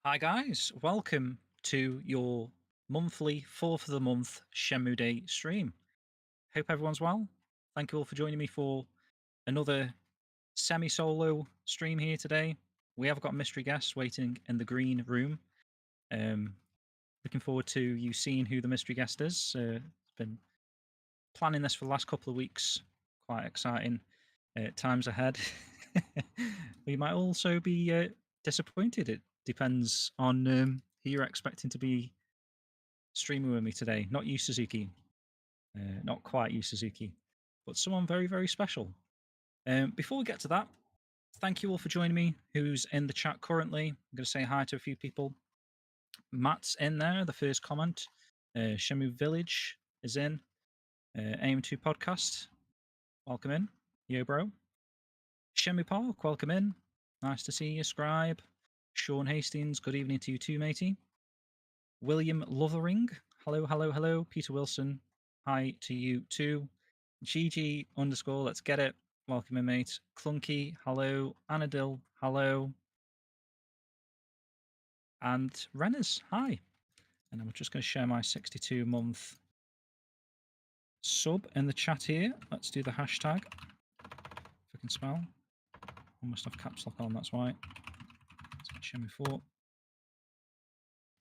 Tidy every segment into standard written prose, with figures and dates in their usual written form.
Hi guys, welcome to your monthly 4th of the month Shenmue Day stream. Hope everyone's well. Thank you all for joining me for another semi-solo stream here today. We have got a mystery guest waiting in the green room. Looking forward to you seeing who the mystery guest is. Been planning this for the last couple of weeks. Quite exciting times ahead. We might also be disappointed. It depends on who you're expecting to be streaming with me today. Not you, Suzuki. Not quite you, Suzuki. But someone very, very special. Before we get to that, thank you all for joining me who's in the chat currently. I'm going to say hi to a few people. Matt's in there, the first comment. Shemu Village is in. AM2 Podcast, welcome in. Yo, bro. Shemu Park, welcome in. Nice to see you, Scribe. Sean Hastings, good evening to you too, matey. William Lothering, hello, hello, hello. Peter Wilson, hi to you too. GG underscore, let's get it. Welcome in, mate. Clunky, hello. Anadil, hello. And Renners, hi. And I'm just going to share my 62-month sub in the chat here. Let's do the hashtag. If I can spell. I must have caps lock on, that's why. Let's show me 4.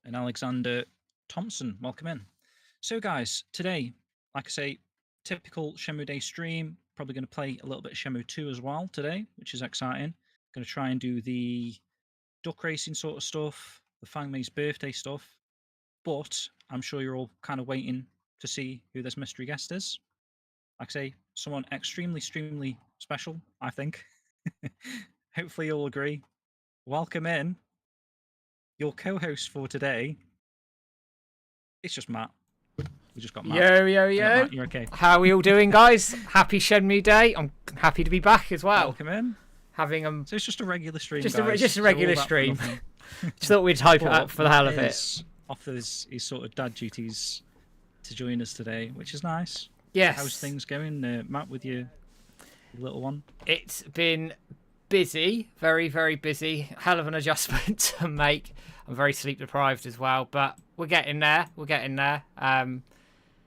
And Alexander Thompson, welcome in. So guys, today, like I say, typical Shenmue Day stream. Probably going to play a little bit of Shenmue 2 as well today, which is exciting. Going to try and do the duck racing sort of stuff, the Fang May's birthday stuff. But I'm sure you're all kind of waiting to see who this mystery guest is. Like I say, someone extremely special, I think. Hopefully you'll agree. Welcome in. Your co-host for today, it's just Matt. We just got Matt. Yo. Matt, you're okay. How are we all doing, guys? Happy Shenmue Day. I'm happy to be back as well. Welcome in. Having So it's just a regular stream, just guys. a regular stream. Just thought we'd hype it up for the hell of it. Offers his sort of dad duties to join us today, which is nice. Yes. How's things going, Matt, with your little one? It's been busy, very, very busy. Hell of an adjustment to make. I'm very sleep deprived as well, but we're getting there.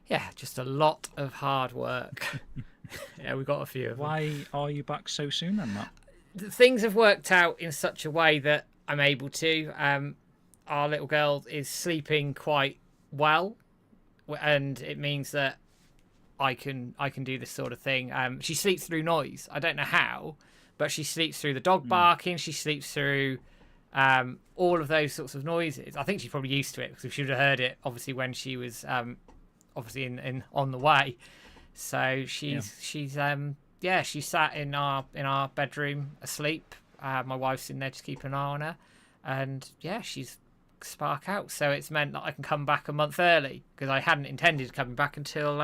Yeah, just a lot of hard work. Yeah, we've got a few of them. Why are you back so soon then, Matt? Things have worked out in such a way that I'm able to. Our little girl is sleeping quite well, and it means that I can do this sort of thing. She sleeps through noise. I don't know how, but she sleeps through the dog barking. She sleeps through all of those sorts of noises. I think she's probably used to it because she would have heard it obviously when she was obviously in on the way. So she's sat in our bedroom asleep. My wife's in there just keeping an eye on her, and yeah, she's spark out. So it's meant that I can come back a month early because I hadn't intended coming back until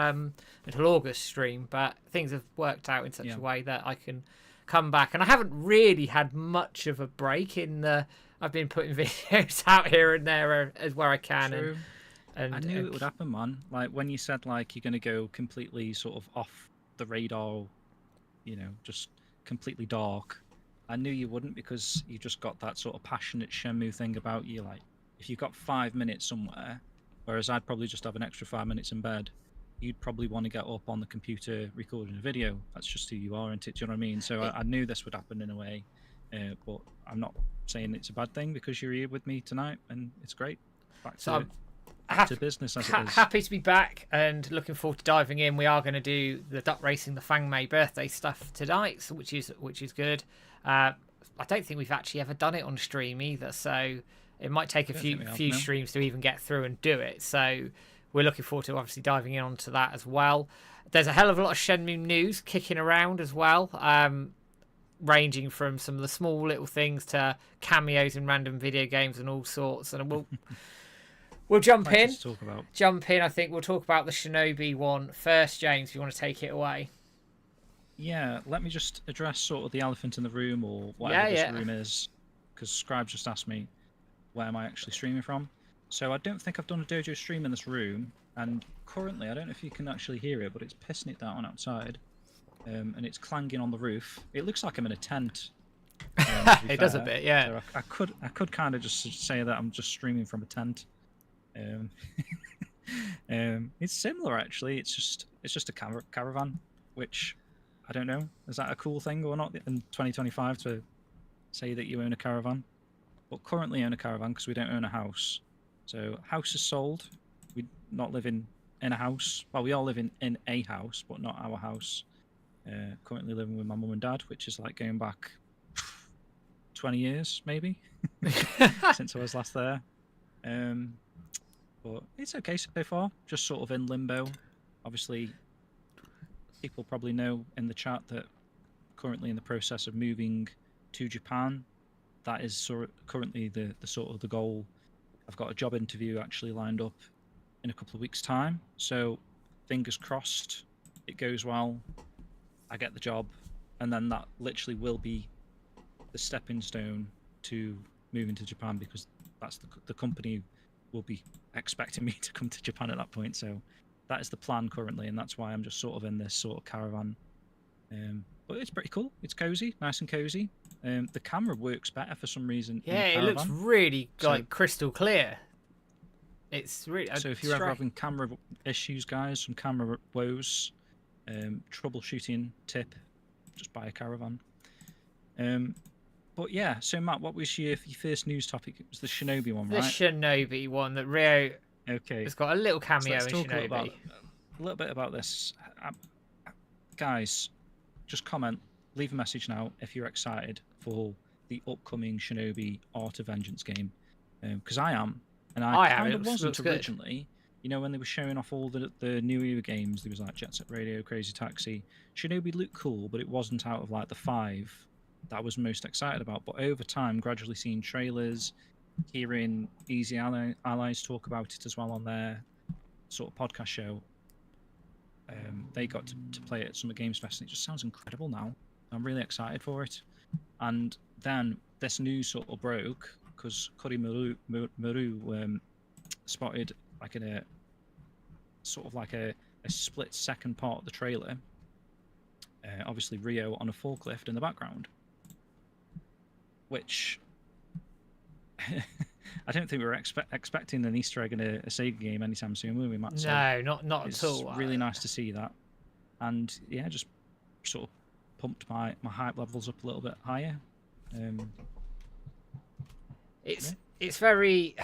August stream, but things have worked out in such a way that I can come back, and I haven't really had much of a break in the. I've been putting videos out here and there as where I can. True. And I knew it would happen, man. Like when you said like you're going to go completely sort of off the radar, just completely dark. I knew you wouldn't because you just got that sort of passionate Shenmue thing about you. Like if you've got 5 minutes somewhere, whereas I'd probably just have an extra 5 minutes in bed, you'd probably want to get up on the computer recording a video. That's just who you are, isn't it? Do you know what I mean? So I knew this would happen in a way, but I'm not saying it's a bad thing because you're here with me tonight, and it's great. Back to business as it is. Happy to be back and looking forward to diving in. We are going to do the duck racing, the Fang May birthday stuff tonight, so which is good. I don't think we've actually ever done it on stream either, so it might take a few streams to even get through and do it. So we're looking forward to obviously diving in onto that as well. There's a hell of a lot of Shenmue news kicking around as well, ranging from some of the small little things to cameos in random video games and all sorts. And we'll jump in. I think we'll talk about the Shinobi one first, James, if you want to take it away. Yeah, let me just address sort of the elephant in the room or whatever this room is, because Scribe just asked me where am I actually streaming from. So I don't think I've done a dojo stream in this room, and currently, I don't know if you can actually hear it, but it's pissing it down outside, and it's clanging on the roof. It looks like I'm in a tent, It does a bit, yeah. So I could kind of just say that I'm just streaming from a tent. Um, it's similar actually. It's just a caravan, which I don't know. Is that a cool thing or not in 2025 to say that you own a caravan? But currently own a caravan because we don't own a house. So house is sold. We not living in a house. Well, we all live in a house, but not our house. Currently living with my mum and dad, which is like going back 20 years maybe since I was last there. But it's okay so far. Just sort of in limbo. Obviously, people probably know in the chat that currently in the process of moving to Japan. That is currently the sort of the goal. I've got a job interview actually lined up in a couple of weeks' time. So fingers crossed it goes well. I get the job, and then that literally will be the stepping stone to moving to Japan, because that's the company will be expecting me to come to Japan at that point. So that is the plan currently, and that's why I'm just sort of in this sort of caravan. But it's pretty cool. It's cozy, nice and cozy. The camera works better for some reason. Yeah, it looks really like crystal clear. It's really so if you're ever having camera issues, guys, some camera woes, troubleshooting tip: just buy a caravan. But yeah, so Matt, what was your first news topic? It was the Shinobi one, right? The Shinobi one that Rio has got a little cameo in Shinobi. A little bit about this. Guys, just comment, leave a message now if you're excited for the upcoming Shinobi Art of Vengeance game. Because I am. And I kind of wasn't originally. You know, when they were showing off all the New Era games, there was like Jet Set Radio, Crazy Taxi. Shinobi looked cool, but it wasn't out of like the 5 that I was most excited about. But over time, gradually seeing trailers, hearing Easy Allies talk about it as well on their sort of podcast show. They got to play it at Summer Games Fest, and it just sounds incredible now. I'm really excited for it. And then this news sort of broke because Kuri Maru spotted like a sort of like a split second part of the trailer. Obviously Rio on a forklift in the background, which I don't think we were expecting an Easter egg in a Sega game anytime soon, were we, Matt? So no, not at all. It's really nice to see that, and yeah, just sort of pumped my hype levels up a little bit higher. It's very.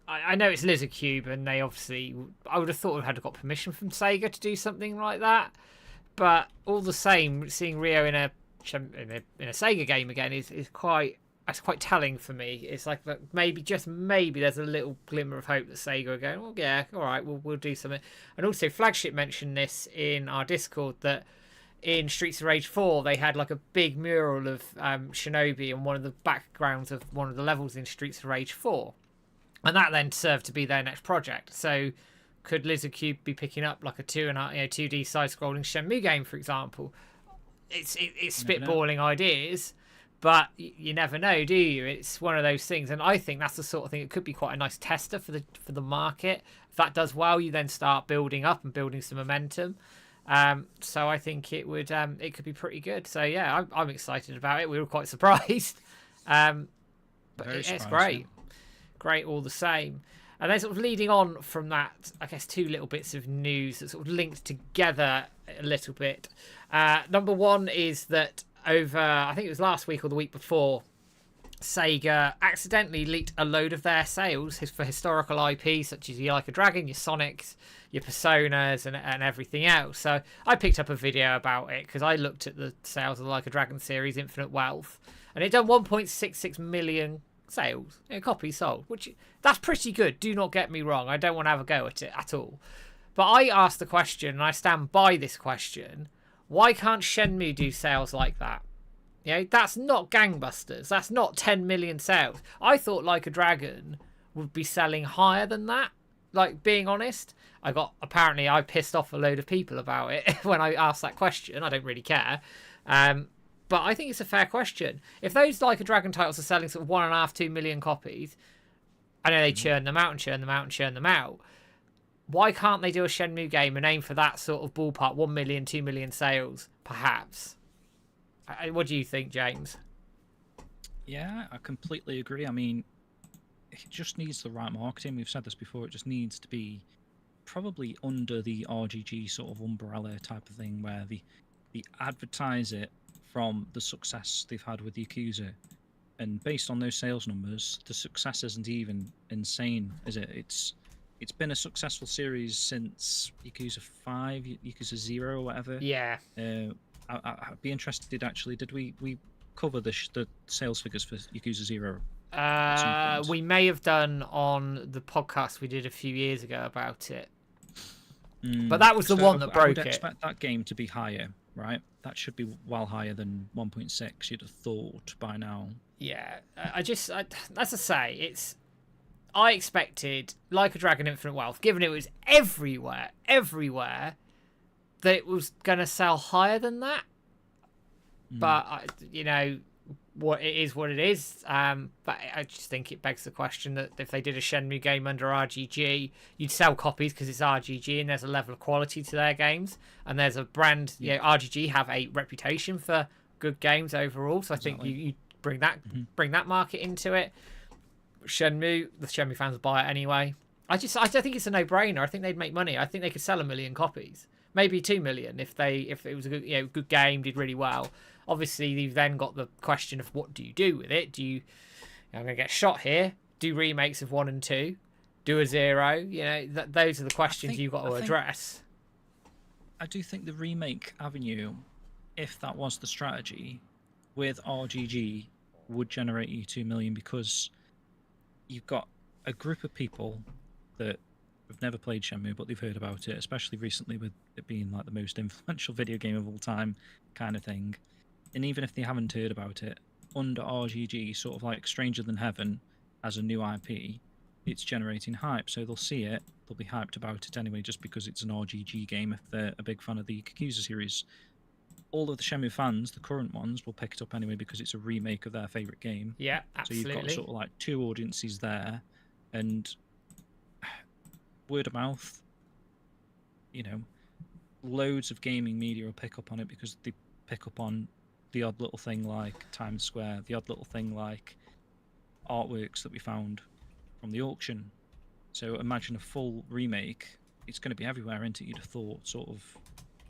I know it's Lizard Cube, and they obviously. I would have thought we had got permission from Sega to do something like that, but all the same, seeing Rio in a Sega game again is quite. That's quite telling for me. It's like maybe, just maybe, there's a little glimmer of hope that Sega are going, well, yeah, all right, we'll do something. And also, Flagship mentioned this in our Discord, that in Streets of Rage 4, they had like a big mural of Shinobi in one of the backgrounds of one of the levels in Streets of Rage 4. And that then served to be their next project. So could Lizard Cube be picking up like a 2D side-scrolling Shenmue game, for example? It's spitballing ideas. But you never know, do you? It's one of those things, and I think that's the sort of thing. It could be quite a nice tester for the market. If that does well, you then start building up and building some momentum. So I think it could be pretty good. So yeah, I'm excited about it. We were quite surprised, but it's great, great all the same. And then sort of leading on from that, I guess 2 little bits of news that sort of linked together a little bit. Number one is that over, I think it was last week or the week before, Sega accidentally leaked a load of their sales for historical IP, such as your Like a Dragon, your Sonics, your Personas, and everything else. So I picked up a video about it because I looked at the sales of the Like a Dragon series, Infinite Wealth, and it done 1.66 million sales, copies sold, which that's pretty good. Do not get me wrong. I don't want to have a go at it at all. But I asked the question, and I stand by this question: why can't Shenmue do sales like that? You know, that's not gangbusters. That's not 10 million sales. I thought Like a Dragon would be selling higher than that. Like, being honest, I pissed off a load of people about it when I asked that question. I don't really care. But I think it's a fair question. If those Like a Dragon titles are selling sort of 1.5, 2 million copies, I know they churn them out and churn them out and churn them out. Why can't they do a Shenmue game and aim for that sort of ballpark, 1 million, 2 million sales, perhaps? What do you think, James? Yeah, I completely agree. I mean, it just needs the right marketing. We've said this before. It just needs to be probably under the RGG sort of umbrella type of thing, where they advertise it from the success they've had with Yakuza, and based on those sales numbers, the success isn't even insane, is it? It's been a successful series since Yakuza 5, Yakuza 0, or whatever. Yeah. I'd be interested, actually. Did we cover the sales figures for Yakuza 0 at some point? We may have done on the podcast we did a few years ago about it. But that was the one that broke I would it. expect that game to be higher, right? That should be well higher than 1.6, you'd have thought by now. Yeah, as I say, I expected, like a Dragon Infinite Wealth, given it was everywhere, that it was going to sell higher than that. But, what it is, what it is. But I just think it begs the question that if they did a Shenmue game under RGG, you'd sell copies because it's RGG and there's a level of quality to their games. And there's a brand, RGG have a reputation for good games overall. So I think you bring that market into it. Shenmue, the Shenmue fans will buy it anyway. I think it's a no-brainer. I think they'd make money. I think they could sell 1 million copies, maybe 2 million if it was a good game, did really well. Obviously, you've then got the question of what do you do with it? I'm going to get shot here. Do remakes of 1 and 2? Do a 0? Those are the questions you've got to address. I do think the remake avenue, if that was the strategy, with RGG, would generate you 2 million, because you've got a group of people that have never played Shenmue, but they've heard about it, especially recently with it being like the most influential video game of all time kind of thing. And even if they haven't heard about it, under RGG, sort of like Stranger Than Heaven as a new IP, it's generating hype. So they'll see it, they'll be hyped about it anyway, just because it's an RGG game if they're a big fan of the Yakuza series. All of the Shenmue fans, the current ones, will pick it up anyway because it's a remake of their favourite game. Yeah, absolutely. So you've got sort of like two audiences there, and word of mouth, loads of gaming media will pick up on it because they pick up on the odd little thing like Times Square, the odd little thing like artworks that we found from the auction. So imagine a full remake. It's going to be everywhere, isn't it? You'd have thought, sort of.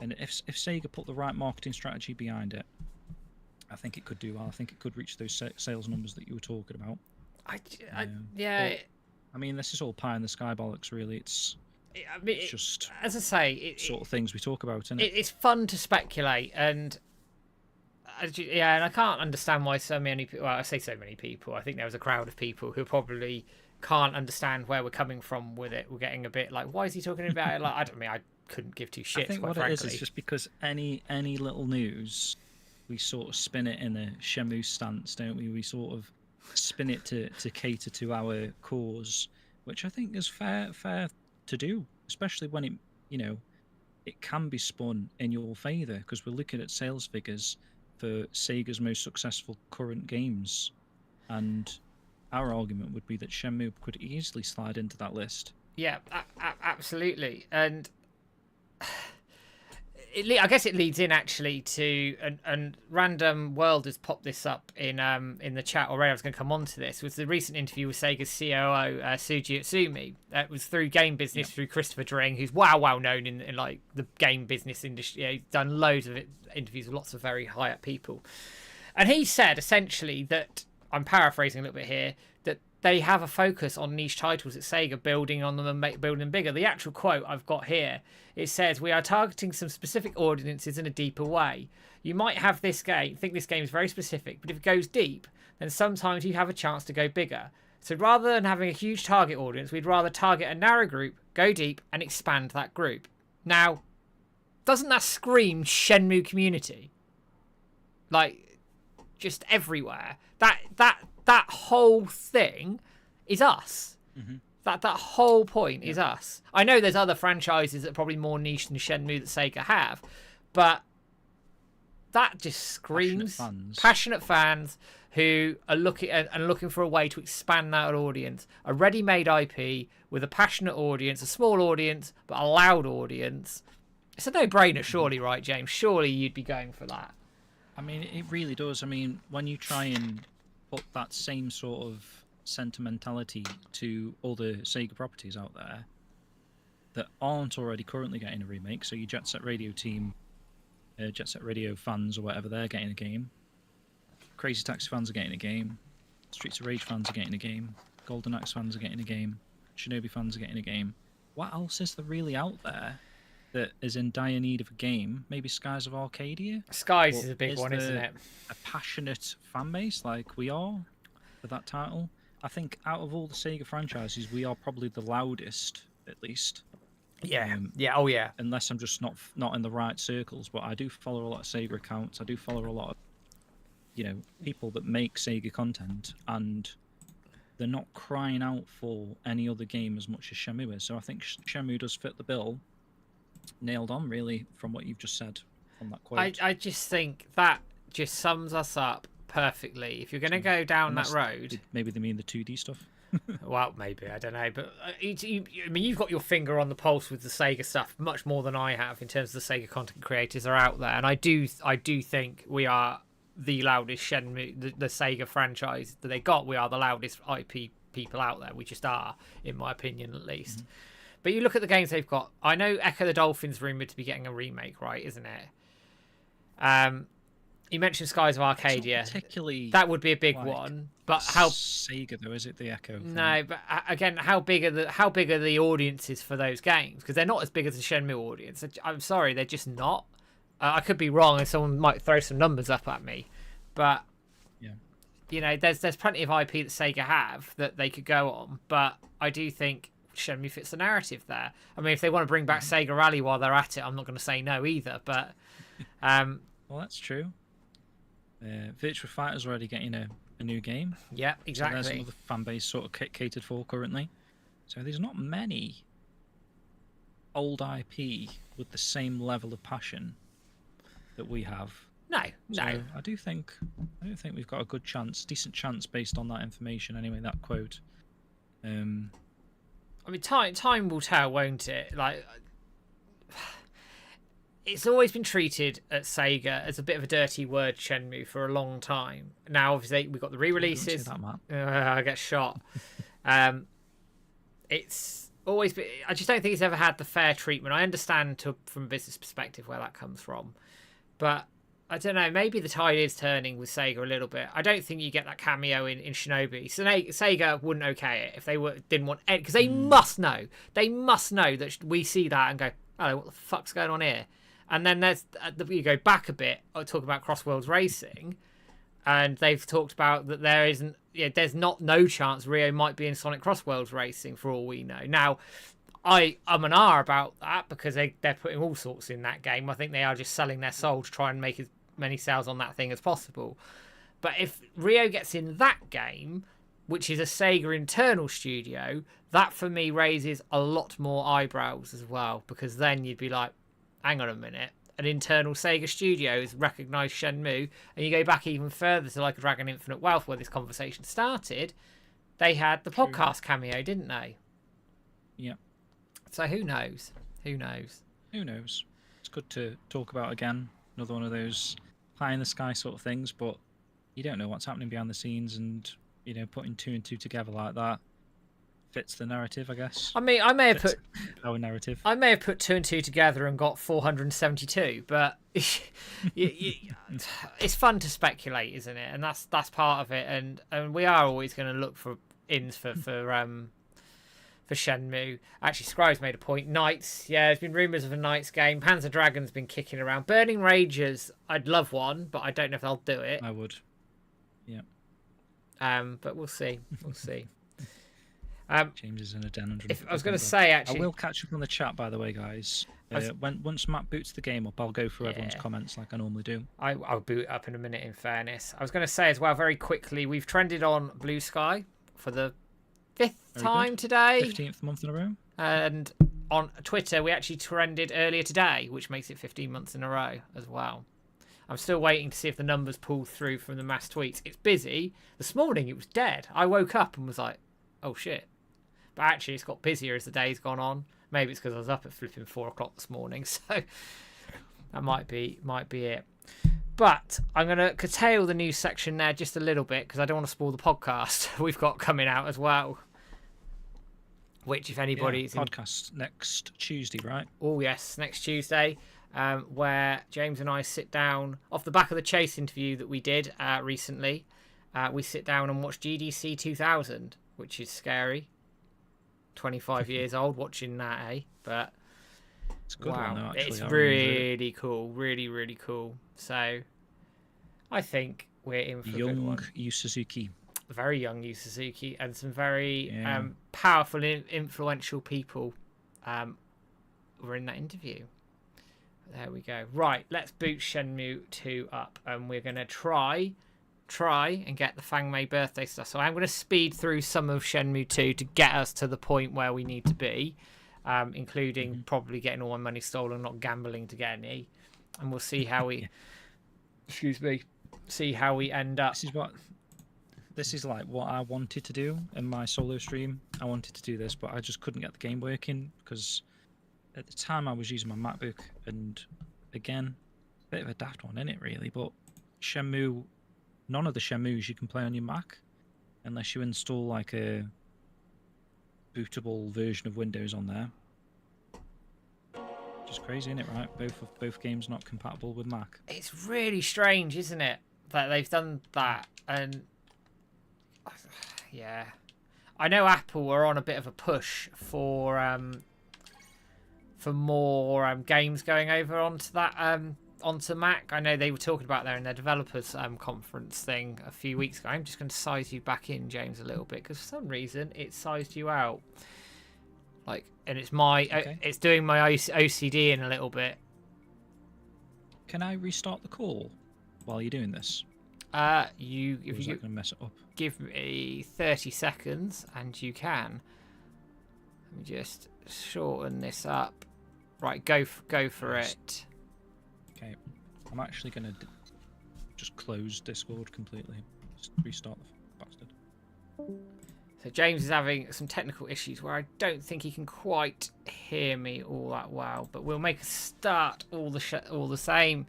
And if Sega put the right marketing strategy behind it, I think it could do well. I think it could reach those sales numbers that you were talking about. Yeah. I mean, this is all pie in the sky bollocks, really. It's just, as I say, sort of things we talk about, isn't it? It's fun to speculate, and and I can't understand why so many people. Well, I say so many people. I think there was a crowd of people who probably can't understand where we're coming from with it. We're getting a bit like, why is he talking about it? Like, I couldn't give two shits. I think quite what frankly. it is just because any little news, we sort of spin it in a Shenmue stance, don't we? We sort of spin it to cater to our cause, which I think is fair to do, especially when it can be spun in your favour, because we're looking at sales figures for Sega's most successful current games, and our argument would be that Shenmue could easily slide into that list. Yeah, absolutely, and I guess it leads in actually to and Random World has popped this up in the chat already. I was going to come on to this. Was the recent interview with Sega's COO Suji Utsumi. It was through Game Business, through Christopher Dring, who's well known in like the game business industry. He's done loads of interviews with lots of very high up people, and he said essentially that, I'm paraphrasing a little bit here, that they have a focus on niche titles at Sega, building on them and building them bigger. The actual quote I've got here, it says, "We are targeting some specific audiences in a deeper way. You might have think this game is very specific, but if it goes deep, then sometimes you have a chance to go bigger. So rather than having a huge target audience, we'd rather target a narrow group, go deep, and expand that group." Now, doesn't that scream Shenmue community? Like, just everywhere. That whole thing is us. Mm-hmm. That whole point is us. I know there's other franchises that are probably more niche than Shenmue that Sega have, but that just screams passionate fans who are looking for a way to expand that audience. A ready-made IP with a passionate audience, a small audience, but a loud audience. It's a no-brainer, surely, right, James? Surely you'd be going for that. I mean, it really does. I mean, when you try and put that same sort of sentimentality to other Sega properties out there that aren't already currently getting a remake. So your Jet Set Radio team, Jet Set Radio fans or whatever, they're getting a game. Crazy Taxi fans are getting a game. Streets of Rage fans are getting a game. Golden Axe fans are getting a game. Shinobi fans are getting a game. What else is there really out there that is in dire need of a game? Maybe Skies of Arcadia? Skies is a big one, isn't it? A passionate fan base like we are for that title. I think out of all the Sega franchises, we are probably the loudest, at least. Yeah. Oh yeah. Unless I'm just not in the right circles, but I do follow a lot of Sega accounts. I do follow a lot of people that make Sega content, and they're not crying out for any other game as much as Shenmue is. So I think Shenmue does fit the bill. Nailed on, really, from what you've just said from that quote. I just think that just sums us up perfectly. If you're going to go down that road... Maybe they mean the 2D stuff. Well, maybe, I don't know. But you've got your finger on the pulse with the Sega stuff much more than I have in terms of the Sega content creators are out there. And I do think we are the loudest Shenmue, the Sega franchise that they got. We are the loudest IP people out there. We just are, in my opinion, at least. But you look at the games they've got. I know Echo the Dolphin's rumoured to be getting a remake, right? Isn't it? You mentioned Skies of Arcadia. Particularly, that would be a big one. But how Sega though, is it the Echo thing? No, but again, how big are the audiences for those games? Because they're not as big as the Shenmue audience. I'm sorry, they're just not. I could be wrong, and someone might throw some numbers up at me, but there's plenty of IP that Sega have that they could go on. But I do think Shenmue fits the narrative there. I mean, if they want to bring back Sega Rally while they're at it, I'm not going to say no either. But well, that's true. Virtua Fighter's already getting a new game. Yeah, exactly. So there's another fan base sort of catered for currently. So there's not many old IP with the same level of passion that we have. No. So I do think we've got a good chance, decent chance based on that information. Anyway, that quote. I mean, time will tell, won't it? Like, it's always been treated at Sega as a bit of a dirty word, Shenmue, for a long time. Now, obviously, we've got the re-releases. I get shot. It's always been... I just don't think it's ever had the fair treatment. I understand from a business perspective where that comes from. But, I don't know, maybe the tide is turning with Sega a little bit. I don't think you get that cameo in Shinobi. So Sega wouldn't okay it if they didn't want... Because they must know. They must know that we see that and go, oh, what the fuck's going on here? And then you go back a bit, talk about Cross Worlds Racing, and they've talked about that there's no chance Rio might be in Sonic Cross Worlds Racing for all we know. Now, I'm an R about that because they're putting all sorts in that game. I think they are just selling their soul to try and make as many sales on that thing as possible. But if Rio gets in that game, which is a Sega internal studio, that for me raises a lot more eyebrows as well, because then you'd be like, hang on a minute, an internal Sega studio has recognised Shenmue, and you go back even further to like a Dragon Infinite Wealth where this conversation started, they had the podcast cameo, didn't they? Yeah. So who knows? Who knows? It's good to talk about again. Another one of those pie in the sky sort of things, but you don't know what's happening behind the scenes, and putting two and two together like that fits the narrative, I guess. I mean, I may have put our narrative. I may have put two and two together and got 472, but it's fun to speculate, isn't it? And that's part of it. And we are always going to look for ins for Shenmue. Actually, Scribes made a point. Knights, yeah, there's been rumours of a Knights game. Panzer Dragon's been kicking around. Burning Rangers, I'd love one, but I don't know if they'll do it. I would. Yeah. But we'll see. We'll see. James is in a den. I was going to say, actually, I will catch up on the chat, by the way, guys. Once Matt boots the game up, I'll go through everyone's comments like I normally do. I'll boot it up in a minute, in fairness. I was going to say as well, very quickly, we've trended on Blue Sky for the 5th time today. 15th month in a row. And on Twitter, we actually trended earlier today, which makes it 15 months in a row as well. I'm still waiting to see if the numbers pull through from the mass tweets. It's busy. This morning, it was dead. I woke up and was like, oh, shit. But actually, it's got busier as the day's gone on. Maybe it's because I was up at flipping 4 o'clock this morning, so that might be it. But I'm going to curtail the news section there just a little bit because I don't want to spoil the podcast we've got coming out as well. Which, if anybody's podcast next Tuesday, right? Oh yes, next Tuesday, where James and I sit down off the back of the Chase interview that we did recently. We sit down and watch GDC 2000, which is scary. 25 years old watching that, eh? But it's a good wow, one, though, actually. it's really cool, really cool. So I think we're in for a good one. Young Yu Suzuki. Very young Yu Suzuki, and some very powerful, influential people were in that interview. There we go. Right, let's boot Shenmue 2 up, and we're going to try and get the Fang May birthday stuff. So I'm going to speed through some of Shenmue 2 to get us to the point where we need to be, including probably getting all my money stolen, not gambling to get any. And we'll see how we... see how we end up. This is like what I wanted to do in my solo stream. I wanted to do this, but I just couldn't get the game working because at the time I was using my MacBook, and again, a bit of a daft one, isn't it, really? But Shenmue, none of the Shenmues you can play on your Mac unless you install like a bootable version of Windows on there. Just crazy, isn't it? Right? Both games not compatible with Mac. It's really strange, isn't it, that they've done that? And yeah, I know Apple are on a bit of a push for more games going over onto that onto Mac. I know they were talking about that in their developers conference thing a few weeks ago. I'm just going to size you back in, James, a little bit because for some reason it sized you out. Like, and it's it's doing my OCD in a little bit. Can I restart the call while you're doing this? If you going to mess it up? Give me 30 seconds and you can. Let me just shorten this up. Right, go for it. Okay, I'm actually going to just close Discord completely. Just restart the bastard. So James is having some technical issues where I don't think he can quite hear me all that well, but we'll make a start all the same.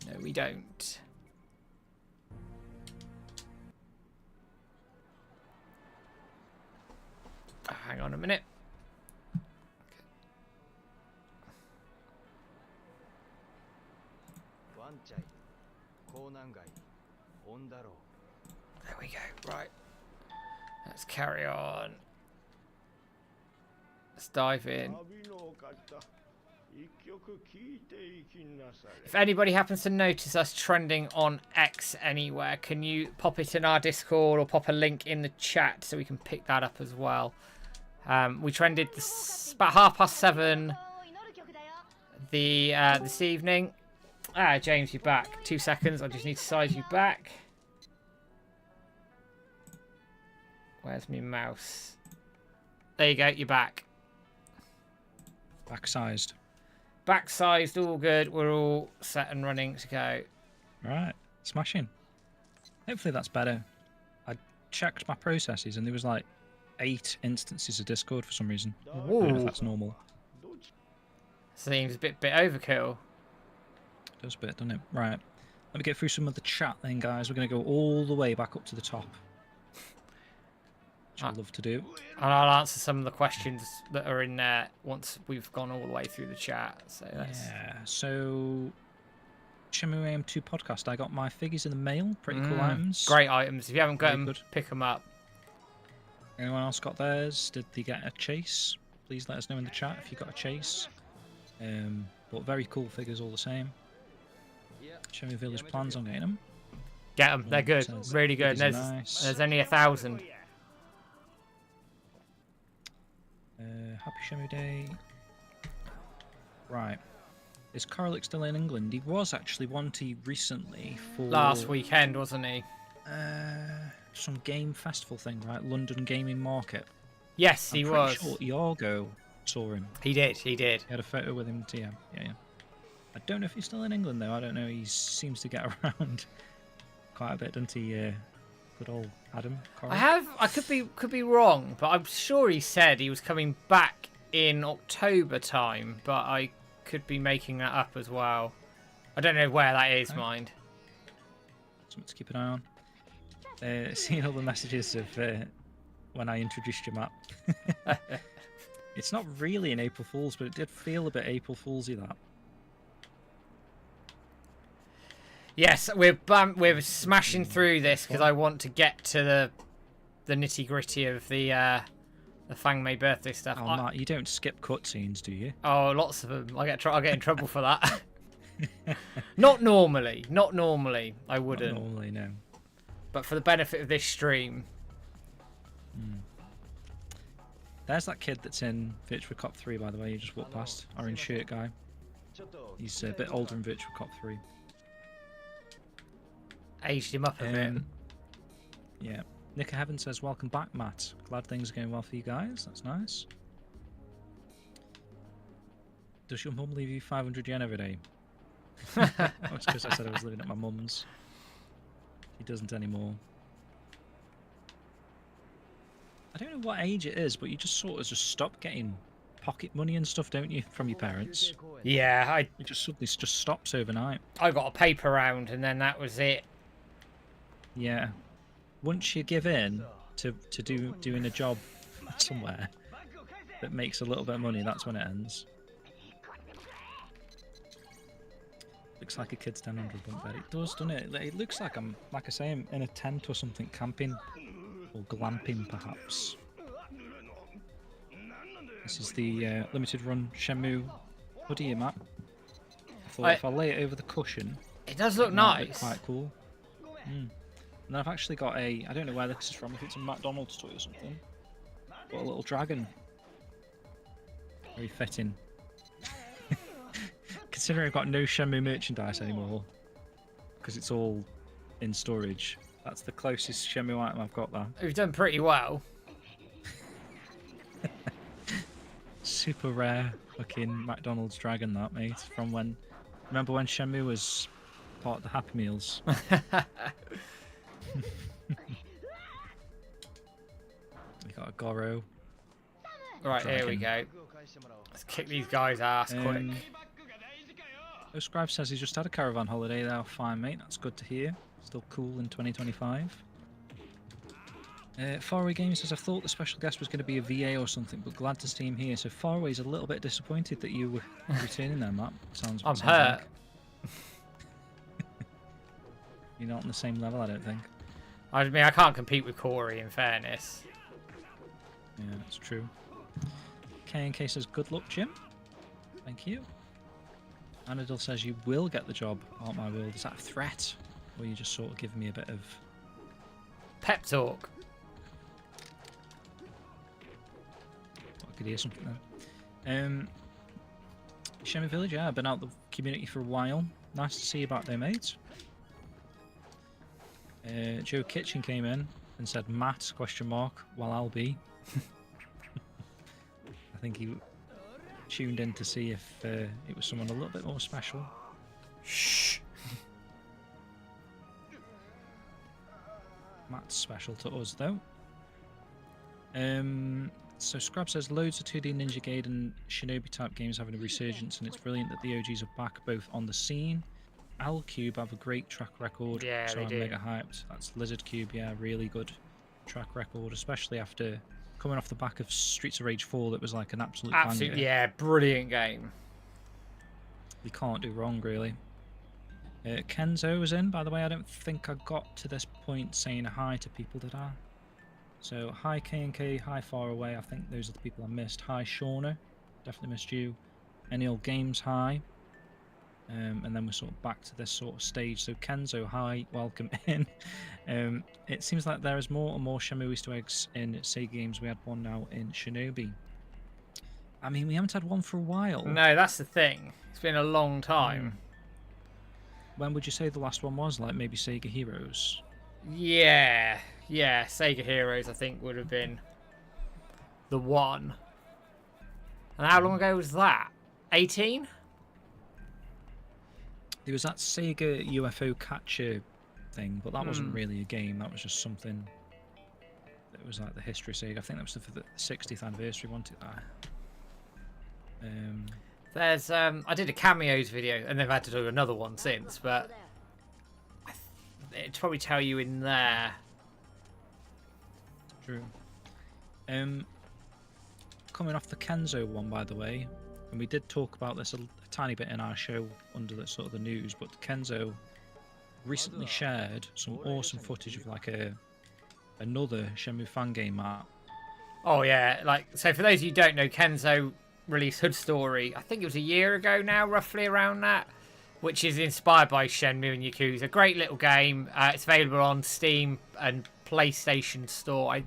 No, we don't. Hang on a minute. There we go. Right. Let's carry on. Let's dive in. If anybody happens to notice us trending on X anywhere, can you pop it in our Discord or pop a link in the chat so we can pick that up as well? We trended about 7:30 this evening. James, you're back. 2 seconds. I just need to size you back. Where's my mouse? There you go. You're back. Back-sized. Back-sized. All good. We're all set and running to go. Right. Smashing. Hopefully that's better. I checked my processes and there was like 8 instances of Discord for some reason. I don't know if that's normal. Seems a bit overkill. It does a bit, doesn't it? Right. Let me get through some of the chat then, guys. We're going to go all the way back up to the top. Which I'd love to do. And I'll answer some of the questions that are in there once we've gone all the way through the chat. So that's... Yeah, so Shenmue AM2 podcast. I got my figures in the mail. Pretty cool items. Great items. If you haven't got them, pick them up. Anyone else got theirs? Did they get a chase? Please let us know in the chat if you got a chase. But very cool figures all the same. Shenmue Village plans on getting them. Get them. They're good. Really good. There's only 1,000. Happy Shenmue Day. Right. Is Karlik still in England? He was actually wanted recently for... Last weekend, wasn't he? Some game festival thing, right? London Gaming Market. Yes, he was. I'm pretty sure Iago saw him. He did. He had a photo with him too. Yeah. I don't know if he's still in England though. I don't know. He seems to get around quite a bit, doesn't he? Good old Adam. I could be wrong, but I'm sure he said he was coming back in October time. But I could be making that up as well. I don't know where that is, Okay. mind. Something to keep an eye on. Seeing all the messages of when I introduced your map. It's not really an April Fool's, but it did feel a bit April Fool's-y, that. Yes, we're smashing through this because I want to get to the nitty gritty of the Fang May birthday stuff. Oh, Matt, you don't skip cutscenes, do you? Oh, lots of them. I get in trouble for that. Not normally. Not normally. I wouldn't. Not normally, no. But for the benefit of this stream. There's that kid that's in Virtua Cop 3, by the way. You just walked past. Orange shirt guy. He's a bit older in Virtua Cop 3. Aged him up a bit. Yeah. Nick Heaven says, welcome back, Matt. Glad things are going well for you guys. That's nice. Does your mum leave you 500 yen every day? That's because I said I was living at my mum's. She doesn't anymore. I don't know what age it is, but you just sort of just stop getting pocket money and stuff, don't you, from your parents? Yeah, It just suddenly just stops overnight. I got a paper round and then that was it. Yeah. Once you give in to doing a job somewhere that makes a little bit of money, that's when it ends. Looks like a kid's 1000 bunk bed. It does, doesn't it? It looks like I'm in a tent or something, camping or glamping perhaps. This is the limited run Shenmue hoodie, Matt. I thought if I lay it over the cushion, it does look might nice. look quite cool. And then I've actually got I don't know where this is from, if it's a McDonald's toy or something. Got a little dragon. Very fitting. Considering I've got no Shenmue merchandise anymore, because it's all in storage, that's the closest Shenmue item I've got there. We've done pretty well. Super rare looking McDonald's dragon, that, mate. From when... Remember when Shenmue was part of the Happy Meals? We got a Goro. Right, dragon. here we go. Let's kick these guys' ass quick. Scribe says he's just had a caravan holiday there. Fine, mate. That's good to hear. Still cool in 2025. Faraway Games says, I thought the special guest was going to be a VA or something, but glad to see him here. So Faraway's a little bit disappointed that you were returning there, Matt. I'm hurt. Like. You're not on the same level, I don't think. I mean, I can't compete with Corey, in fairness. Yeah, that's true. K&K says, good luck, Jim. Thank you. Anadil says, you will get the job, Art My World. Is that a threat? Or you just sort of giving me a bit of... Pep talk. I could hear something then. Shenmue Village, yeah, I've been out the community for a while. Nice to see you back there, mate. Joe Kitchen came in and said, Matt, question mark, while I'll be. I think he tuned in to see if it was someone a little bit more special. Shh. Matt's special to us, though. So Scrab says, loads of 2D Ninja Gaiden Shinobi type games having a resurgence, and it's brilliant that the OGs are back both on the scene. L Cube have a great track record, Yeah, so they I'm do. mega hyped. That's Lizard Cube, yeah, really good track record, especially after coming off the back of Streets of Rage 4 that was like an absolute banger. Yeah, brilliant game. You can't do wrong, really. Kenzo was in, by the way. I don't think I got to this point saying hi to people, did I? So, hi K&K, hi Far Away. I think those are the people I missed. Hi Shauna, definitely missed you. Any Old Games, hi. And then we're sort of back to this sort of stage. So Kenzo, hi, welcome in. It seems like there is more and more Shenmue Easter eggs in Sega games. We had one now in Shinobi. I mean, we haven't had one for a while. No, that's the thing. It's been a long time. When would you say the last one was? Like maybe Sega Heroes? Yeah, Sega Heroes I think would have been the one. And how long ago was that? 18? There was that Sega UFO catcher thing, but that wasn't really a game. That was just something that was like the history of Sega. I think that was for the 60th anniversary, wasn't it? There's I did a cameos video, and they've had to do another one since, but it'd probably tell you in there. True. Coming off the Kenzo one, by the way, and we did talk about this a tiny bit in our show under the sort of the news, but Kenzo recently shared some awesome footage of like another Shenmue fan game map. Oh yeah, like, so for those of you who don't know, Kenzo released Hood Story, I think it was a year ago now, roughly around that, which is inspired by Shenmue and Yakuza. Great little game. It's available on Steam and PlayStation Store. I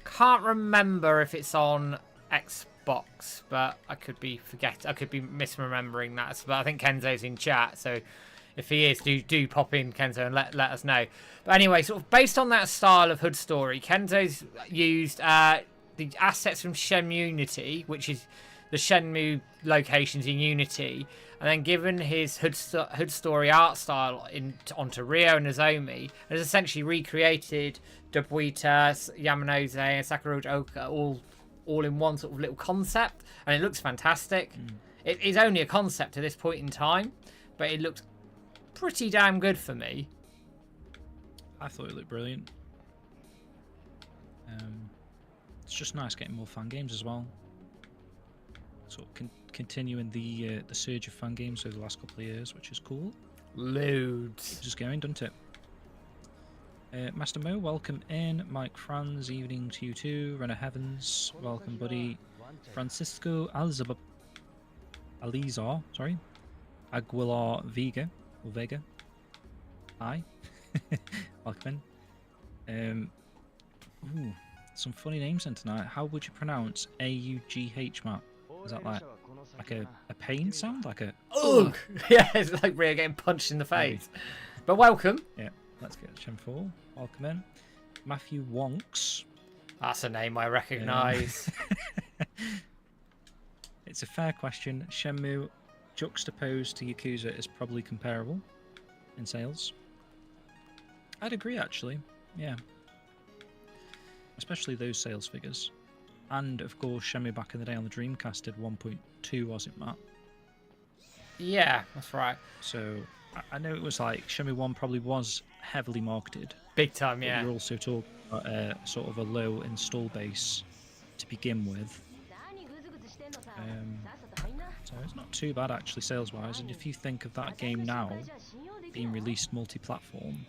can't remember if it's on Xbox, but I could be misremembering that. But I think Kenzo's in chat, so if he is, do pop in, Kenzo, and let us know. But anyway, sort of based on that style of Hood Story, Kenzo's used the assets from Shenmue Unity, which is the Shenmue locations in Unity, and then given his Hood Story art style onto Ryo and Nozomi, and has essentially recreated Dobuita, Yamanose, and Sakuroja all in one sort of little concept, and it looks fantastic. It is only a concept at this point in time, but it looks pretty damn good for me. I thought it looked brilliant. It's just nice getting more fan games as well. Sort of continuing the surge of fan games over the last couple of years, which is cool. Loads. Keeps us going, doesn't it? Master Mo, welcome in. Mike Franz, evening to you too. Renner Heavens, welcome, buddy. Francisco Alizar, sorry. Aguilar Vega, hi. Welcome in. Ooh, some funny names in tonight. How would you pronounce AUGH, Matt? Is that like a pain sound? Like a ugh? Yeah, it's like Rhea getting punched in the face. Maybe. But welcome. Yeah, let's get Shem4. Welcome in. Matthew Wonks. That's a name I recognise. It's a fair question. Shenmue juxtaposed to Yakuza is probably comparable in sales. I'd agree, actually. Yeah. Especially those sales figures. And, of course, Shenmue back in the day on the Dreamcast did 1.2, was it, Matt? Yeah, that's right. So, I know it was like, Shenmue 1 probably was heavily marketed. Big time, yeah. You're also talking about sort of a low install base to begin with. So it's not too bad, actually, sales-wise. And if you think of that game now being released multi-platform,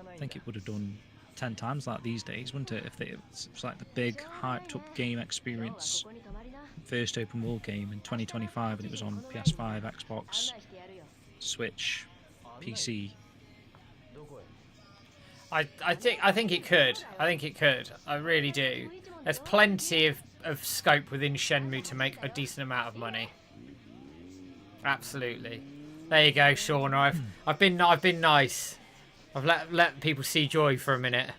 I think it would have done 10 times that these days, wouldn't it? If it was like the big hyped up game experience, first open world game in 2025, and it was on PS5, Xbox, Switch, PC. I think it could. I think it could. I really do. There's plenty of scope within Shenmue to make a decent amount of money. Absolutely. There you go, Sean. I've been nice. I've let people see joy for a minute.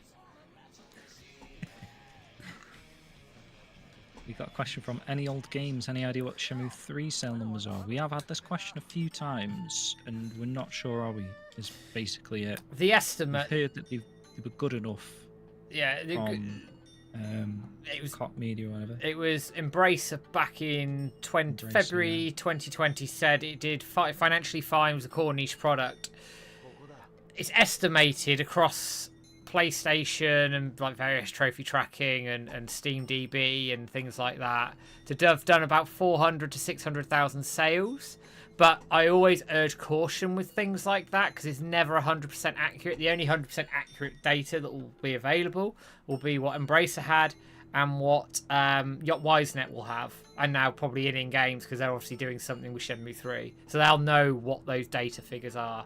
We got a question from Any Old Games. Any idea what Shenmue 3 sale numbers are? We have had this question a few times, and we're not sure, are we? Is basically it. The estimate. We've heard that they were good enough. Yeah. It was Cop Media or whatever. It was Embracer back in February 2020 said it did financially fine, was a core niche product. It's estimated across PlayStation and like various trophy tracking and Steam DB and things like that to have done about 400 to 600,000 sales. But I always urge caution with things like that because it's never 100% accurate. The only 100% accurate data that will be available will be what Embracer had and what Wisenet will have, and now probably in games because they're obviously doing something with Shenmue 3, so they'll know what those data figures are.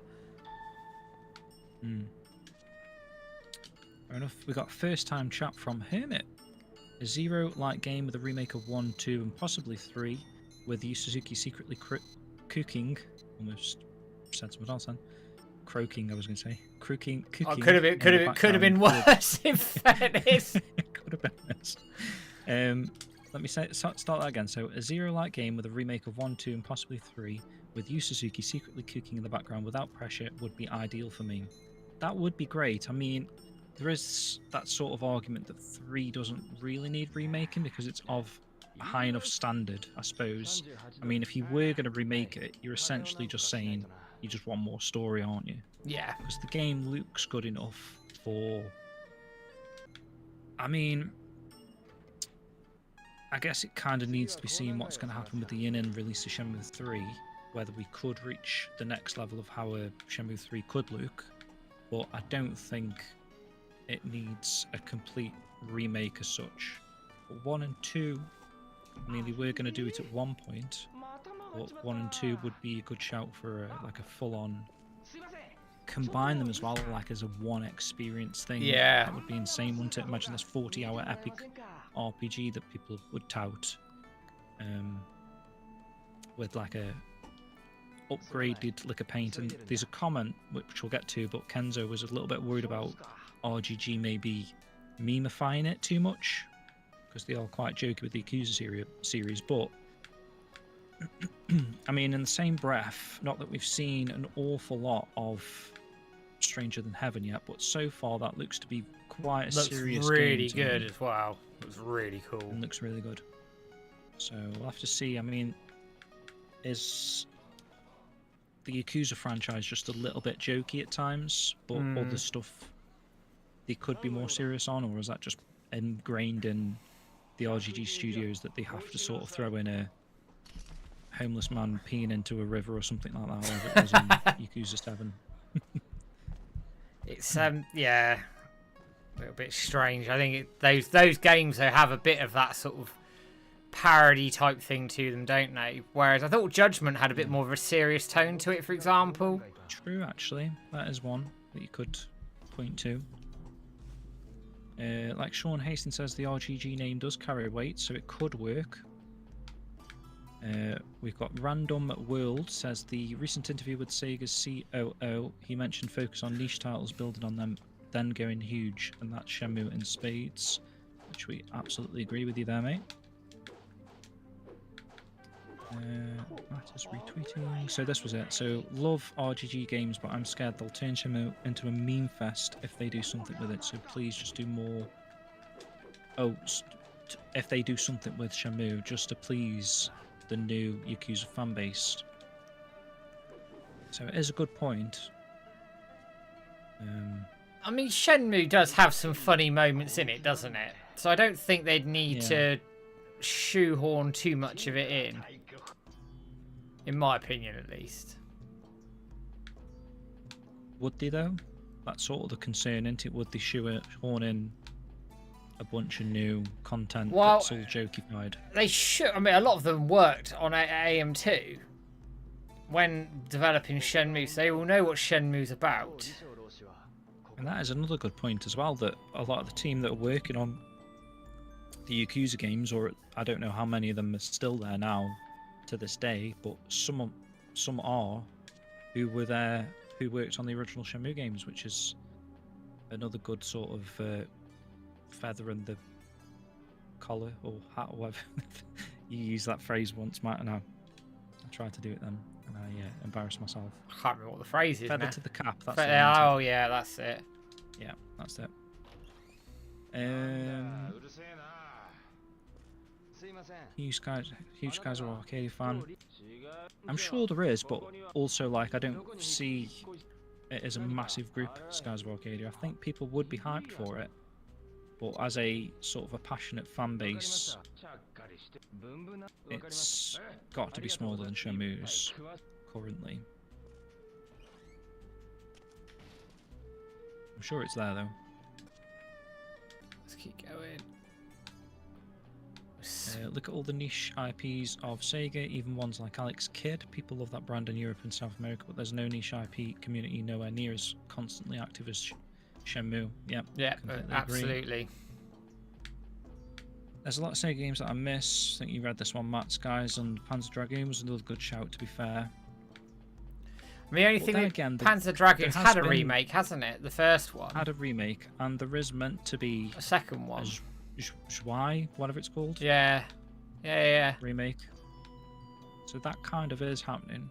Fair enough. We got first time chat from Hermit. A Zero-like game with a remake of 1, 2, and possibly 3, with Yu Suzuki secretly cooking. Almost said something else then. Croaking, I was going to say. Cooking. Oh, could have been worse. In fairness, could have been worse. Let me start that again. So, a Zero-like game with a remake of 1, 2, and possibly 3, with Yu Suzuki secretly cooking in the background without pressure would be ideal for me. That would be great. I mean, there is that sort of argument that 3 doesn't really need remaking because it's of a high enough standard, I suppose. I mean, if you were going to remake it, you're essentially just saying you just want more story, aren't you? Yeah. Because the game looks good enough for... I mean, I guess it kind of needs to be seen what's going to happen with the in-end release of Shenmue 3, whether we could reach the next level of how a Shenmue 3 could look, but I don't think it needs a complete remake as such. But 1 and 2, I mean, they were going to do it at one point, but 1 and 2 would be a good shout for like a full-on... Combine them as well, like as a one experience thing. Yeah. That would be insane, wouldn't it? Imagine this 40-hour epic RPG that people would tout. With like a upgraded lick of paint. And there's a comment, which we'll get to, but Kenzo was a little bit worried about RGG maybe memifying it too much, because they are quite jokey with the Yakuza series, but I mean, in the same breath, not that we've seen an awful lot of Stranger Than Heaven yet, but so far that looks to be quite a serious game. Really good as well. Looks really cool. And looks really good. So we'll have to see. I mean, is the Yakuza franchise just a little bit jokey at times, but other stuff they could be more serious on, or is that just ingrained in the RGG studios that they have to sort of throw in a homeless man peeing into a river or something like that, whatever it was in Yakuza 7. It's yeah, a little bit strange. I think those games though have a bit of that sort of parody type thing to them, don't they? Whereas I thought Judgment had a bit more of a serious tone to it, for example. True, actually, that is one that you could point to. Like Sean Hastings says, the RGG name does carry weight, so it could work. We've got Random World says the recent interview with Sega's COO, he mentioned focus on niche titles, building on them, then going huge, and that's Shenmue in spades, which we absolutely agree with you there, mate. Matt is retweeting. So this was it. So love RGG games, but I'm scared they'll turn Shenmue into a meme fest if they do something with it. So please just do more. Oh, if they do something with Shenmue, just to please the new Yakuza fan base. So it is a good point. I mean, Shenmue does have some funny moments in it, doesn't it? So I don't think they'd need to shoehorn too much of it in my opinion, at least. Would they though? That's sort of the concern, isn't it? Would they shoehorn in a bunch of new content that's all jokified? They should. I mean, a lot of them worked on AM2 when developing Shenmue, so they will know what Shenmue's about. And that is another good point as well, that a lot of the team that are working on the Yakuza games, or I don't know how many of them are still there now to this day, but some are, who were there, who worked on the original Shenmue games, which is another good sort of feather in the collar or hat or whatever. You used that phrase once, Matt, and I tried to do it then, and I embarrassed myself. I can't remember what the phrase is Feather now. to the cap, that's Oh yeah, that's it. Yeah, that's it. Huge guys are Arcadia fan. I'm sure there is, but also like I don't see it as a massive group, Skies of Arcadia. I think people would be hyped for it, but as a sort of a passionate fan base, it's got to be smaller than Shenmue's currently. I'm sure it's there though. Let's keep going. Look at all the niche IPs of Sega, even ones like Alex Kidd. People love that brand in Europe and South America, but there's no niche IP community nowhere near as constantly active as Shenmue. Yep, yeah, absolutely. There's a lot of Sega games that I miss. I think you read this one, Matt. Skies and Panzer Dragoon was another good shout, to be fair. I mean, the only thing again, Panzer Dragoon's had a remake, hasn't it? The first one had a remake, and there is meant to be a second one. Zwei, whatever it's called. Yeah. Remake. So that kind of is happening.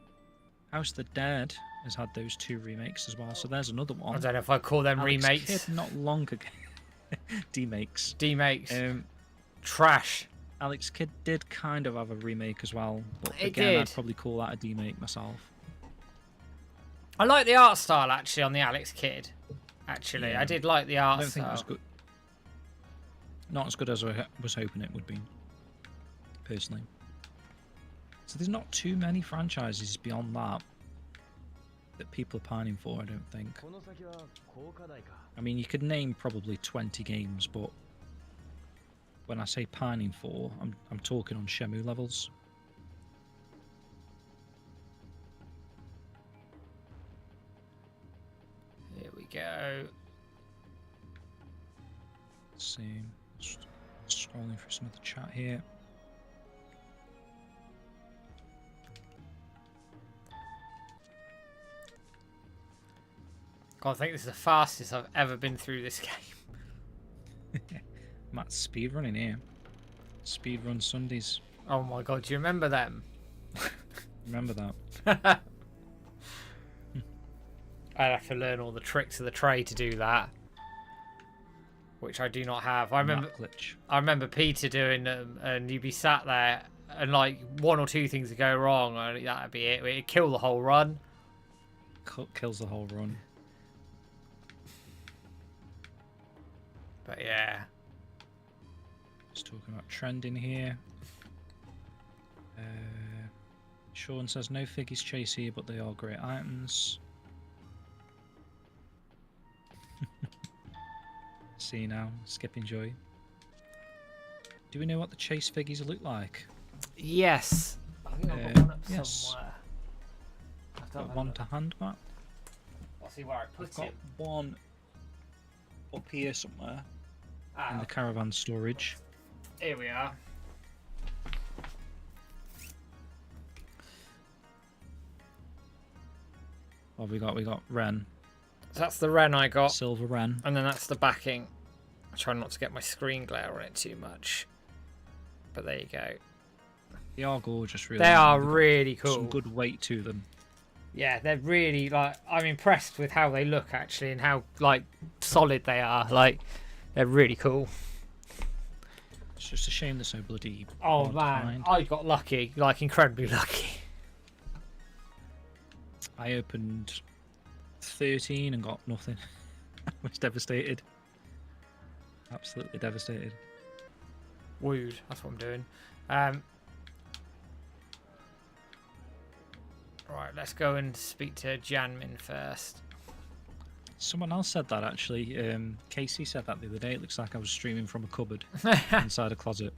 House of the Dead has had those 2 remakes as well, so there's another one. I don't know if I call them Alex remakes. Kidd not long ago. D-makes. D-makes. Trash. Alex Kidd did kind of have a remake as well, but It again, did. I'd probably call that a D-make myself. I like the art style actually on the Alex Kidd. Actually, Yeah. I did like the I art don't think it was style. good. Not as good as I was hoping it would be, personally. So there's not too many franchises beyond that people are pining for, I don't think. I mean, you could name probably 20 games, but when I say pining for, I'm talking on Shenmue levels. Here we go. Let's see. Just scrolling through some of the chat here. God, I think this is the fastest I've ever been through this game. Matt's speedrunning here. Speedrun Sundays. Oh my God, do you remember them? Remember that? I'd have to learn all the tricks of the trade to do that, which I do not have. I remember Peter doing them, and you'd be sat there, and like 1 or 2 things would go wrong, and that'd be it. It'd kill the whole run. Kills the whole run. But yeah. Just talking about trending here. Sean says no figures chase here, but they are great items. See now, skipping joy. Do we know what the chase figures look like? Yes. I think I've got one up yes. somewhere. Got one to hand, Matt. I'll see where I put I've got it. one up here somewhere in the caravan storage. Here we are. What have we got? We got Ren. So that's the Ren I got. Silver Ren. And then that's the backing. I try not to get my screen glare on it too much. But there you go. They are gorgeous, really. They are They've got really cool. some good weight to them. Yeah, they're really, like, I'm impressed with how they look, actually, and how, like, solid they are. Like, they're really cool. It's just a shame they're so bloody Oh, hard to man. find. I got lucky. Like, incredibly lucky. I opened 13 and got nothing. I was devastated. Absolutely devastated. Wooed. That's what I'm doing. Right, let's go and speak to Janmin first. Someone else said that, actually. Casey said that the other day. It looks like I was streaming from a cupboard inside a closet.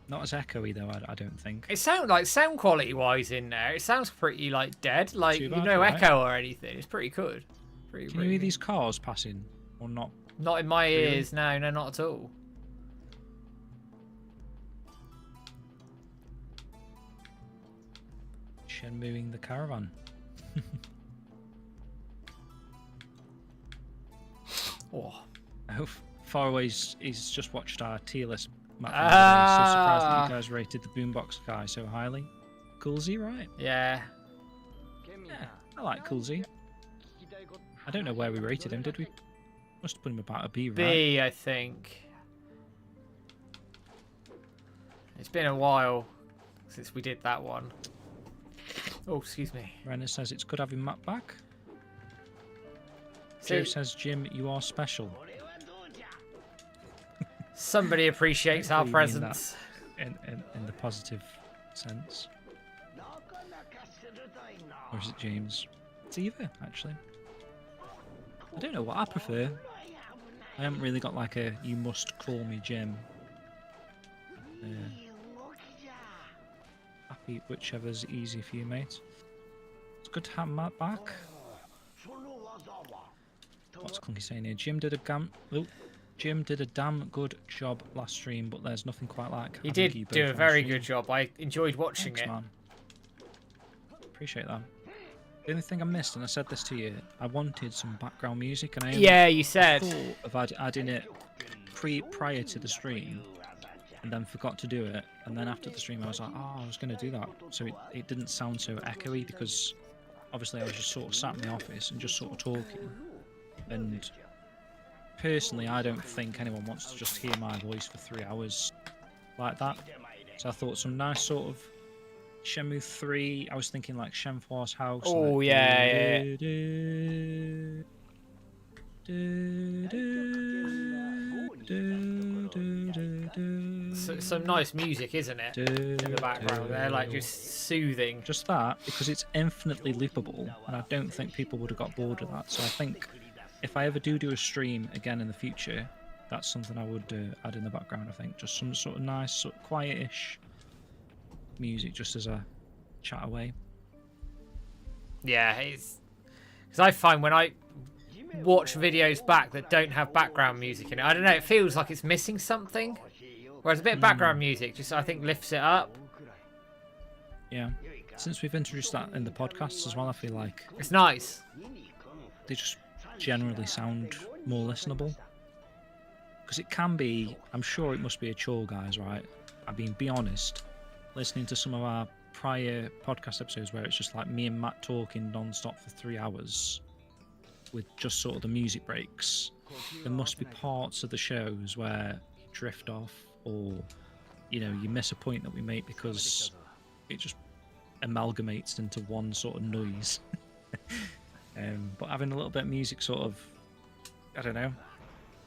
Not as echoey, though, I don't think. It sounds like sound quality wise in there. It sounds pretty, like, dead. Like, Too bad, no right? echo or anything. It's pretty good. Pretty, Can you hear these cars passing or not? Not in my Really? ears. No, not at all. Shenmueing the caravan. Oh. Oh, far away, he's just watched our tier list map. So surprised that you guys rated the Boombox guy so highly. Coolsy, right? Yeah. Yeah, I like Coolsy. I don't know where we rated him, did we? Must have put him about a B, right? B, I think. It's been a while since we did that one. Oh, excuse me. Renner says it's good having Matt back. So, Joe says, Jim, you are special. somebody appreciates our Hopefully you mean presence. In the positive sense. Or is it James? It's either, actually. I don't know what I prefer. I haven't really got like a you must call me Jim. Happy whichever's easy for you, mate. It's good to have Matt back. What's Clunky saying here? Jim did a damn good job last stream, but there's nothing quite like He having did you both do a on very stream. good job. I enjoyed watching Thanks, it. man. Appreciate that. The only thing I missed, and I said this to you, I wanted some background music, and I Yeah, you said. thought of adding it prior to the stream, and then forgot to do it. And then after the stream, I was like, oh, I was going to do that. So it didn't sound so echoey because obviously I was just sort of sat in the office and just sort of talking. And personally, I don't think anyone wants to just hear my voice for 3 hours like that. So I thought some nice sort of Shenmue 3. I was thinking like Shenhua's house. Oh, like, yeah. Some nice music, isn't it? In the background, they're like just soothing. Just that, because it's infinitely loopable, and I don't think people would have got bored of that. So I think if I ever do a stream again in the future, that's something I would add in the background. I think just some sort of nice, sort of quietish music, just as a chat away. Yeah, it's because I find when I watch videos back that don't have background music in it, I don't know, it feels like it's missing something. Whereas a bit of background music just, I think, lifts it up. Yeah. Since we've introduced that in the podcasts as well, I feel like it's nice. They just generally sound more listenable. Because it can be, I'm sure it must be a chore, guys, right? I mean, be honest. Listening to some of our prior podcast episodes where it's just like me and Matt talking non-stop for 3 hours with just sort of the music breaks, there must be parts of the shows where you drift off, or you know, you miss a point that we make because it just amalgamates into one sort of noise. But having a little bit of music sort of, I don't know,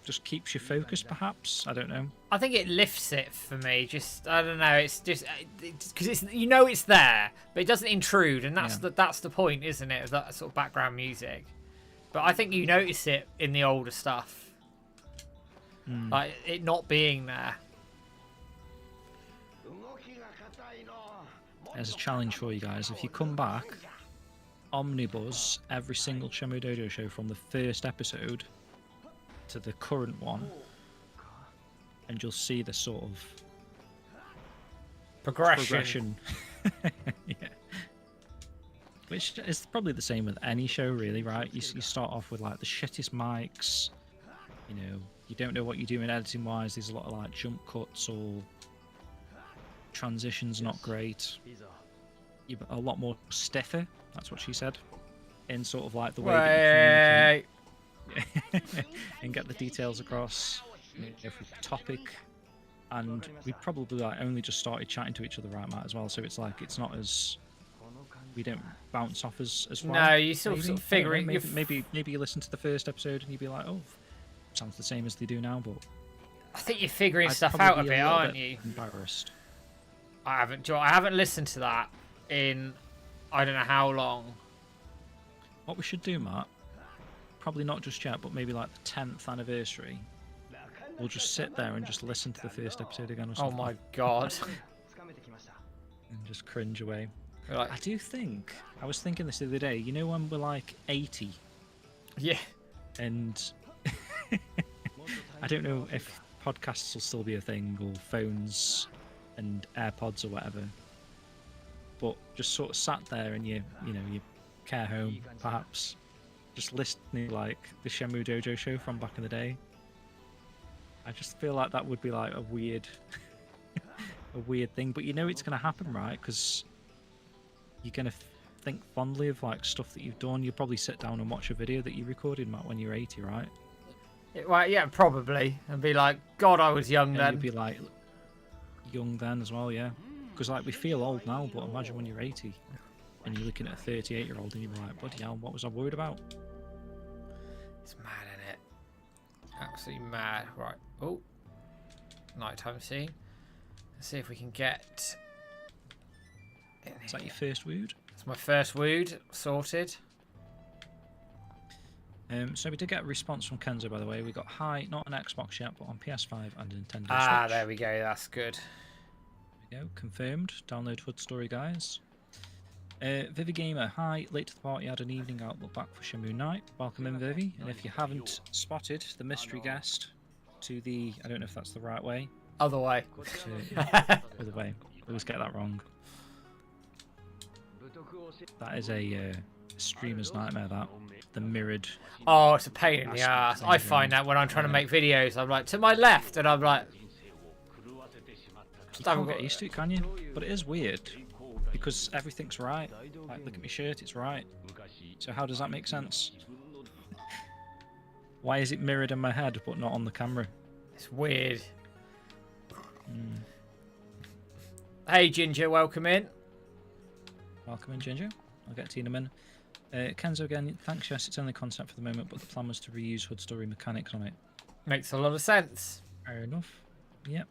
just keeps you focused, perhaps. I don't know. I think it lifts it for me. Just, I don't know. It's just because it's, you know, it's there, but it doesn't intrude, and that's that's the point, isn't it? Of that sort of background music. But I think you notice it in the older stuff, like it not being there. There's a challenge for you guys. If you come back, omnibus every single Shenmue Dojo show from the first episode to the current one, and you'll see the sort of progression. Yeah. Which is probably the same with any show, really, right? You start off with like the shittest mics, you know, you don't know what you're doing editing wise. There's a lot of like jump cuts or transitions not great. You're a lot more stiffer, that's what she said, in sort of like the way that you communicate and get the details across, you know, every topic. And we probably like only just started chatting to each other right, Matt, as well, so it's like it's not as, we don't bounce off as well. No, you sort of figuring. Maybe you listen to the first episode and you'd be like, oh, sounds the same as they do now. But I think you're figuring stuff out a bit, aren't you? Embarrassed. I haven't listened to that in I don't know how long. What we should do, Matt, probably not just yet, but maybe like the 10th anniversary, we'll just sit there and just listen to the first episode again or something. Oh my god. And just cringe away. Like, I do think, I was thinking this the other day, you know when we're like 80? Yeah. And I don't know if podcasts will still be a thing, or phones and AirPods or whatever, but just sort of sat there and you know, your care home, perhaps, just listening like the Shenmue Dojo show from back in the day. I just feel like that would be like a weird thing, but you know it's going to happen, right? Because you're going to think fondly of like stuff that you've done. You'll probably sit down and watch a video that you recorded, Matt, when you're 80, right? Well, yeah, probably. And be like, God, I was young then. You'd be like, young then as well, yeah. Because like we feel old now, but imagine when you're 80 and you're looking at a 38-year-old and you're like, bloody hell, what was I worried about? It's mad, isn't it? Absolutely mad. Right. Oh, nighttime scene. Let's see if we can get. Is that your first wood? It's my first wood sorted. So we did get a response from Kenzo, by the way. We got hi, not on Xbox yet, but on PS5 and Nintendo Switch. There we go. That's good. There we go. Confirmed. Download HUD story, guys. Vivi Gamer, hi. Late to the party, had an evening outlook back for Shenmue Night. Welcome in, Vivi. And if you haven't spotted the mystery guest to the, I don't know if that's the right way. Other way. Other way. I always get that wrong. That is a streamer's nightmare, that. The mirrored. Oh, it's a pain in the ass. I find that when I'm trying to make videos, I'm like, to my left, and I'm like, You can't get used to it, can you? But it is weird because everything's right. Like, look at my shirt, it's right. So how does that make sense? Why is it mirrored in my head but not on the camera? It's weird. Hey Ginger, welcome in. Welcome in, Ginger. I'll get to you in a minute. Kenzo again, thanks, yes, it's only concept for the moment, but the plan was to reuse Hood Story mechanics on it. Makes a lot of sense. Fair enough. Yep.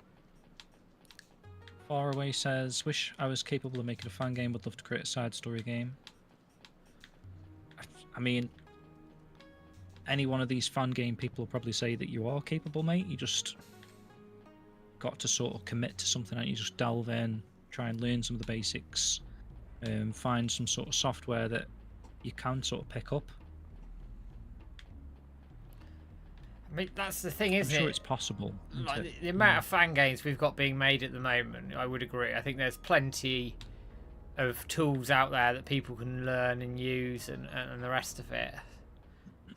Far Away says, wish I was capable of making a fan game, would love to create a side story game. I mean, any one of these fan game people will probably say that you are capable, mate. You just got to sort of commit to something, and you just delve in, try and learn some of the basics, find some sort of software that you can sort of pick up. I mean, that's the thing, isn't it? I'm sure it's possible. Like, the amount of fan games we've got being made at the moment, I would agree. I think there's plenty of tools out there that people can learn and use, and the rest of it.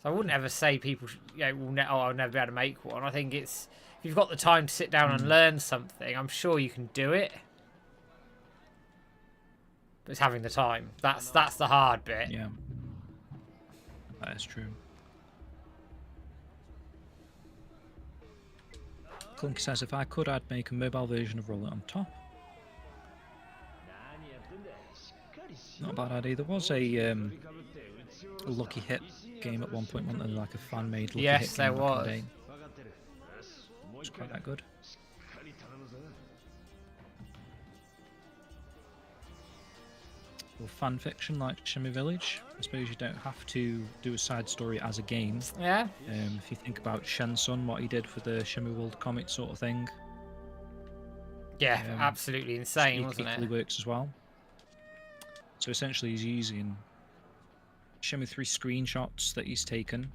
So I wouldn't ever say people, I'll never be able to make one. I think it's, if you've got the time to sit down and learn something, I'm sure you can do it. But it's having the time. That's the hard bit. Yeah, that is true. Clunk says, if I could, I'd make a mobile version of Roll It on Top. Not a bad idea. There was a Lucky Hit game at one point, wasn't there? Like a fan-made Lucky Hit game. Yes, there was. It was quite that good. Or fan fiction like Shenmue Village. I suppose you don't have to do a side story as a game. Yeah. If you think about Shensun, what he did for the Shenmue World comic sort of thing. Yeah, absolutely insane, wasn't it? Equally works as well. So essentially he's using Shenmue 3 screenshots that he's taken,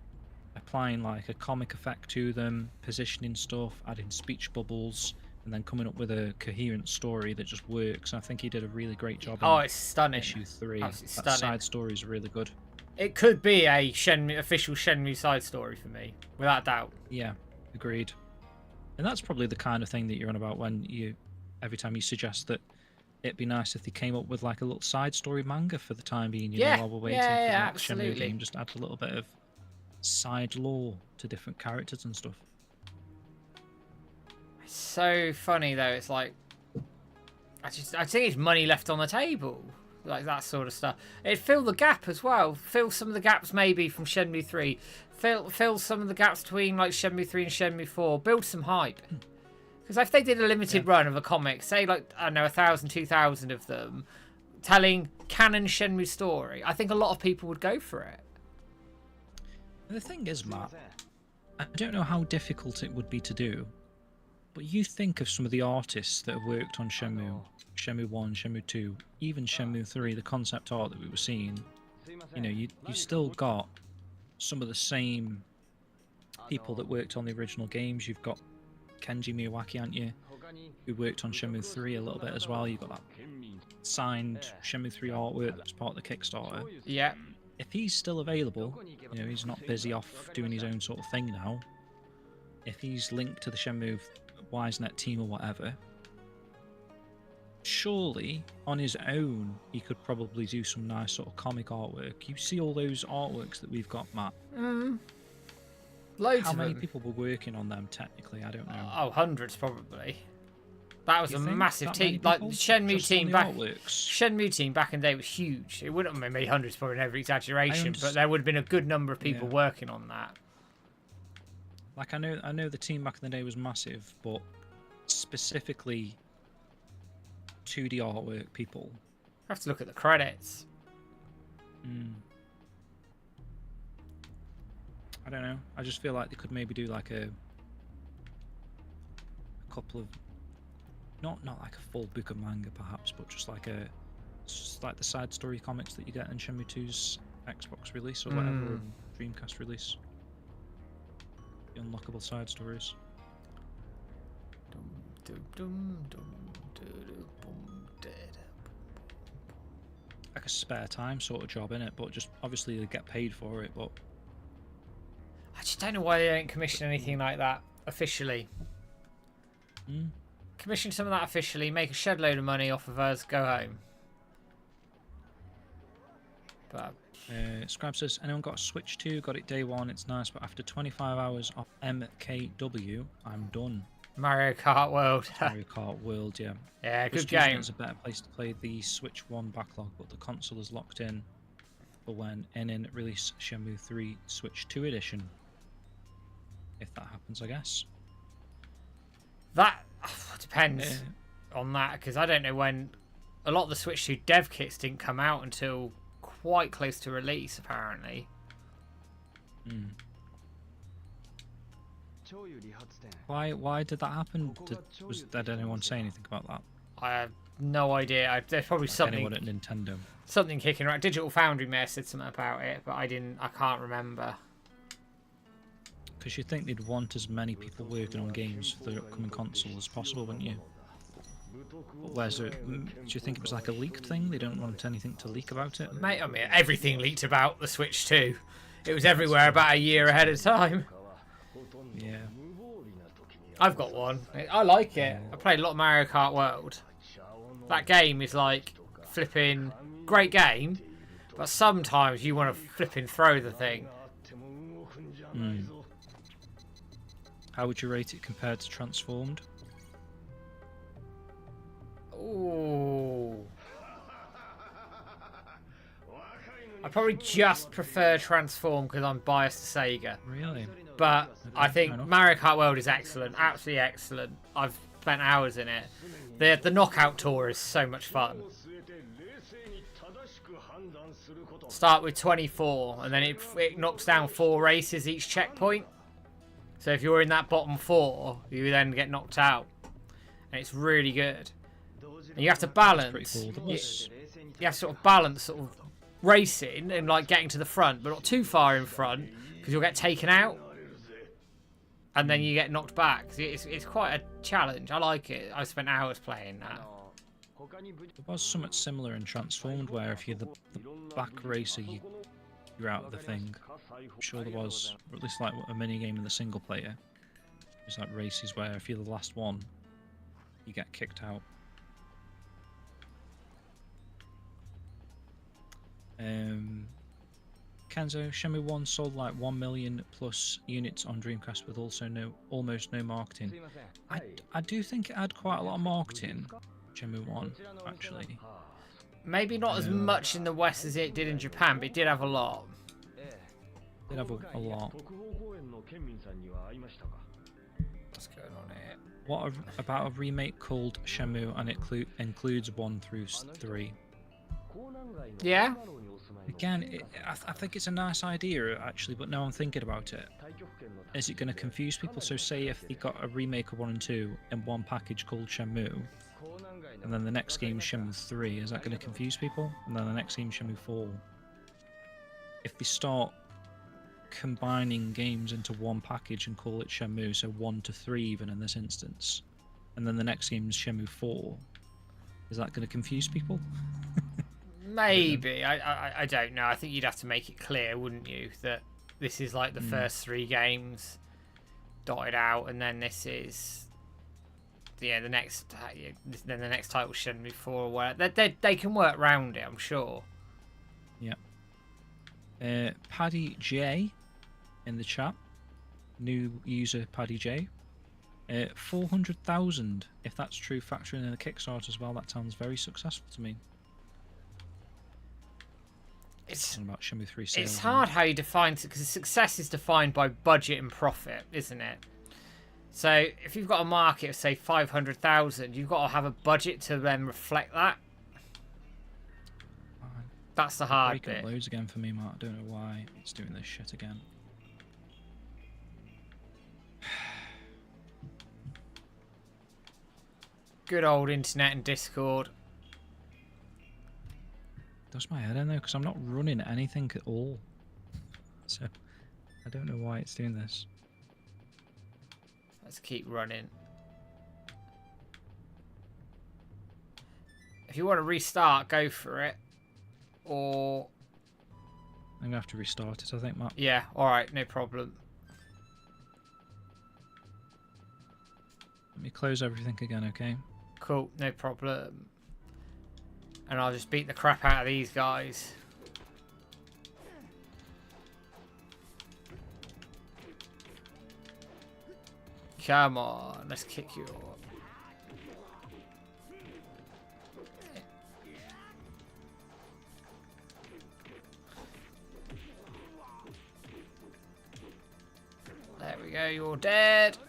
applying like a comic effect to them, positioning stuff, adding speech bubbles, and then coming up with a coherent story that just works. I think he did a really great job. Oh, it's stunning. Issue 3. Absolutely that stunning. side story is really good. It could be a official Shenmue side story for me, without a doubt. Yeah, agreed. And that's probably the kind of thing that you're on about when every time you suggest that it'd be nice if they came up with like a little side story manga for the time being, you know, while we're waiting for the next Shenmue game, just add a little bit of side lore to different characters and stuff. It's so funny though. It's like I think it's money left on the table, like that sort of stuff. It fill the gap as well. Fill some of the gaps maybe from Shenmue 3. Fill some of the gaps between like Shenmue 3 and Shenmue 4. Build some hype. Because if they did a limited run of a comic, say like, I don't know, 1,000, 2,000 of them, telling canon Shenmue story, I think a lot of people would go for it. The thing is, Matt, I don't know how difficult it would be to do, but you think of some of the artists that have worked on Shenmue 1, Shenmue 2, even Shenmue 3, the concept art that we were seeing, you know, you still got some of the same people that worked on the original games. You've got Kenji Miyawaki, aren't you, who worked on Shenmue 3 a little bit as well. You've got that signed Shenmue 3 artwork that's part of the Kickstarter. Yeah. If he's still available, you know, he's not busy off doing his own sort of thing now. If he's linked to the Shenmue WiseNet team or whatever, surely on his own he could probably do some nice sort of comic artwork. You see all those artworks that we've got, Matt. Loads How of many them. people were working on them technically? I don't know. Oh, hundreds probably. That was You a think massive that many team. Like people? Shenmue Just on team the back. artworks? Shenmue team back in the day was huge. It wouldn't have been hundreds, probably never exaggeration, but there would have been a good number of people working on that. Like I know the team back in the day was massive, but specifically 2D artwork people. I have to look at the credits. I don't know. I just feel like they could maybe do like a couple of not like a full book of manga perhaps, but just like the side story comics that you get in Shenmue 2's Xbox release or whatever, and Dreamcast release. The unlockable side stories. Like a spare time sort of job, innit? But just obviously they get paid for it, but I just don't know why they don't commission anything like that officially. Commission some of that officially, make a shed load of money off of us, go home. But Scribe says, anyone got a Switch 2? Got it day one, it's nice, but after 25 hours of MKW, I'm done. Mario Kart World. Mario Kart World, yeah. Yeah, good Frustration game. It's a better place to play the Switch 1 backlog, but the console is locked in for when NN release Shenmue 3 Switch 2 edition. If that happens, I guess. That depends on that, because I don't know when. A lot of the Switch 2 dev kits didn't come out until quite close to release, apparently. Why did that happen? Did anyone say anything about that? I have no idea. There's probably something. Anyone at Nintendo? Something kicking around. Digital Foundry may have said something about it, but I can't remember. Because you'd think they'd want as many people working on games for the upcoming console as possible, wouldn't you? But do you think it was like a leaked thing? They don't want anything to leak about it? Mate, I mean, everything leaked about the Switch 2. It was everywhere about a year ahead of time. Yeah. I've got one. I like it. I played a lot of Mario Kart World. That game is like flipping great game, but sometimes you want to flipping throw the thing. How would you rate it compared to Transformed? Ooh. I probably just prefer Transform because I'm biased to Sega. Really? But I think Mario Kart World is excellent, absolutely excellent. I've spent hours in it. The knockout tour is so much fun. Start with 24, and then it knocks down 4 races each checkpoint. So if you're in that bottom 4, you then get knocked out, and it's really good. And you have to balance. Cool. You have to sort of balance sort of racing and like getting to the front, but not too far in front because you'll get taken out, and then you get knocked back. It's quite a challenge. I like it. I spent hours playing that. There was something similar in Transformed where if you're the back racer, you're out of the thing. I'm sure there was, or at least like a mini game in the single player. There's like races where if you're the last one, you get kicked out. Kenzo, Shenmue 1 sold like 1 million plus units on Dreamcast with also almost no marketing. I do think it had quite a lot of marketing, Shenmue 1, actually. Maybe not as much in the West as it did in Japan, but it did have a lot. It did have a lot. What's going on here? What about a remake called Shenmue and it includes 1 through 3? Yeah? Again, I think it's a nice idea, actually, but now I'm thinking about it. Is it going to confuse people? So say if they got a remake of 1 and 2 in one package called Shenmue, and then the next game Shenmue 3, is that going to confuse people? And then the next game Shenmue 4? If they start combining games into one package and call it Shenmue, so 1 to 3 even in this instance, and then the next game is Shenmue 4, is that going to confuse people? Maybe. I don't know. I think you'd have to make it clear, wouldn't you, that this is like the first 3 games dotted out, and then this is the next then the next title Shenmue 4 or whatever. They can work around it, I'm sure. Yeah. Paddy J in the chat. New user Paddy J. 400,000. If that's true, factoring in the Kickstarter as well, that sounds very successful to me. It's about Shenmue 3 sales. It's hard how you define it, because success is defined by budget and profit, isn't it? So if you've got a market of say 500,000, you've got to have a budget to then reflect that. That's the hard bit. Loads again for me, Mark. I don't know why it's doing this shit again. Good old internet and Discord. Does my head in though, because I'm not running anything at all. So I don't know why it's doing this. Let's keep running. If you want to restart, go for it. Or I'm gonna have to restart it, I think, Matt. yeah, alright, no problem. Let me close everything again, okay? Cool, no problem. And I'll just beat the crap out of these guys. Come on, let's kick you. There we go, you're dead.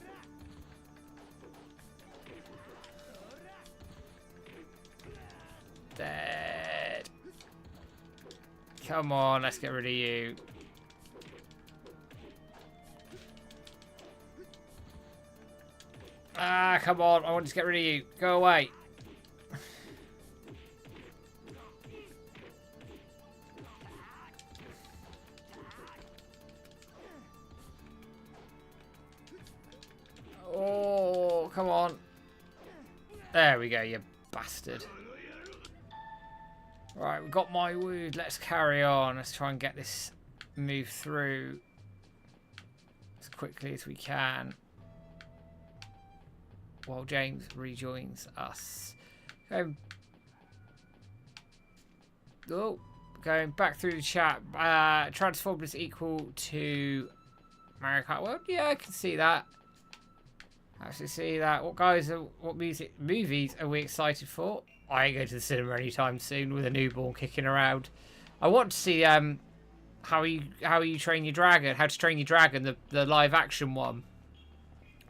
Dead. Come on, let's get rid of you. Ah, come on, I want to get rid of you. Go away. Oh, come on. There we go, you bastard. Right, we've got my wood. Let's carry on. Let's try and get this move through as quickly as we can while James rejoins us. Going back through the chat. Transformers equal to Mario Kart World? Yeah, I can see that. Actually see that. What movies are we excited for? I ain't going to the cinema anytime soon with a newborn kicking around. I want to see how you train your dragon, how to train your dragon, the live action one.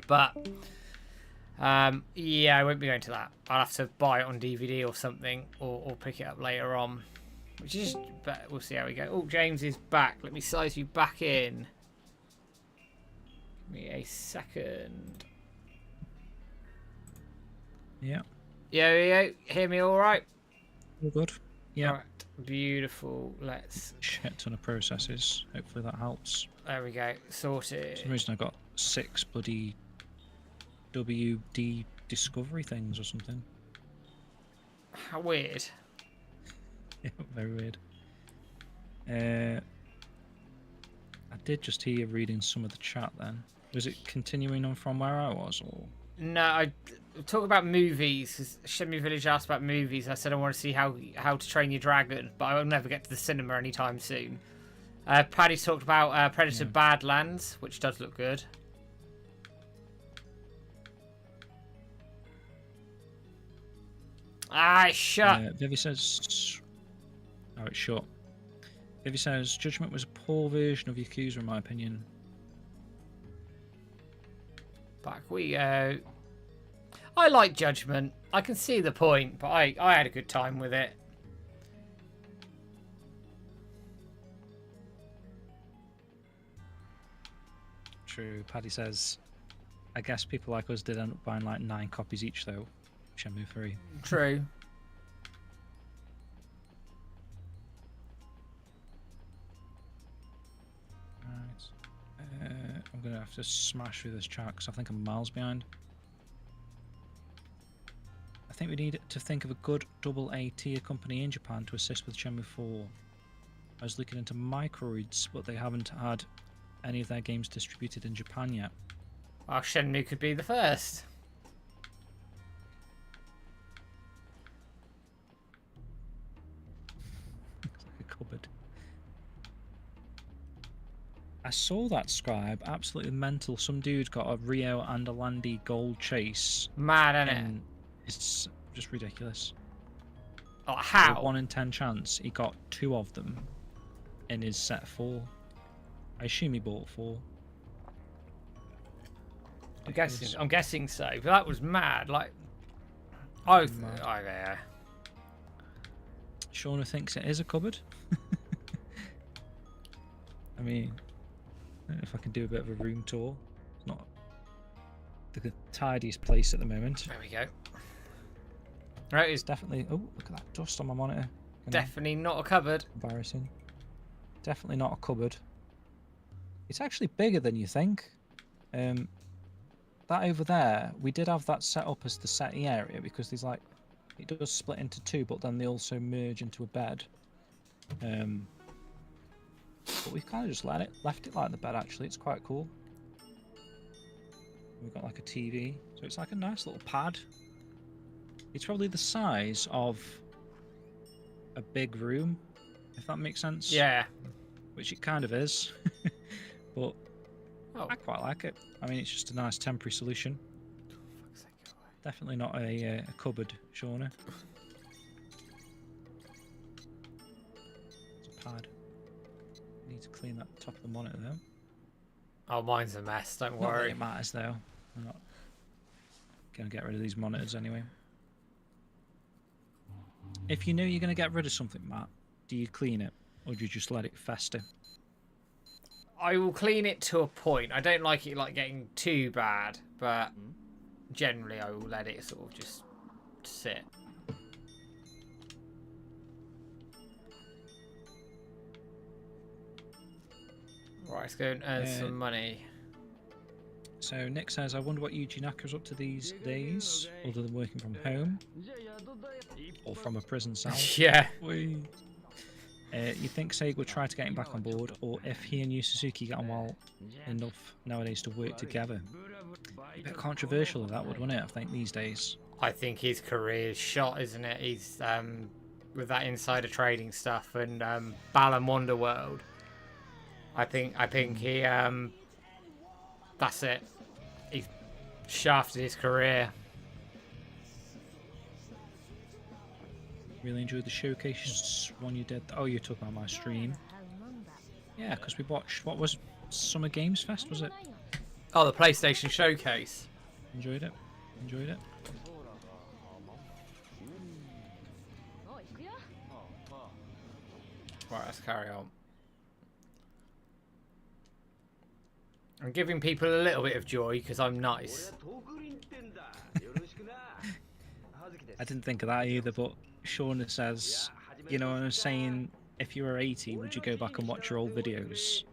But yeah, I won't be going to that. I'll have to buy it on DVD or something, or pick it up later on. Which is, but we'll see how we go. Oh, James is back. Let me size you back in. Give me a second. Yeah. Yo, hear me all right? All good. Yeah. All right, beautiful. Let's. Shit ton of processes. Hopefully that helps. There we go. Sorted. For some reason I got 6 bloody WD discovery things or something. How weird. Yeah, very weird. I did just hear you reading some of the chat then. Was it continuing on from where I was, or? No, I talk about movies. Cause Shenmue Village asked about movies. I said I want to see how to train your dragon, but I will never get to the cinema anytime soon. Paddy's talked about Predator Badlands, which does look good. Ah, shut. Vivi says, oh, it's short. Vivi says, Judgment was a poor version of Yakuza, in my opinion. Back we go. I like Judgment. I can see the point, but I had a good time with it. True. Paddy says, I guess people like us did end up buying like 9 copies each, though. Shenmue 3. True. Right. I'm going to have to smash through this chat because I think I'm miles behind. I think we need to think of a good AA tier company in Japan to assist with Shenmue 4. I was looking into Microids, but they haven't had any of their games distributed in Japan yet. Well, Shenmue could be the first. Looks like a cupboard. I saw that Scribe, absolutely mental. Some dude got a Rio and a Landy gold chase. Mad, isn't it? It's just ridiculous. Oh, how? A 1 in 10 chance he got 2 of them in his set 4. I assume he bought 4. I'm guessing so. But that was mad. Like, yeah. Shauna thinks it is a cupboard. I mean, I don't know if I can do a bit of a room tour. It's not the tidiest place at the moment. There we go. Right, It's definitely... Oh, look at that dust on my monitor. definitely not a cupboard. Embarrassing. Definitely not a cupboard. It's actually bigger than you think. That over there, we did have that set up as the settee area because there's like... It does split into 2, but then they also merge into a bed. But we've kind of just left it like the bed, actually. It's quite cool. We've got like a TV, so it's like a nice little pad. It's probably the size of a big room, if that makes sense. Yeah. Which it kind of is. But Oh. I quite like it. I mean, it's just a nice temporary solution. Fuck's sake, go away. Definitely not a cupboard, Shauna. It's a pad. Need to clean that top of the monitor though. Oh, mine's a mess. Don't Not that worry. it matters though. I'm not gonna get rid of these monitors anyway. If you know you're gonna get rid of something, Matt, do you clean it or do you just let it fester? I will clean it to a point. I don't like it like getting too bad, but generally I will let it sort of just sit. Right, let's go and earn some money. So Nick says, I wonder what Yuji Naka's up to these days, other than working from home or from a prison cell. Yeah. You think Sega would try to get him back on board, or if he and Yu Suzuki get on well enough nowadays to work together? A bit controversial of that, wouldn't it? I think these days. I think his career's shot, isn't it? He's with that insider trading stuff and Balan Wonderworld. I think he that's it. He's shafted his career. Really enjoyed the showcase one you did. Oh, you're talking about my stream. Yeah, because we watched, what was Summer Games Fest, was it? Oh, the PlayStation Showcase. Enjoyed it. Enjoyed it. Right, let's carry on. I'm giving people a little bit of joy because I'm nice. I didn't think of that either, but Shauna says, you know, I was saying, if you were 80, would you go back and watch your old videos?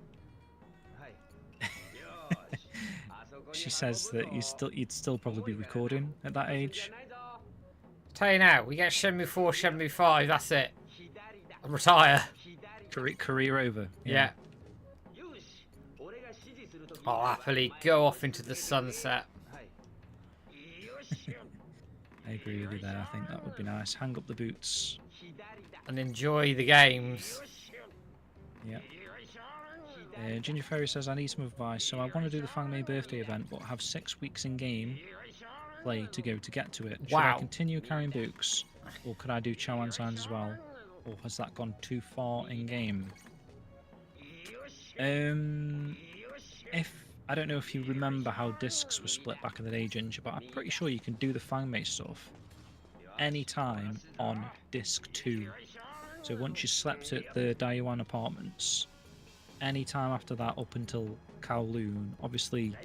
She says that you'd still probably be recording at that age. Tell you now, we get Shenmue 4, Shenmue 5, that's it. I'll retire. Career over. Yeah. I'll happily go off into the sunset. I agree with you there. I think that would be nice. Hang up the boots. And enjoy the games. Yeah. Ginger Fairy says, I need some advice. So I want to do the Fang May birthday event, but have 6 weeks in game play to go to get to it. Should I continue carrying books, or could I do Chowan signs as well? Or has that gone too far in game? I don't know if you remember how discs were split back in the day, Ginger, but I'm pretty sure you can do the Fang May stuff anytime on disc 2. So once you slept at the Daiwan apartments, anytime after that up until Kowloon, obviously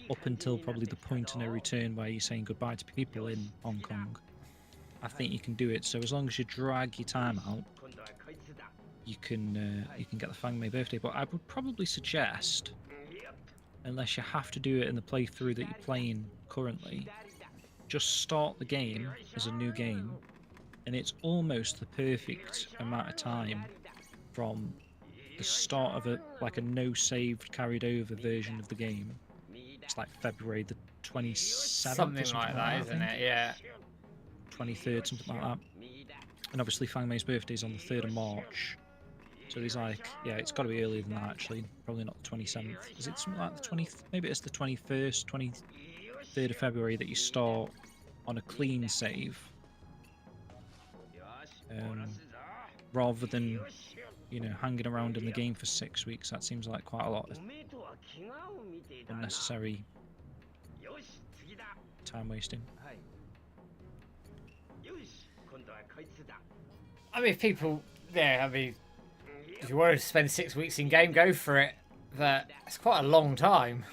up until probably the point of no return where you're saying goodbye to people in Hong Kong, I think you can do it. So as long as you drag your time out, you can get the Fang May birthday. But I would probably suggest, unless you have to do it in the playthrough that you're playing currently, just start the game as a new game, and it's almost the perfect amount of time from the start of a no saved carried over version of the game. It's like February the 27th, something like that, isn't it? Yeah. 23rd, something like that. And obviously Fang May's birthday is on the 3rd of March. So he's like, yeah, it's got to be earlier than that actually. Probably not the 27th. Is it something like the 20th? Maybe it's the 21st, 23rd of February that you start on a clean save. Rather than, you know, hanging around in the game for 6 weeks. That seems like quite a lot of unnecessary time wasting. I mean, if people, yeah, I mean, if you want to spend 6 weeks in game, go for it. But it's quite a long time.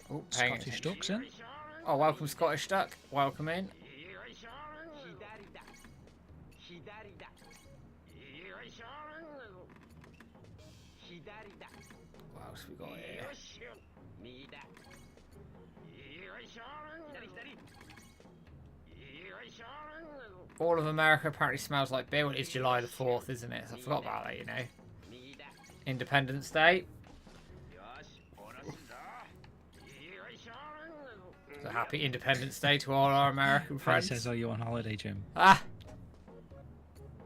Oh, Scottish Ducks in. Oh, welcome Scottish Duck. Welcome in. What else we got here? All of America apparently smells like beer. Well, it's July the 4th, isn't it? So I forgot about that, you know. Independence Day. So happy Independence Day to all our American Friend friends. says, "Are you on holiday, Jim?" Ah,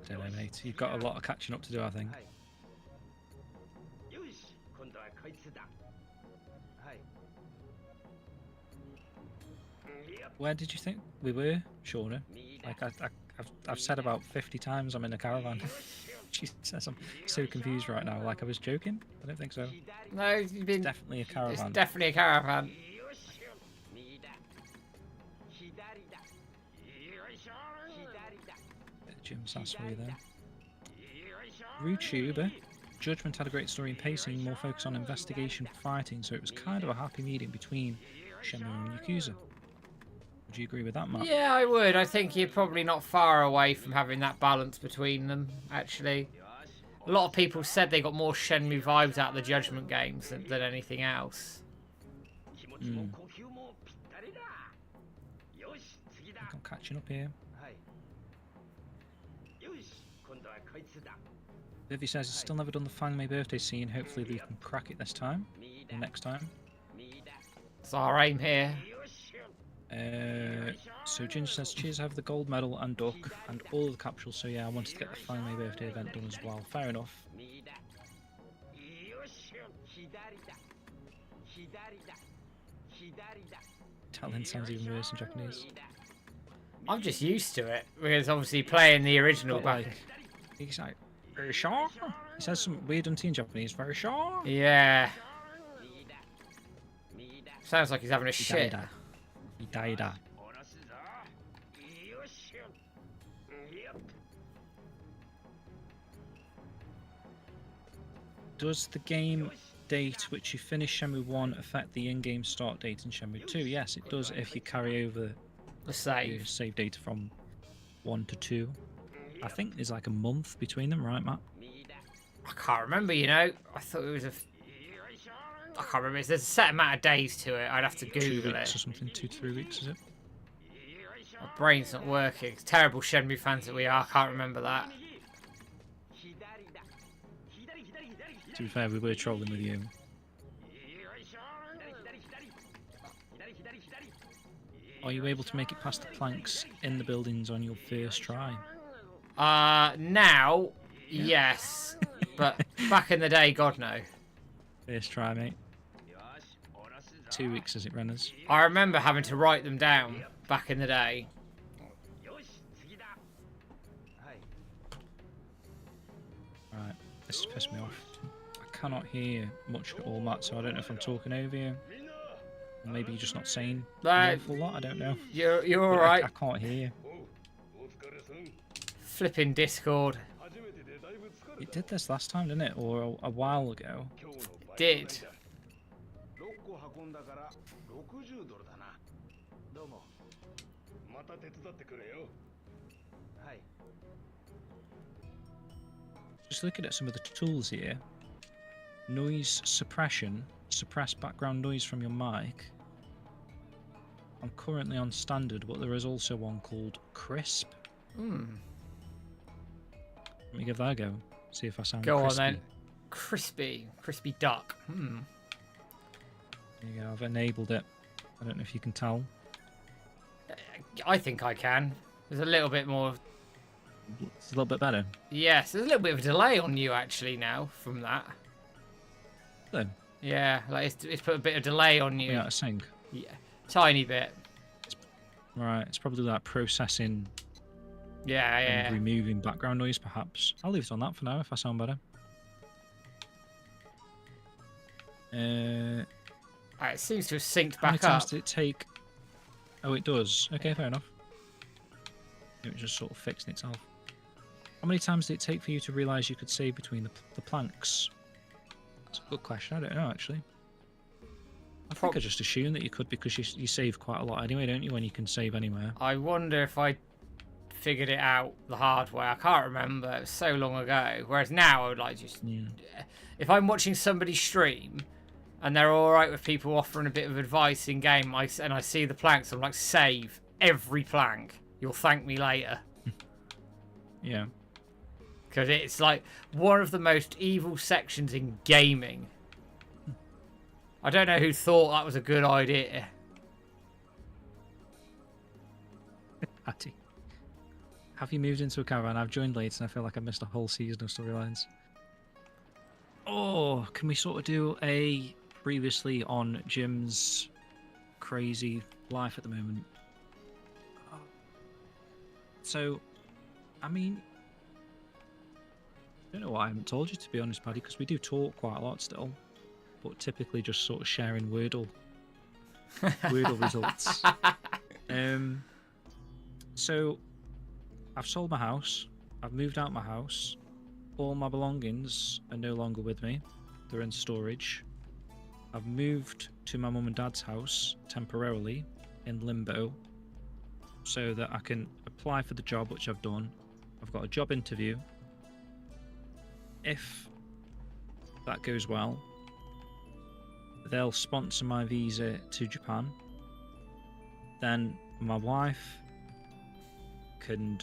I don't know, mate. You've got a lot of catching up to do, I think. Where did you think we were, Shauna? Like I've said about 50 times I'm in a caravan. She says I'm so confused right now. Like I was joking? I don't think so. no, you've been. It's definitely a caravan. It's definitely a caravan. Jim Sassury there. YouTuber. Judgment had a great story in pacing, more focus on investigation fighting, so it was kind of a happy medium between Shenmue and Yakuza. Would you agree with that, Matt? Yeah, I would. I think you're probably not far away from having that balance between them, actually. A lot of people said they got more Shenmue vibes out of the Judgment games than anything else. I think I'm catching up here. Vivi says he's still never done the Fang May birthday scene. Hopefully we can crack it this time. Or next time. It's our aim here. So Ginger says, cheers, have the gold medal and duck and all of the capsules. So yeah, I wanted to get the Fang May birthday event done as well. Fair enough. Italian sounds even worse in Japanese. I'm just used to it because obviously playing the original But back. like, he's like, very sure. He says some weird in Japanese. Very sure. Yeah. Sounds like he's having a shit. He died. Does the game date which you finish Shenmue 1 affect the in-game start date in Shenmue 2? Yes, it does if you carry over The save. your save data from 1 to 2. I think there's like a month between them, right, Matt? I can't remember, you know. I thought it was I can't remember. There's a set amount of days to it. I'd have to 2 Google weeks it. or something, 2 to 3 weeks, is it? My brain's not working. It's terrible Shenmue fans that we are. I can't remember that. To be fair, we were trolling with you. Are you able to make it past the planks in the buildings on your first try? Now, yes. But back in the day, God no. First try, mate. 2 weeks as it runners. I remember having to write them down back in the day. Right, this has pissed me off. I cannot hear much at all, Matt, so I don't know if I'm talking over you. Or maybe you're just not saying an awful lot, I don't know. You're But alright. I can't hear you. Flipping Discord. It did this last time, didn't it? Or a while ago. Did. Just looking at some of the tools here. Noise suppression. Suppress background noise from your mic. I'm currently on standard, but there is also one called crisp. Hmm. Let me give that a go. See if I sound Go crispy. on then. Crispy duck. Hmm. There you go, I've enabled it. I don't know if you can tell. I think I can. There's a little bit more. It's a little bit better. Yes, there's a little bit of a delay on you actually now from that. Then, Yeah, like it's put a bit of delay on you. we out of sync. Yeah, tiny bit. Right, it's probably like processing Yeah, and yeah. removing background noise, perhaps. I'll leave it on that for now if I sound better. It seems to have synced How many back times up. did it take? Oh, it does. Okay, fair enough. It was just sort of fixing itself. How many times did it take for you to realise you could save between the planks? That's a good question. I don't know, actually. I think I just assumed that you could because you save quite a lot anyway, don't you, when you can save anywhere? I wonder if I figured it out the hard way. I can't remember. It was so long ago. Whereas now I would like just... Yeah. If I'm watching somebody stream and they're alright with people offering a bit of advice in game and I see the planks, I'm like, save every plank. You'll thank me later. Yeah. Because it's like one of the most evil sections in gaming. I don't know who thought that was a good idea. Patty. Have you moved into a caravan? I've joined late and I feel like I missed a whole season of storylines. Oh, can we sort of do a previously on Jim's crazy life at the moment? So, I mean, I don't know why I haven't told you, to be honest, Paddy, because we do talk quite a lot still, but typically just sort of sharing Wordle results. So, I've sold my house. I've moved out my house. All my belongings are no longer with me. They're in storage. I've moved to my mum and dad's house temporarily in limbo so that I can apply for the job, which I've done. I've got a job interview. If that goes well, they'll sponsor my visa to Japan. Then my wife can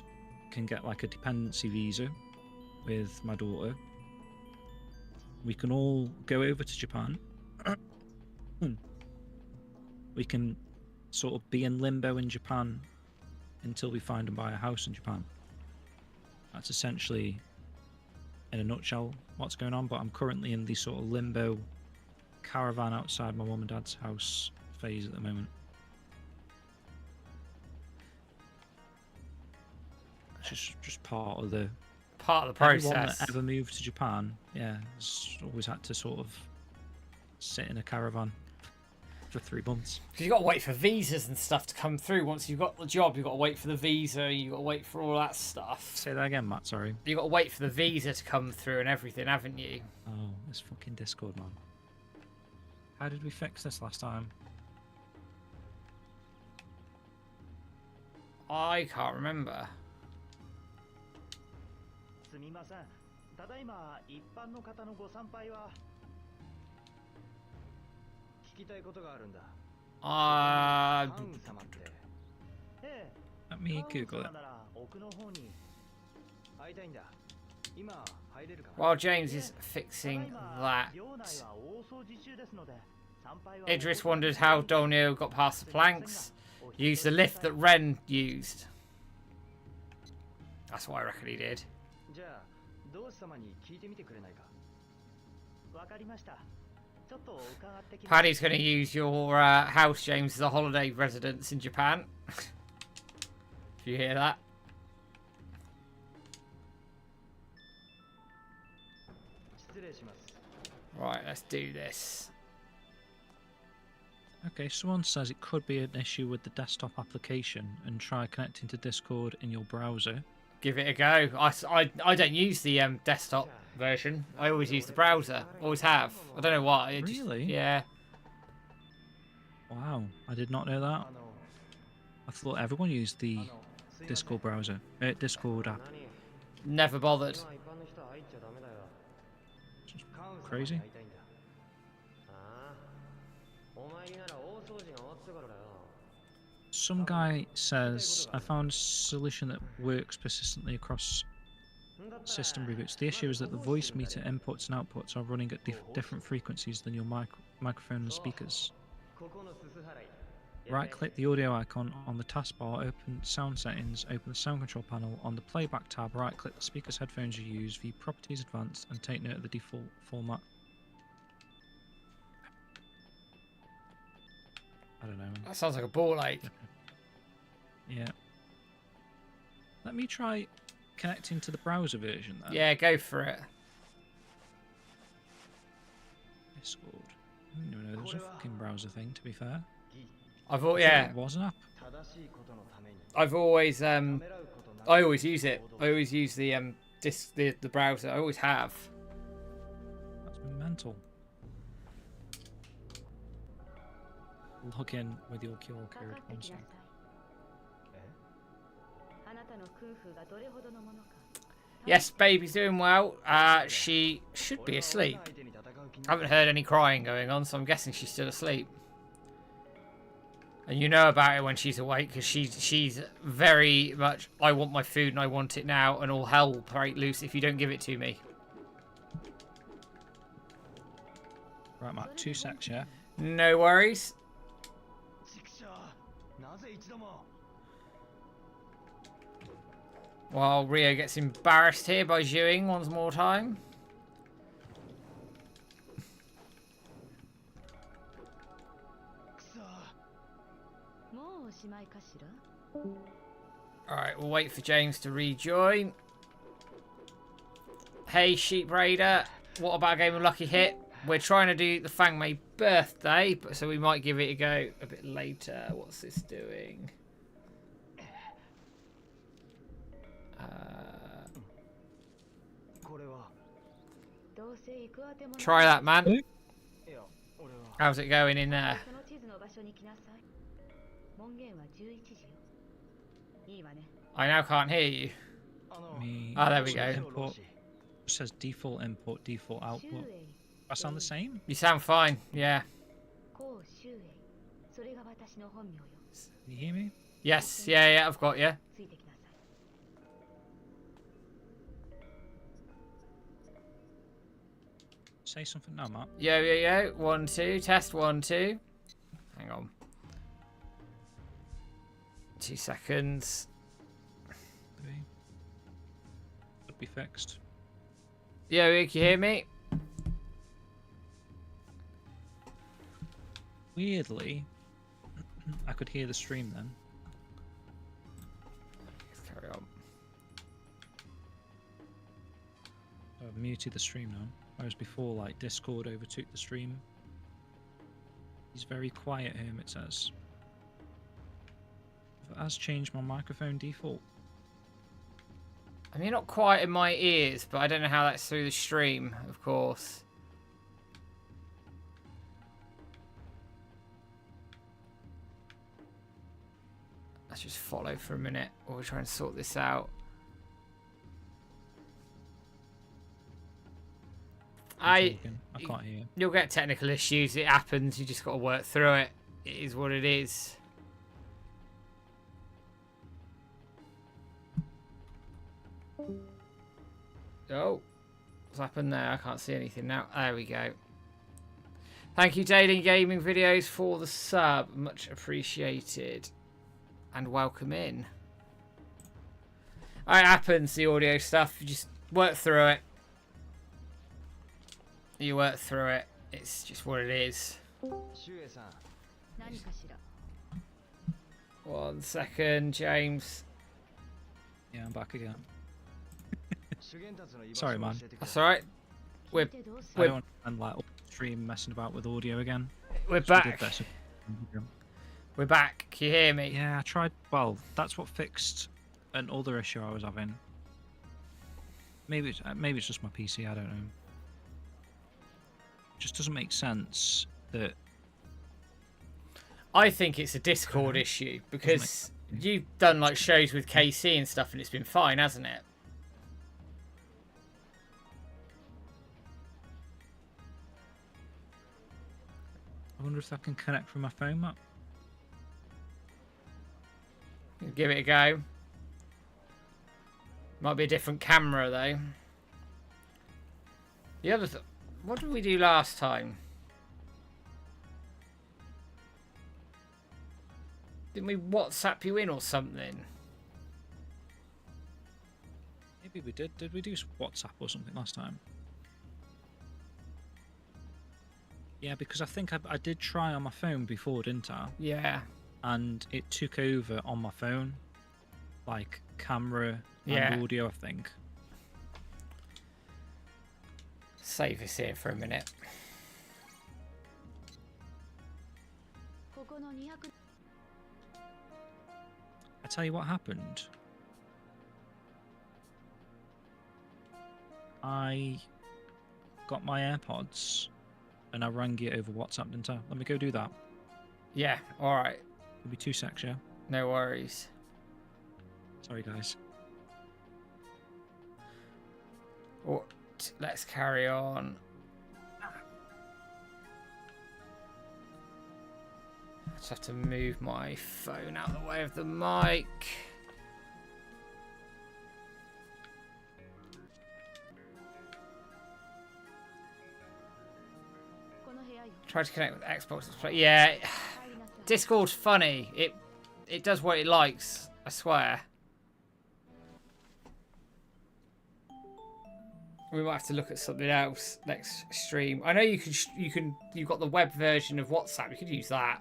get like a dependency visa with my daughter. We can all go over to Japan. We can sort of be in limbo in Japan until we find and buy a house in Japan. That's essentially, in a nutshell, what's going on. But I'm currently in the sort of limbo caravan outside my mum and dad's house phase at the moment. It's just part of the process. Everyone that ever moved to Japan, yeah, has always had to sort of sit in a caravan for 3 months. Because you've got to wait for visas and stuff to come through. Once you've got the job, you've got to wait for the visa, you've got to wait for all that stuff. Say that again, Matt, sorry. You've got to wait for the visa to come through and everything, haven't you? Oh, this fucking Discord, man. How did we fix this last time? I can't remember. すみません。ただいま一般の方のご参拝は聞きたいことがあるんだ。カウン様って。ええ。 Let me Google it. なら奥の方に会いたいんだ。今入れるかな。 While James is fixing that, Idris wondered how Donio got past the planks. Used the lift that Ren used. That's what I reckon he did. じゃあ同志様に聞いてみてくれないか。わかりました。ちょっと伺ってきます。 Paddy's going to use your house, James, as a holiday residence in Japan. If you hear that. 失礼します。 Right, let's do this. Okay, someone says it could be an issue with the desktop application and try connecting to Discord in your browser. Give it a go. I don't use the desktop version. I always use the browser. Always have. I don't know why. It Really? Just, yeah. Wow, I did not know that. I thought everyone used the Discord browser, Discord app. Never bothered. Crazy. Some guy says, I found a solution that works persistently across system reboots. The issue is that the voice meter inputs and outputs are running at different frequencies than your microphone and speakers. Right click the audio icon on the taskbar, open sound settings, open the sound control panel. On the playback tab, right click the speaker's headphones you use, view properties advanced, and take note of the default format. I don't know. That sounds like a ball ache. Yeah. Let me try connecting to the browser version then. Yeah, go for it. Discord. I didn't even know there was a fucking browser thing, to be fair. I've It was an app. I've always I always use it. I always use the the browser. I always have. That's mental. Log in with your QR code. One sec. Yes, baby's doing well. She should be asleep. I haven't heard any crying going on, so I'm guessing she's still asleep. And you know about it when she's awake, because she's very much, I want my food and I want it now, and all hell will break loose if you don't give it to me. Right, Matt, 2 secs, yeah? No worries. While Rio gets embarrassed here by Zhuing once more time. Alright, we'll wait for James to rejoin. Hey, Sheep Raider. What about a game of Lucky Hit? We're trying to do the Fang May birthday, so we might give it a go a bit later. What's this doing? Try that, man. How's it going in there? I now can't hear you. Oh, there we go. Import. It says default input, default output. I sound the same? You sound fine, yeah. Can you hear me? Yes, yeah, I've got you. Say something now, Matt. Yo. 1, 2. Test 1, 2. Hang on. 2 seconds. Could be fixed. Yo, can you hear me? Weirdly, I could hear the stream then. Let's carry on. I've muted the stream now. Whereas before, like, Discord overtook the stream. He's very quiet, him, it says. It has changed my microphone default. I mean, not quite in my ears, but I don't know how that's through the stream, of course. Let's just follow for a minute while we try and sort this out. I can't hear you. You'll get technical issues. It happens. You just got to work through it. It is what it is. Oh, what's happened there? I can't see anything now. There we go. Thank you, Daily Gaming Videos, for the sub. Much appreciated. And welcome in. It happens, the audio stuff. You just work through it. You work through it. It's just what it is. 1 second, James. Yeah, I'm back again. Sorry, man. That's alright. I don't want like stream messing about with audio again. We're back. We're back. Can you hear me? Yeah, I tried. Well, that's what fixed an other issue I was having. Maybe it's just my PC. I don't know. It just doesn't make sense that. I think it's a Discord issue because you've done like shows with KC and stuff, and it's been fine, hasn't it? I wonder if I can connect from my phone, Matt. Give it a go. Might be a different camera though. The other what did we do last time? Didn't we WhatsApp you in or something? Maybe we did. Did we do WhatsApp or something last time? Yeah, because I think I did try on my phone before, didn't I? Yeah. And it took over on my phone. Like camera and audio, I think. Save this here for a minute. I tell you what happened. I got my AirPods and I rang it over WhatsApp, didn't I? Let me go do that. Yeah, alright. It'll be 2 secs, yeah? No worries. Sorry, guys. Let's carry on. Just have to move my phone out of the way of the mic. Try to connect with Xbox Display. Yeah, Discord's funny. It does what it likes. I swear. We might have to look at something else next stream. I know you've got the web version of WhatsApp. You could use that,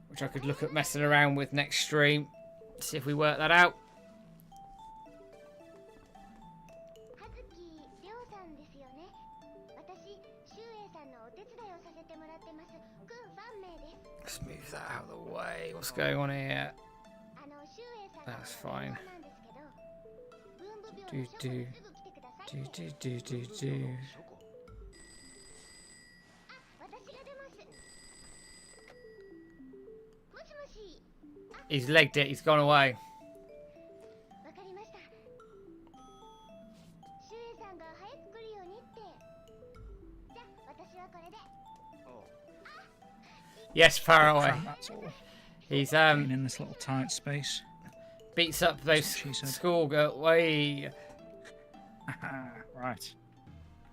which I could look at messing around with next stream. See if we work that out. Let's move that out of the way. What's going on here? That's fine. Do. He's legged it. He's gone away. Yes, far away. That's all. He's In this little tight space. beats up those schoolgirl. Way. Right.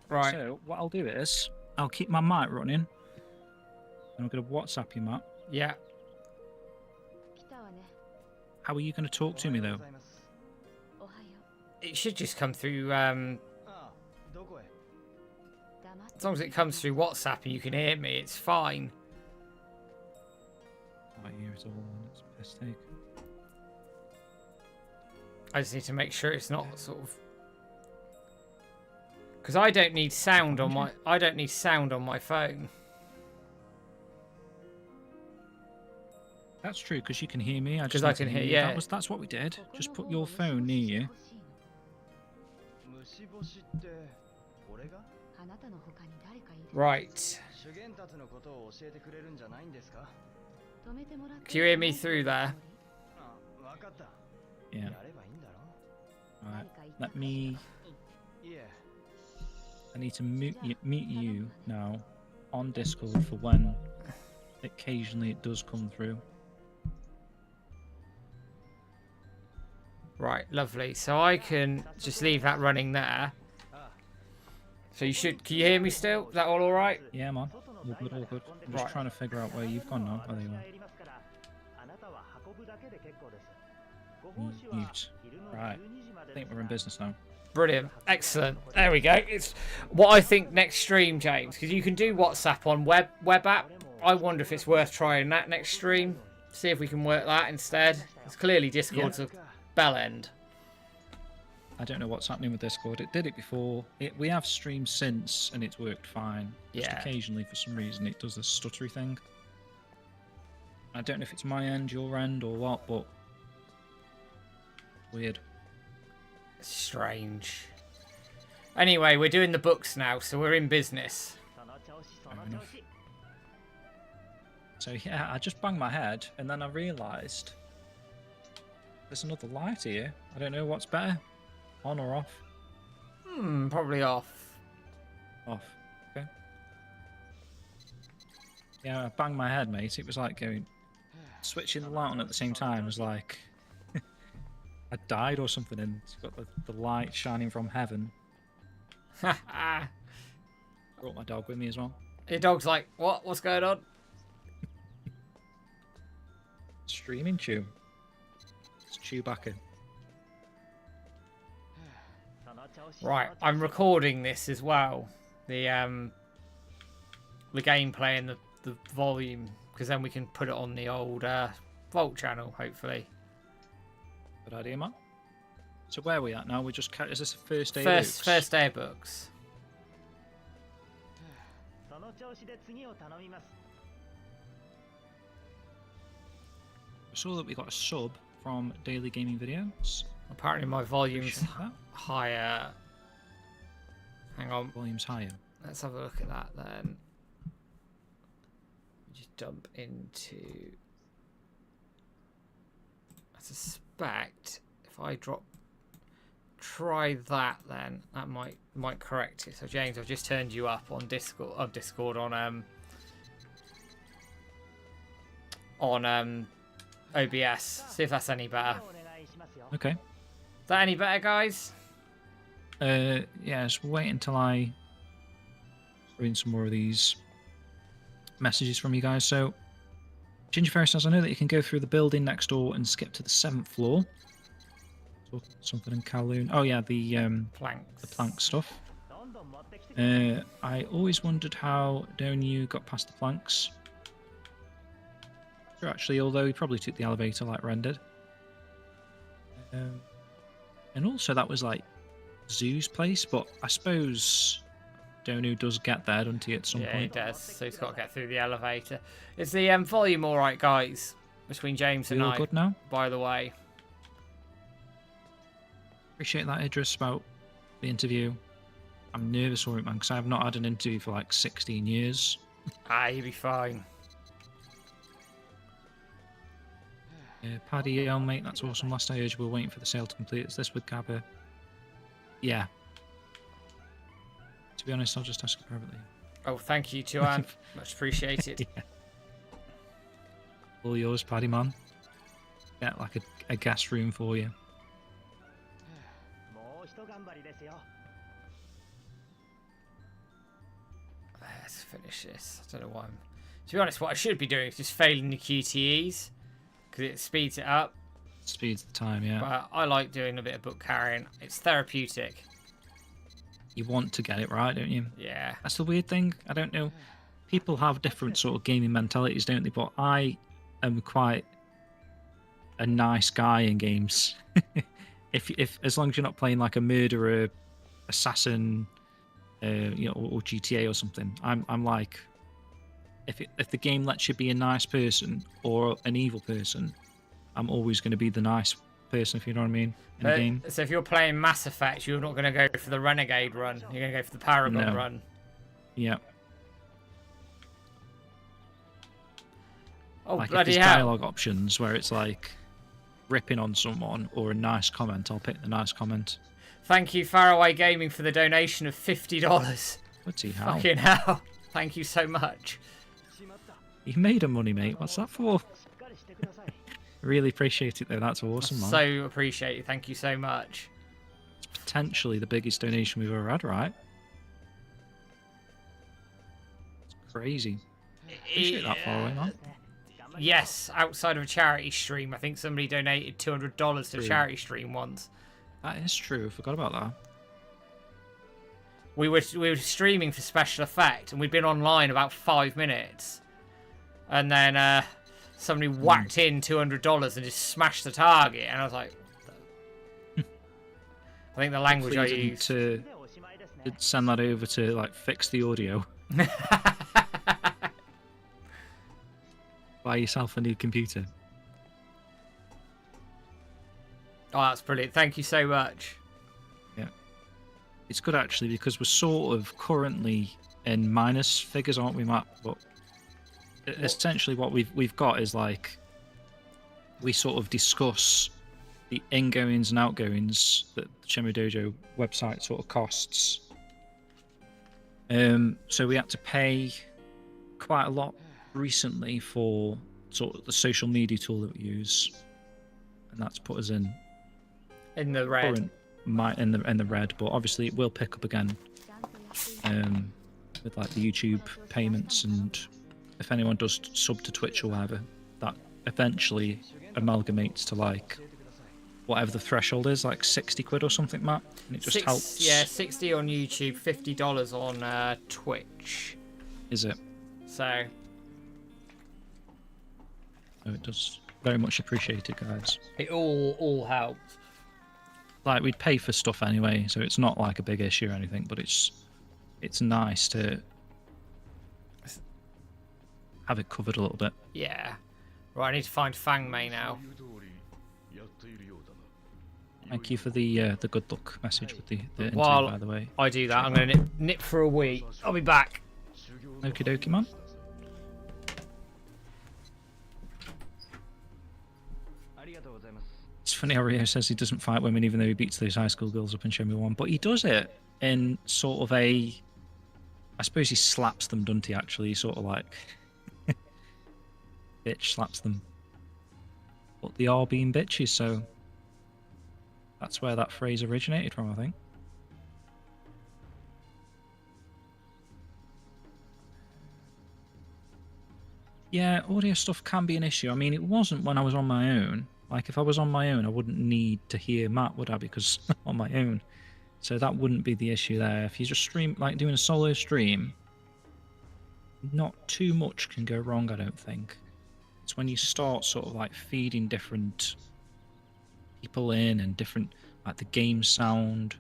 Right. So what I'll do is I'll keep my mic running, and I'm gonna WhatsApp you, Matt. Yeah. How are you gonna talk to me though? It should just come through. As long as it comes through WhatsApp and you can hear me, it's fine. My ears all on its piss take. I just need to make sure it's not sort of, because I don't need sound on my phone. That's true, because you can hear me. Because I can hear. Yeah. That's what we did. Just put your phone near you. Right. Can you hear me through there? Yeah. Right. Let me. I need to mute you now on Discord for when occasionally it does come through. Right, lovely. So I can just leave that running there. So you should. Can you hear me still? Is that all right? Yeah, man. All good, all good. I'm just trying to figure out where you've gone now. Oh, there you are. Mute. Right. I think we're in business now. Brilliant. Excellent. There we go. It's what I think next stream, James, because you can do WhatsApp on web app. I wonder if it's worth trying that next stream. See if we can work that instead. It's clearly Discord's a bell end. I don't know what's happening with Discord. It did it before. We have streamed since, and it's worked fine. Just occasionally, for some reason, it does this stuttery thing. I don't know if it's my end, your end, or what, but weird. Strange. Anyway, we're doing the books now, so we're in business. Fair enough. So yeah, I just banged my head, and then I realised there's another light here. I don't know what's better, on or off. Probably off. Off. Okay. Yeah, I banged my head, mate. It was like going, switching the light on at the same time was like I died or something, and it's got the light shining from heaven. Brought my dog with me as well. Your dog's like, what? What's going on? Streaming Chew. It's Chewbacca. Right, I'm recording this as well. The gameplay and the volume, because then we can put it on the old Vault channel, hopefully. Good idea, man. So where are we at now? We're just is this the first day of books? First day of books. I saw that we got a sub from Daily Gaming Videos. Apparently my volume's higher. Hang on. Volume's higher. Let's have a look at that then. Just dump into. I suspect if I try that, then that might correct it. So James, I've just turned you up on Discord on on OBS. See if that's any better. お願いしますよ Okay. Is that any better, guys? Yeah, just wait until I read some more of these messages from you guys. So, Ginger Ferry says, I know that you can go through the building next door and skip to the 7th floor. Something in Kowloon. Oh, yeah, the Planks. plank stuff. どんどん持ってきてくれ I always wondered how Donyu got past the planks. Sure, actually, although he probably took the elevator like Ren did. And also, that was like Zoo's place, but I suppose Donyu does get there, doesn't he, at some Yeah, he point? does. So he's got to get through the elevator. Is the volume all right, guys? Between James We and all I, good now? by the way. Appreciate that, Idris, about the interview. I'm nervous for it, man, because I have not had an interview for like 16 years. Ah, he'll be fine. Paddy, mate, that's awesome. Last I heard you were waiting for the sale to complete. Is this with Gabba? Yeah. To be honest, I'll just ask you privately. Oh, thank you, Joanne. Much appreciated. Yeah. All yours, Paddy, man. Get like a guest room for you. もうひと頑張りですよ Let's finish this. I don't know why I'm... To be honest, what I should be doing is just failing the QTEs. Because it speeds it up. Speeds the time, yeah. But I like doing a bit of book carrying. It's therapeutic. You want to get it right, don't you? Yeah. That's the weird thing. I don't know. People have different sort of gaming mentalities, don't they? But I am quite a nice guy in games. if as long as you're not playing like a murderer, assassin, or GTA or something, I'm like, if the game lets you be a nice person or an evil person, I'm always going to be the nice person, if you know what I mean, in the game. So if you're playing Mass Effect, you're not going to go for the Renegade run. You're going to go for the Paragon run. Yeah. Oh, like bloody if there's hell. dialogue options where it's like ripping on someone or a nice comment, I'll pick the nice comment. Thank you, Faraway Gaming, for the donation of $50. What's he how? Fucking hell. Thank you so much. You made a money, mate. What's that for? しっかりしてください Really appreciate it, though. That's awesome, man. So appreciate it. Thank you so much. It's potentially the biggest donation we've ever had, right? It's crazy. Appreciate that far away, man. Yes, outside of a charity stream. I think somebody donated $200 to a True. charity stream once. That is true. I forgot about that. We were streaming for special effect, and we'd been online about 5 minutes, and then somebody whacked in $200 and just smashed the target, and I was like, I think the language I Hopefully you used. didn't, でおしまいですね did send that over to like fix the audio. Buy yourself a new computer. Oh, that's brilliant. Thank you so much. Yeah. It's good actually because we're sort of currently in minus figures, aren't we, Matt? But essentially what we've got is like we sort of discuss the ingoings and outgoings that the Shenmue Dojo website sort of costs. So we had to pay quite a lot recently for sort of the social media tool that we use, and that's put us in In the red. in the red. But obviously it will pick up again with like the YouTube payments, and if anyone does sub to Twitch or whatever, that eventually amalgamates to like whatever the threshold is, like 60 quid or something, Matt, and it just helps. Yeah, 60 on YouTube, $50 on Twitch. Is it? So It does very much appreciate it, guys. it all helps. Like we'd pay for stuff anyway, so it's not like a big issue or anything, but it's nice to have it covered a little bit. Yeah. Right, I need to find Fang May now. Thank you for the good luck message with the interview, While by the way. I do that, I'm going to nip for a wee. I'll be back. Okie dokie, man. It's funny how Rio says he doesn't fight women even though he beats those high school girls up in Shenmue 1, but he does it in sort of a... I suppose he slaps them, doesn't he, actually? Sort of like... bitch slaps them. But they are being bitches, so that's where that phrase originated from, I think. Yeah, audio stuff can be an issue. I mean, it wasn't when I was on my own. Like, if I was on my own, I wouldn't need to hear Matt, would I? Because I'm on my own. So that wouldn't be the issue there. If you just stream, like doing a solo stream, not too much can go wrong, I don't think. It's when you start sort of like feeding different people in and different, like the game sound,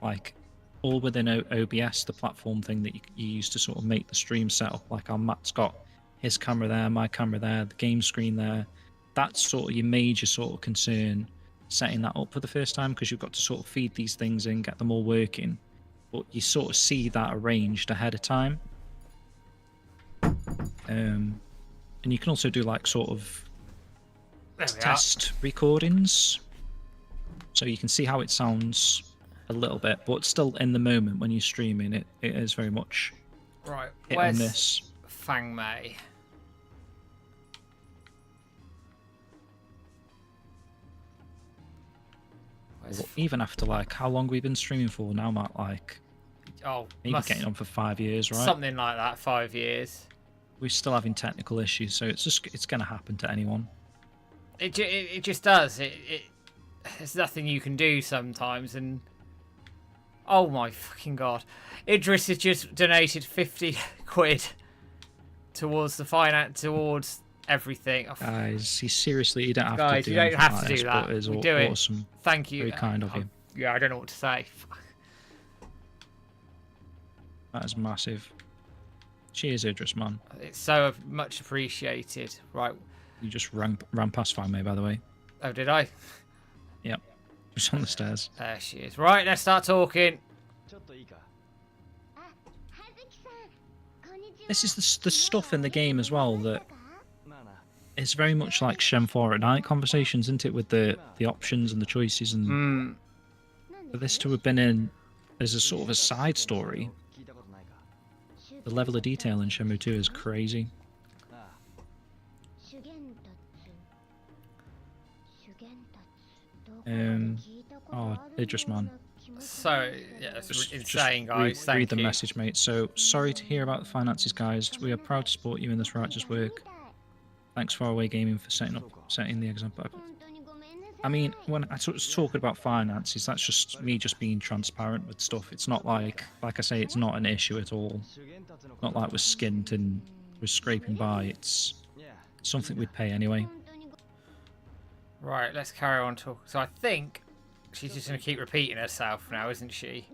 like all within OBS, the platform thing that you use to sort of make the stream setup. Like our Matt's got his camera there, my camera there, the game screen there. That's sort of your major sort of concern, setting that up for the first time, because you've got to sort of feed these things in, get them all working. But you sort of see that arranged ahead of time. And you can also do like sort of test recordings, so you can see how it sounds a little bit, but still in the moment when you're streaming, it is very much right. hit Where's and miss. Fang May? Well, even after like how long we've been streaming for now, Matt? Like, maybe getting on for 5 years, right? Something like that. 5 years. We're still having technical issues, so it's going to happen to anyone. It just does. There's nothing you can do sometimes, and oh my fucking god, Idris has just donated 50 quid towards the finance, towards everything. Oh, Guys, you don't have guys, to do you don't have like to this, do that. But it's We do it. awesome. Thank you. Very kind of you. Yeah, I don't know what to say. That is massive. Cheers, Idris, man. It's so much appreciated. Right. You just ran past Fang May, by the way. Oh, did I? Yep. Just on the stairs. There she is. Right, let's start talking. This is the stuff in the game as well that is very much like Shen 4 at night conversations, isn't it? With the options and the choices, and for this to have been in as a sort of a side story, the level of detail in Shenmue 2 is crazy. Oh, Idris, man. So, yeah, it's insane, guys. Thank Read the you. message, mate. So, sorry to hear about the finances, guys. We are proud to support you in this righteous work. Thanks, Faraway Gaming, for setting the example. I mean, when I was talking about finances, that's just me just being transparent with stuff. It's not like I say, it's not an issue at all. Not like we're skint and we're scraping by. It's something we'd pay anyway. Right, let's carry on talking. So I think she's just going to keep repeating herself now, isn't she?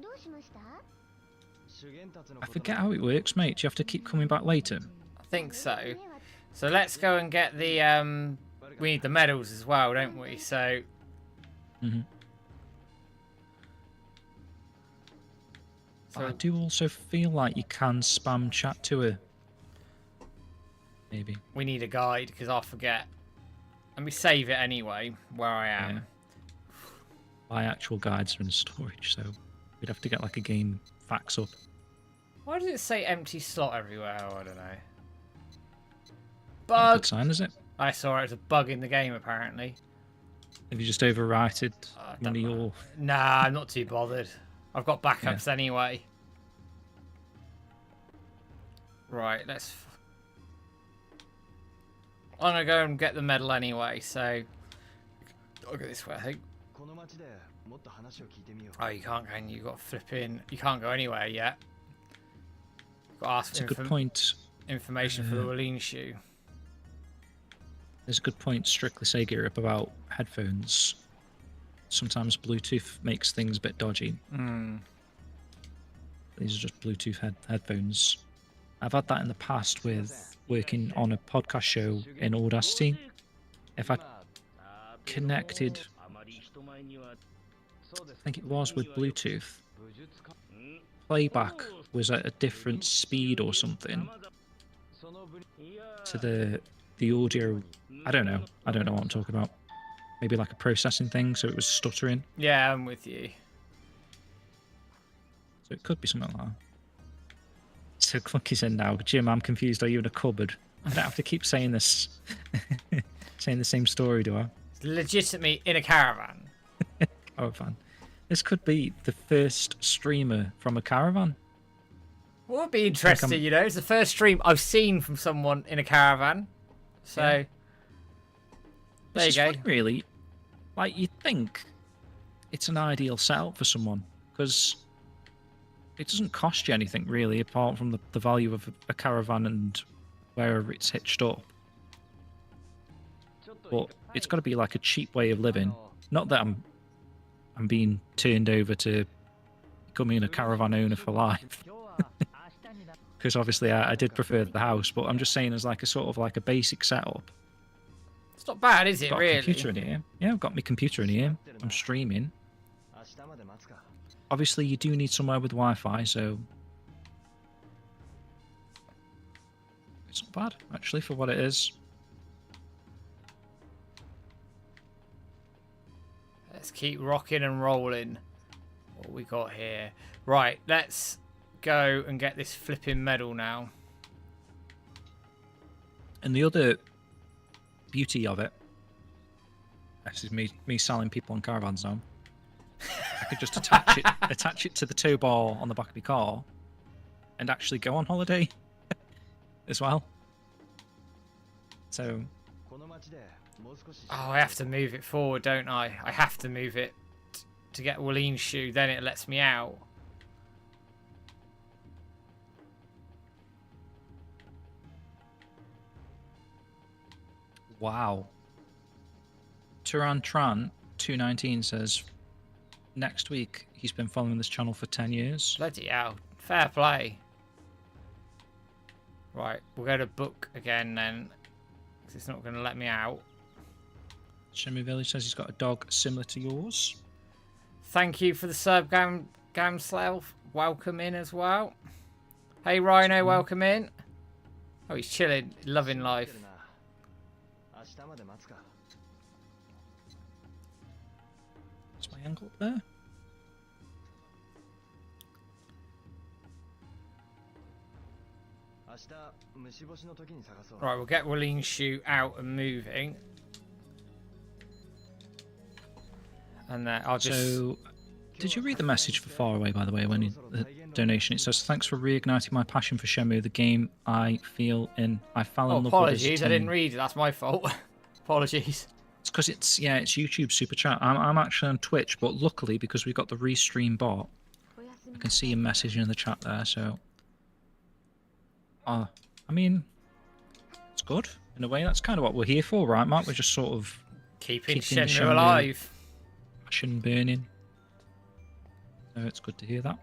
I forget how it works, mate. Do you have to keep coming back later? I think so. So let's go and get the... we need the medals as well, don't we? So... So I do also feel like you can spam chat to her. Maybe. We need a guide, because I'll forget. Let me save it anyway, where I am. Yeah. My actual guides are in storage, so we'd have to get like a game fax up. Why does it say empty slot everywhere? Oh, I don't know. Not a Bug! good sign, is it? I saw it as a bug in the game, apparently. Have you just overwrited one of your... Nah, I'm not too bothered. I've got backups anyway. Right, let's... I'm going to go and get the medal anyway, so... I'll go this way, I think. Oh, you can't go in. You've got flipping... You can't go anywhere yet. Got to ask It's a good point. Information for the Wallene shoe. There's a good point, Strictly Sega Europe, about headphones. Sometimes Bluetooth makes things a bit dodgy. These are just Bluetooth headphones. I've had that in the past with working on a podcast show in Audacity. If I connected, I think it was with Bluetooth, playback was at a different speed or something to the audio. I don't know what I'm talking about. Maybe like a processing thing, so it was stuttering. Yeah, I'm with you. So it could be something like that. So Clunky's in now. Jim, I'm confused. Are you in a cupboard? I don't have to keep saying this, saying the same story, do I? Legitimately in a caravan. Caravan. This could be the first streamer from a caravan. What would be interesting, you know, it's the first stream I've seen from someone in a caravan. So, Yeah. there you go. Funny, really, like you'd think it's an ideal setup for someone because it doesn't cost you anything really apart from the value of a caravan and wherever it's hitched up. But it's got to be like a cheap way of living. Not that I'm being turned over to becoming a caravan owner for life. Because obviously I did prefer the house, but I'm just saying as like a sort of like a basic setup. It's not bad, is it, I've got really? a computer in here. Yeah, I've got my computer in here. I'm streaming. Obviously, you do need somewhere with Wi-Fi, so it's not bad actually for what it is. Let's keep rocking and rolling. What we got here? Right, let's go and get this flipping medal now. And the other beauty of it, this is me selling people on caravans now. I could just attach it to the tow bar on the back of my car, and actually go on holiday as well. So. Oh, I have to move it forward, don't I? I have to move it to get Walene's shoe, then it lets me out. Wow. Turan Tran 219 says next week he's been following this channel for 10 years. Bloody hell. Fair play. Right, we'll go to book again then. Because it's not going to let me out. Shenmue Village says he's got a dog similar to yours. Thank you for the sub, Gamslav. Welcome in as well. Hey, Rhino, welcome in. Oh, he's chilling, loving life. What's my angle up there? Right, we'll get Walene's shoe out and moving. And then I'll just... So, did you read the message for Far Away, by the way, when the donation? It says, thanks for reigniting my passion for Shenmue, the game I fell in love with. Apologies, I didn't read it. That's my fault. Apologies. It's because it's YouTube Super Chat. I'm actually on Twitch, but luckily, because we got the restream bot, I can see a message in the chat there, so... I mean, it's good, in a way. That's kind of what we're here for, right, Matt? We're just sort of... Keeping Shenmue alive. Passion burning. So it's good to hear that.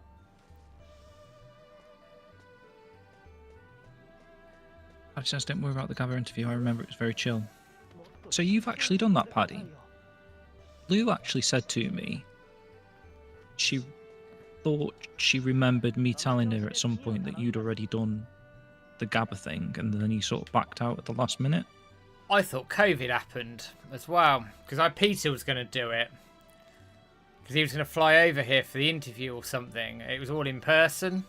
Paddy says, don't worry about the Gabba interview. I remember it was very chill. So you've actually done that, Paddy? Lou actually said to me she thought she remembered me telling her at some point that you'd already done the Gabba thing, and then you sort of backed out at the last minute. I thought COVID happened as well, because Peter was going to do it. Because he was going to fly over here for the interview or something. It was all in person.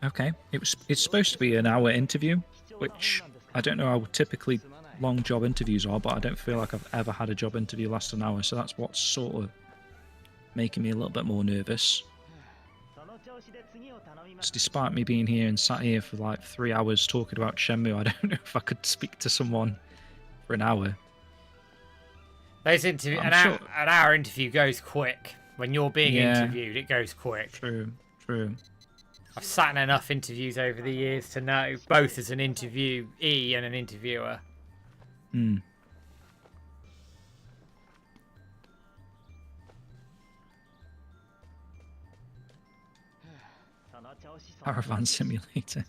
Okay, it's supposed to be an hour interview, which I don't know how typically long job interviews are, but I don't feel like I've ever had a job interview last an hour, so that's what's sort of making me a little bit more nervous. So despite me being here and sat here for like 3 hours talking about Shenmue, I don't know if I could speak to someone for an hour. Those an hour interview goes quick. When you're being interviewed, it goes quick. True. I've sat in enough interviews over the years to know, both as an interviewee and an interviewer. Caravan Simulator.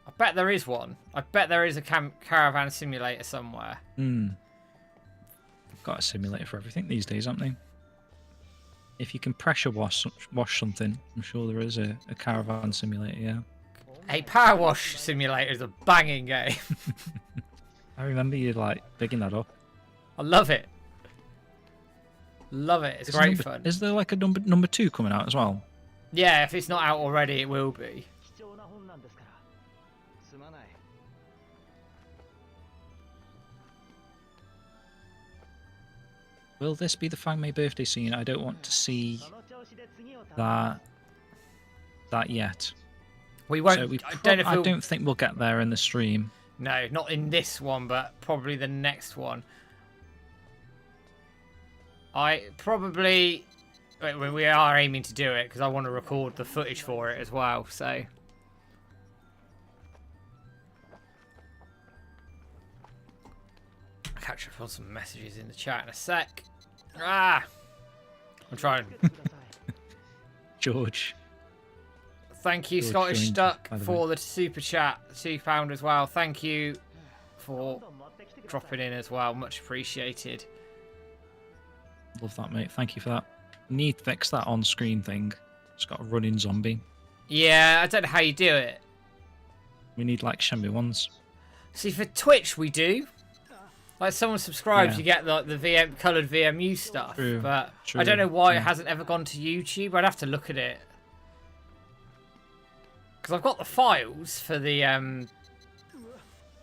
I bet there is one. I bet there is a caravan simulator somewhere. They've got a simulator for everything these days, haven't they? If you can pressure wash something, I'm sure there is a caravan simulator, yeah. A power wash simulator is a banging game. I remember you like picking that up. I love it. Love it. It's great fun. Is there like a number 2 coming out as well? Yeah, if it's not out already, it will be. すまない。 Will this be the Fang May birthday scene? I don't want to see その調子で次を頼む。 that yet. We won't. So we I don't know if I we'll- don't think we'll get there in the stream. No, not in this one, but probably the next one. I probably... We are aiming to do it because I want to record the footage for it as well, so... I'll catch up on some messages in the chat in a sec. Ah! I'm trying. George. Thank you, George Scottish joined, Stuck, by the for the super chat. £2 as well. Thank you for どんどん持ってきてください。 dropping in as well. Much appreciated. Love that, mate. Thank you for that. Need to fix that on-screen thing. It's got a running zombie. Yeah, I don't know how you do it. We need like Shenmue ones. See, for Twitch we do. Like, someone subscribes, Yeah. you get like the VM coloured VMU stuff. True, But true, I don't know why yeah. it hasn't ever gone to YouTube. I'd have to look at it. Because I've got the files for the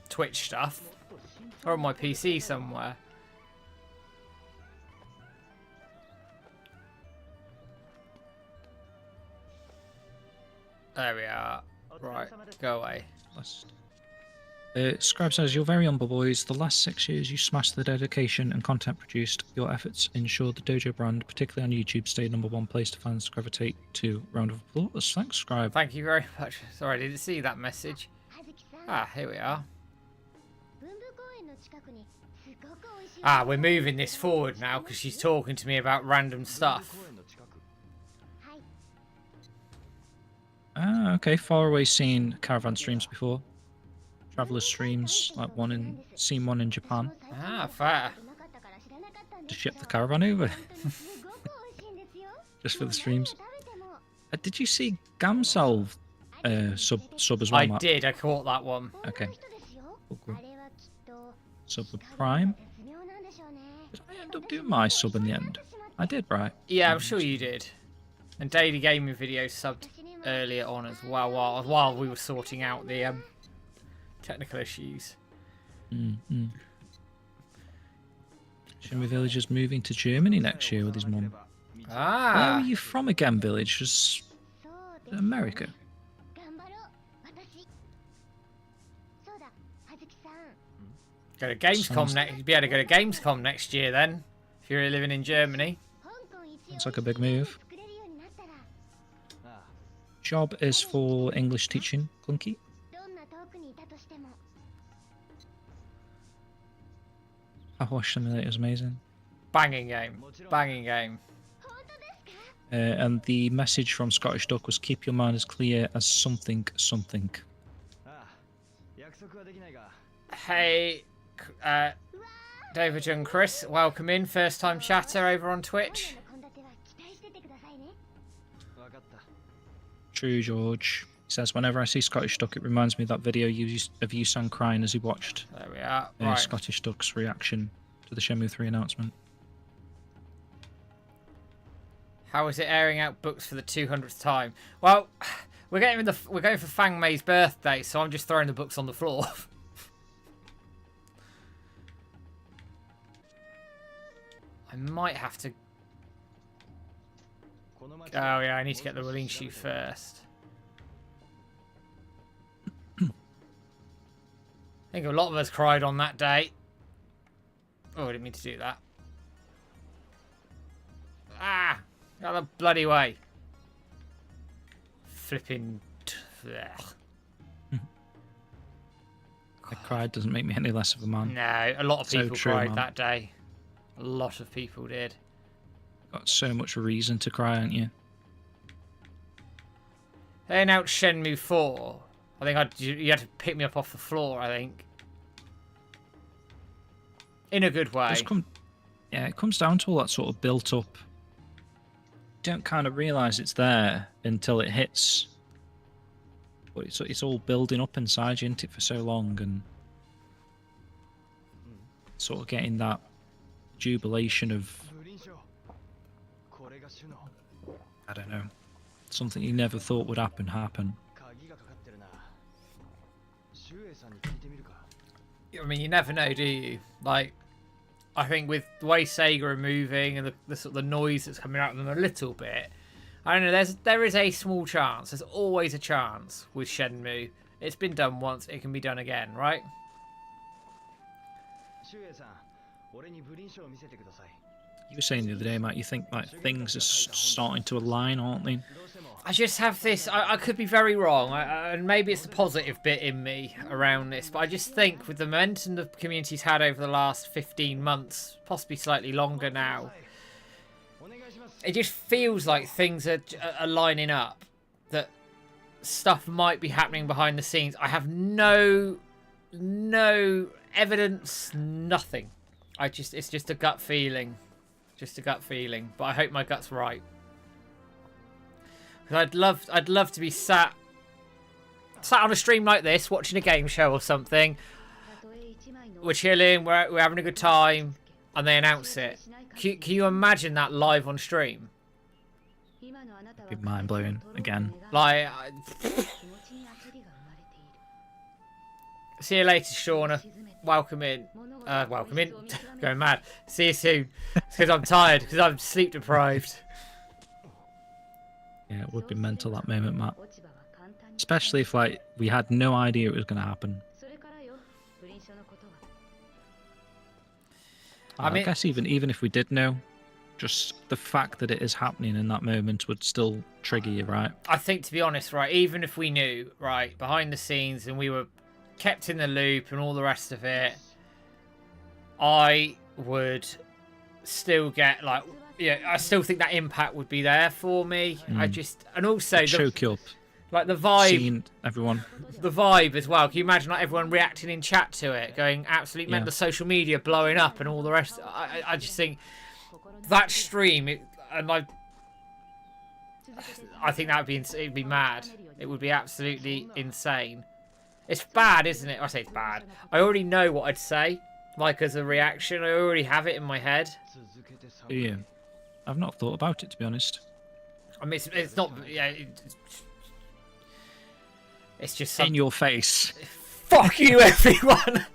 Twitch stuff. They're on my PC somewhere. There we are. Right, go away. List. Scribe says, "You're very humble, boys. The last 6 years you smashed the dedication and content produced. Your efforts ensured the Dojo brand, particularly on YouTube, stayed #1 place to fans gravitate to. Round of applause. Thanks, Scribe." Thank you very much. Sorry, I didn't see that message. Ah, here we are. Ah, we're moving this forward now because she's talking to me about random stuff. 公園の近く。 Ah, okay. Far away seen caravan streams before. Traveler streams, like seen one in Japan Ah, fair. to ship the caravan over just for the streams. Did you see Gamsal sub as well? I Matt? did, I caught that one. Okay. Cool. Sub with Prime. Did I end up doing my sub in the end? I did, right? Yeah, I'm sure you did. And Daily Gaming Video subbed earlier on as well while we were sorting out the technical issues. Mm-hmm. Shenmue Village is moving to Germany next year with his mum. Where Ah, are you from again, Village? Just America. go to Gamescom Sounds- next. You'd be able to go to Gamescom next year then, if you're living in Germany. It's like a big move. ああ、 Job is for English teaching, Clunky. Wash Simulator is amazing. Banging game, banging game. And the message from Scottish Duck was keep your mind as clear as something. ああ、約束はできないが。 Hey, David and Chris, welcome in. First time chatter over on Twitch. わかった。 True, George. He says, whenever I see Scottish Duck, it reminds me of that video of Yusan crying as he watched There we are. Right. Scottish Duck's reaction to the Shenmue 3 announcement. How is it airing out books for the 200th time? Well, we're going for Fang May's birthday, so I'm just throwing the books on the floor. I might have to. この街 Oh yeah, I need to get the release sheet first. I think a lot of us cried on that day. Oh, I didn't mean to do that. Ah! Out of the bloody way. Flipping. I cried doesn't make me any less of a man. No, a lot of So people true, cried man. that day. A lot of people did. Got so much reason to cry, aren't you? They announced Shenmue 4. I think you had to pick me up off the floor, I think. In a good way. Yeah, it comes down to all that sort of built up. You don't kind of realise it's there until it hits. But it's all building up inside you, isn't it, for so long, and sort of getting that jubilation of, 不倫症。これが主の I don't know, something you never thought would happen. 鍵がかかってるな。I mean, you never know, do you? Like, I think with the way Sega are moving and the sort of the noise that's coming out of them a little bit, I don't know. There is a small chance. There's always a chance with Shenmue. It's been done once. It can be done again, right? You were saying the other day, Matt, you think like things are starting to align, aren't they? I just have this. I could be very wrong, and maybe it's the positive bit in me around this, but I just think with the momentum the community's had over the last 15 months, possibly slightly longer now, it just feels like things are lining up. That stuff might be happening behind the scenes. I have no evidence, nothing. It's just a gut feeling. Just a gut feeling, but I hope my gut's right. Because I'd love to be sat on a stream like this, watching a game show or something. We're chilling, we're having a good time, and they announce it. Can you imagine that live on stream? Be mind blowing again. Like, see you later, Shauna. Welcome in. Welcome in. Going mad. See you soon. It's because I'm tired, because I'm sleep deprived. Yeah, it would be mental that moment, Matt. Especially if like we had no idea it was going to happen. I mean, guess even if we did know, just the fact that it is happening in that moment would still trigger you, right? I think, to be honest, right, even if we knew, right, behind the scenes and we were kept in the loop and all the rest of it, I would still get like, yeah, I still think that impact would be there for me. I just, and also choke you up. Like the vibe, seeing everyone, the vibe as well. Can you imagine like everyone reacting in chat to it, going absolutely mental, the social media blowing up and all the rest? I just think that stream, I think that would be, it'd be mad. It would be absolutely insane. It's bad, isn't it? I say it's bad. I already know what I'd say, like as a reaction. I already have it in my head. Yeah, I've not thought about it, to be honest. I mean, it's not. Yeah, it's just in your face. Fuck you, everyone.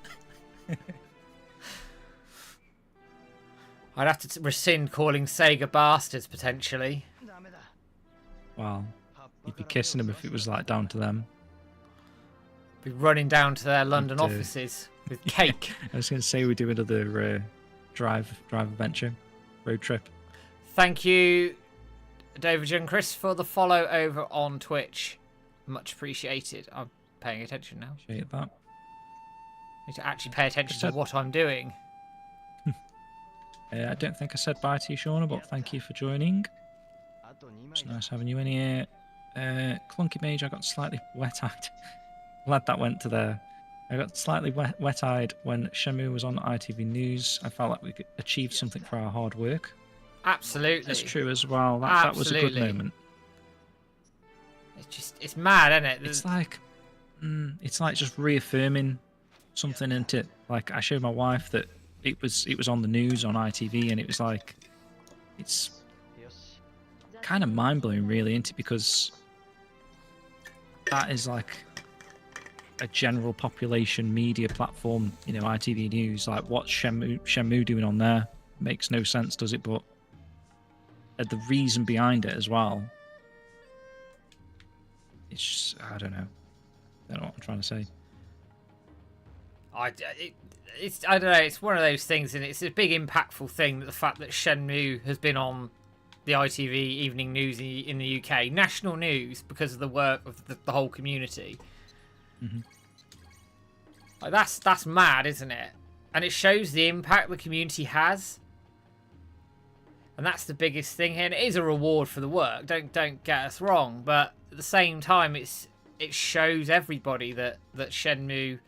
I'd have to rescind calling Sega bastards potentially. Well, you'd be kissing them if it was like down to them. Be running down to their London offices with cake. I was going to say we do another drive adventure, road trip. Thank you, David and Chris, for the follow over on Twitch. Much appreciated. I'm paying attention now. Appreciate that. I need to actually pay attention to what I'm doing. I don't think I said bye to you, Shauna, but thank you for joining. It's nice having you in here. Clunky Mage, I got slightly wet-eyed. Glad that went to there. I got slightly wet-eyed when Shenmue was on ITV News. I felt like we could achieve something for our hard work. Absolutely. That's true as well. That was a good moment. It's mad, isn't it? It's like just reaffirming something into it. Like I showed my wife that it was on the news on ITV, and it was like, it's kind of mind-blowing really, isn't it? Because that is like a general population media platform, you know, ITV News. Like what's Shenmue doing on there? Makes no sense, does it? But the reason behind it as well, it's just, I don't know what I'm trying to say. I don't know, it's one of those things, and it's a big impactful thing that the fact that Shenmue has been on the ITV evening news in the UK, national news, because of the work of the whole community. Mm-hmm. Like that's mad, isn't it? And it shows the impact the community has, and that's the biggest thing here. And it is a reward for the work. Don't get us wrong, but at the same time, it shows everybody that Shenmue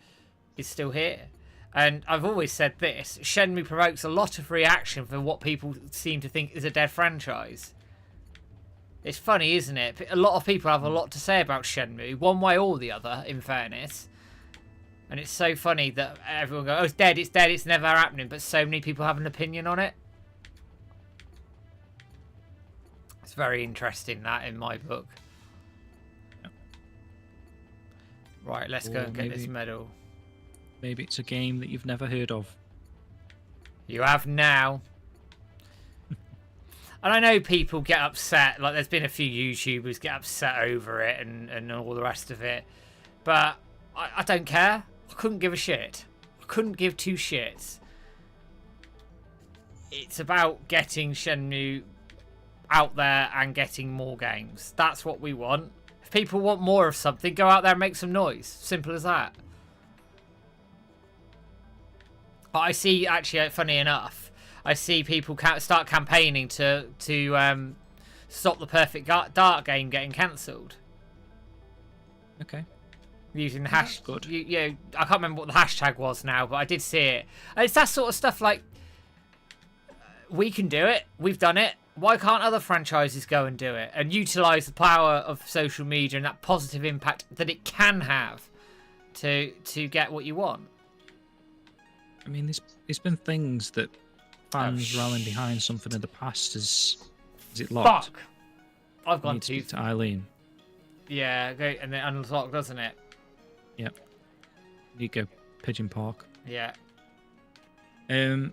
is still here. And I've always said this: Shenmue provokes a lot of reaction for what people seem to think is a dead franchise. It's funny, isn't it? A lot of people have a lot to say about Shenmue, one way or the other, in fairness. And it's so funny that everyone goes, oh, it's dead, it's never happening, but so many people have an opinion on it. It's very interesting, that, in my book. Right, let's go Or and get this medal. Maybe it's a game that you've never heard of. You have now. And I know people get upset. Like, there's been a few YouTubers get upset over it and all the rest of it. But I don't care. I couldn't give a shit. I couldn't give two shits. It's about getting Shenmue out there and getting more games. That's what we want. If people want more of something, go out there and make some noise. Simple as that. But I see, actually, funny enough, I see people start campaigning to stop the Perfect Dark game getting cancelled. Okay. Using the That's good. I can't remember what the hashtag was now, but I did see it. And it's that sort of stuff like, we can do it. We've done it. Why can't other franchises go and do it and utilise the power of social media and that positive impact that it can have to get what you want? I mean, there's been things that fans rallying behind something in the past. Is it locked? Fuck! I've gone to speak to Eileen. Yeah, okay, and then unlock, doesn't it? Yep. You go Pigeon Park. Yeah. Did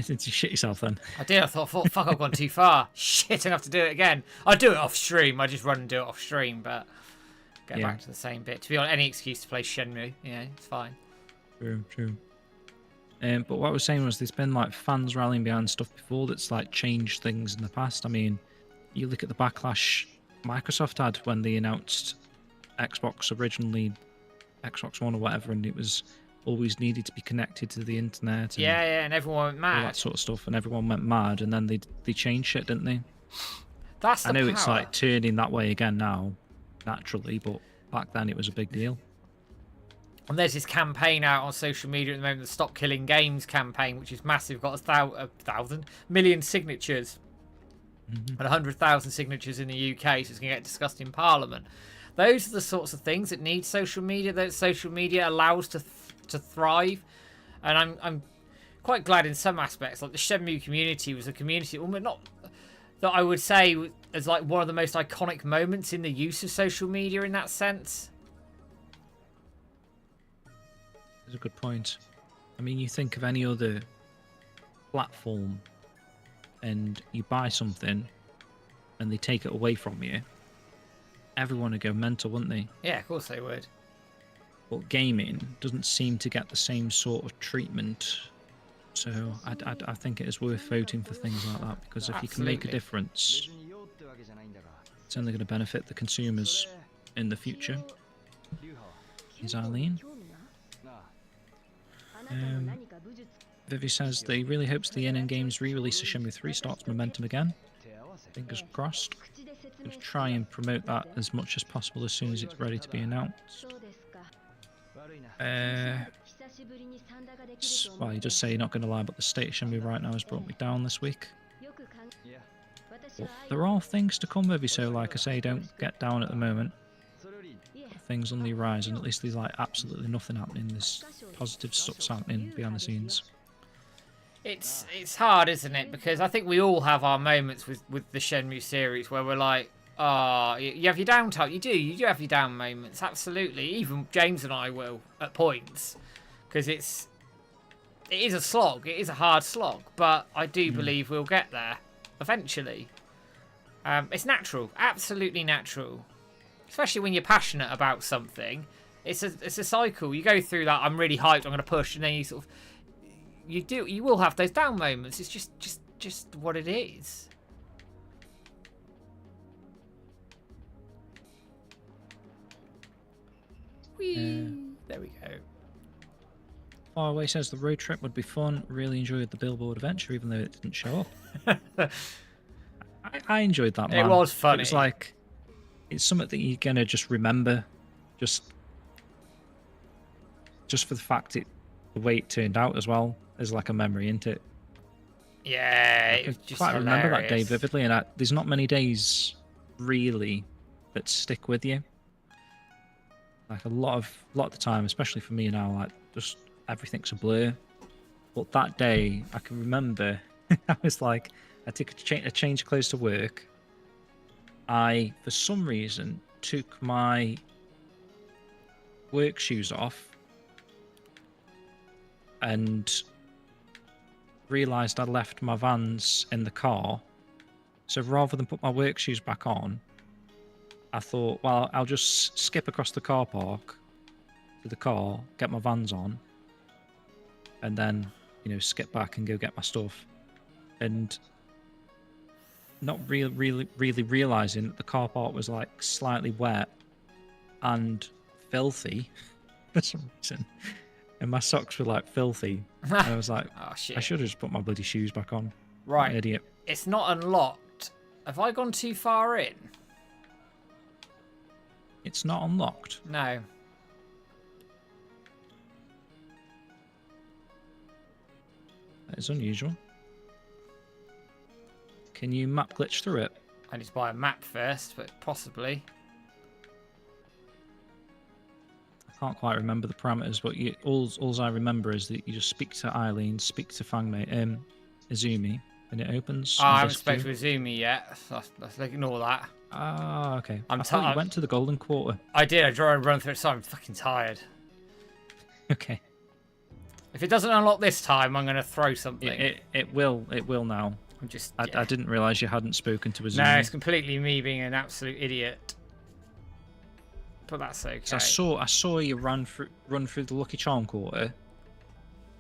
you shit yourself then? I did. I thought, fuck, I've gone too far. Shit, I have to do it again. I do it off stream. I just run and do it off stream, but get back to the same bit. To be honest, any excuse to play Shenmue, it's fine. True. But what I was saying was there's been like fans rallying behind stuff before that's like changed things in the past. I mean, you look at the backlash Microsoft had when they announced Xbox originally, Xbox One or whatever, and it was always needed to be connected to the internet. And and everyone went mad. All that sort of stuff, and everyone went mad, and then they changed shit, didn't they? That's the I know power. it's like turning that way again now, naturally, but back then it was a big deal. And there's this campaign out on social media at the moment, the Stop Killing Games campaign, which is massive. Got a million signatures and 100,000 signatures in the UK, so it's going to get discussed in Parliament. Those are the sorts of things that need social media, that social media allows to thrive. And I'm quite glad in some aspects, like the Shenmue community was a community, not that I would say as like one of the most iconic moments in the use of social media in that sense. That's a good point. I mean, you think of any other platform and you buy something and they take it away from you, everyone would go mental, wouldn't they? Yeah, of course they would. But gaming doesn't seem to get the same sort of treatment. So I think it is worth voting for things like that, because if you can make a difference, it's only going to benefit the consumers in the future. Is Eileen? Vivi says they really hopes the NN Games re-release of Shenmue 3 starts momentum again. Fingers crossed. We'll try and promote that as much as possible as soon as it's ready to be announced. Well, you just say you're not going to lie, but the state of Shenmue right now has brought me down this week. But there are things to come, Vivi, so like I say, don't get down at the moment. Things on the horizon, at least there's like absolutely nothing happening. There's positive stuff's happening behind the scenes. It's hard, isn't it? Because I think we all have our moments with the Shenmue series where we're like, you have your downtime. You do have your down moments, absolutely. Even James and I will at points, because it is a slog. It is a hard slog, but I do believe we'll get there eventually. It's natural, absolutely natural. Especially when you're passionate about something, it's a cycle. You go through that. I'm really hyped. I'm going to push, and then you sort of you will have those down moments. It's just what it is. There we go. Faraway says the road trip would be fun. Really enjoyed the billboard adventure, even though it didn't show up. I enjoyed that, man. It was funny. It was like, it's something that you're gonna just remember, just for the fact the way it turned out as well as like a memory, isn't it? Yeah, I quite remember that day vividly, and there's not many days really that stick with you. Like a lot of the time, especially for me now, like just everything's a blur. But that day, I can remember, I was like, I took a change of clothes to work. I, for some reason, took my work shoes off and realised I left my Vans in the car. So rather than put my work shoes back on, I thought, well, I'll just skip across the car park to the car, get my Vans on, and then, you know, skip back and go get my stuff. And not really realising that the car park was like slightly wet and filthy for some reason. And my socks were like filthy. And I was like, Oh, shit. I should have just put my bloody shoes back on. Right. I'm an idiot. It's not unlocked. Have I gone too far in? It's not unlocked. No. That is unusual. Can you map glitch through it? I need to buy a map first, but possibly. I can't quite remember the parameters, but all I remember is that you just speak to Eileen, speak to Fang May, Izumi, and it opens. Oh, I haven't spoken to Izumi yet. Let's ignore that. Ah, okay. I thought you went to the Golden Quarter. I did. I tried to run through it, so I'm fucking tired. Okay. If it doesn't unlock this time, I'm going to throw something. It will now. I'm just. I didn't realise you hadn't spoken to Izumi. No, it's completely me being an absolute idiot. But that's okay. So I saw you run through the Lucky Charm Quarter,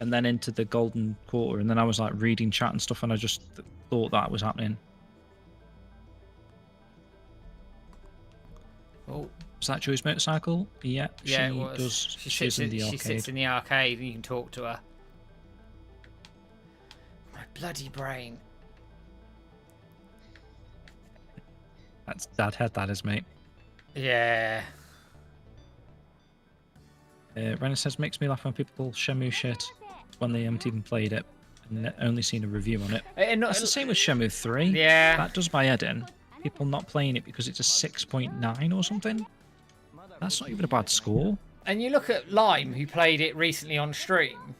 and then into the Golden Quarter, and then I was like reading chat and stuff, and I just thought that was happening. Oh. Was that Joy's motorcycle? Yeah, yeah, it was. She's in the arcade. She sits in the arcade, and you can talk to her. My bloody brain. That's dad head, that is, mate. Yeah. Renner says, makes me laugh when people call Shenmue shit when they haven't even played it and only seen a review on it. It's the same with Shenmue 3. Yeah. That does my head in. People not playing it because it's a 6.9 or something. That's not even a bad score. And you look at Lime, who played it recently on stream.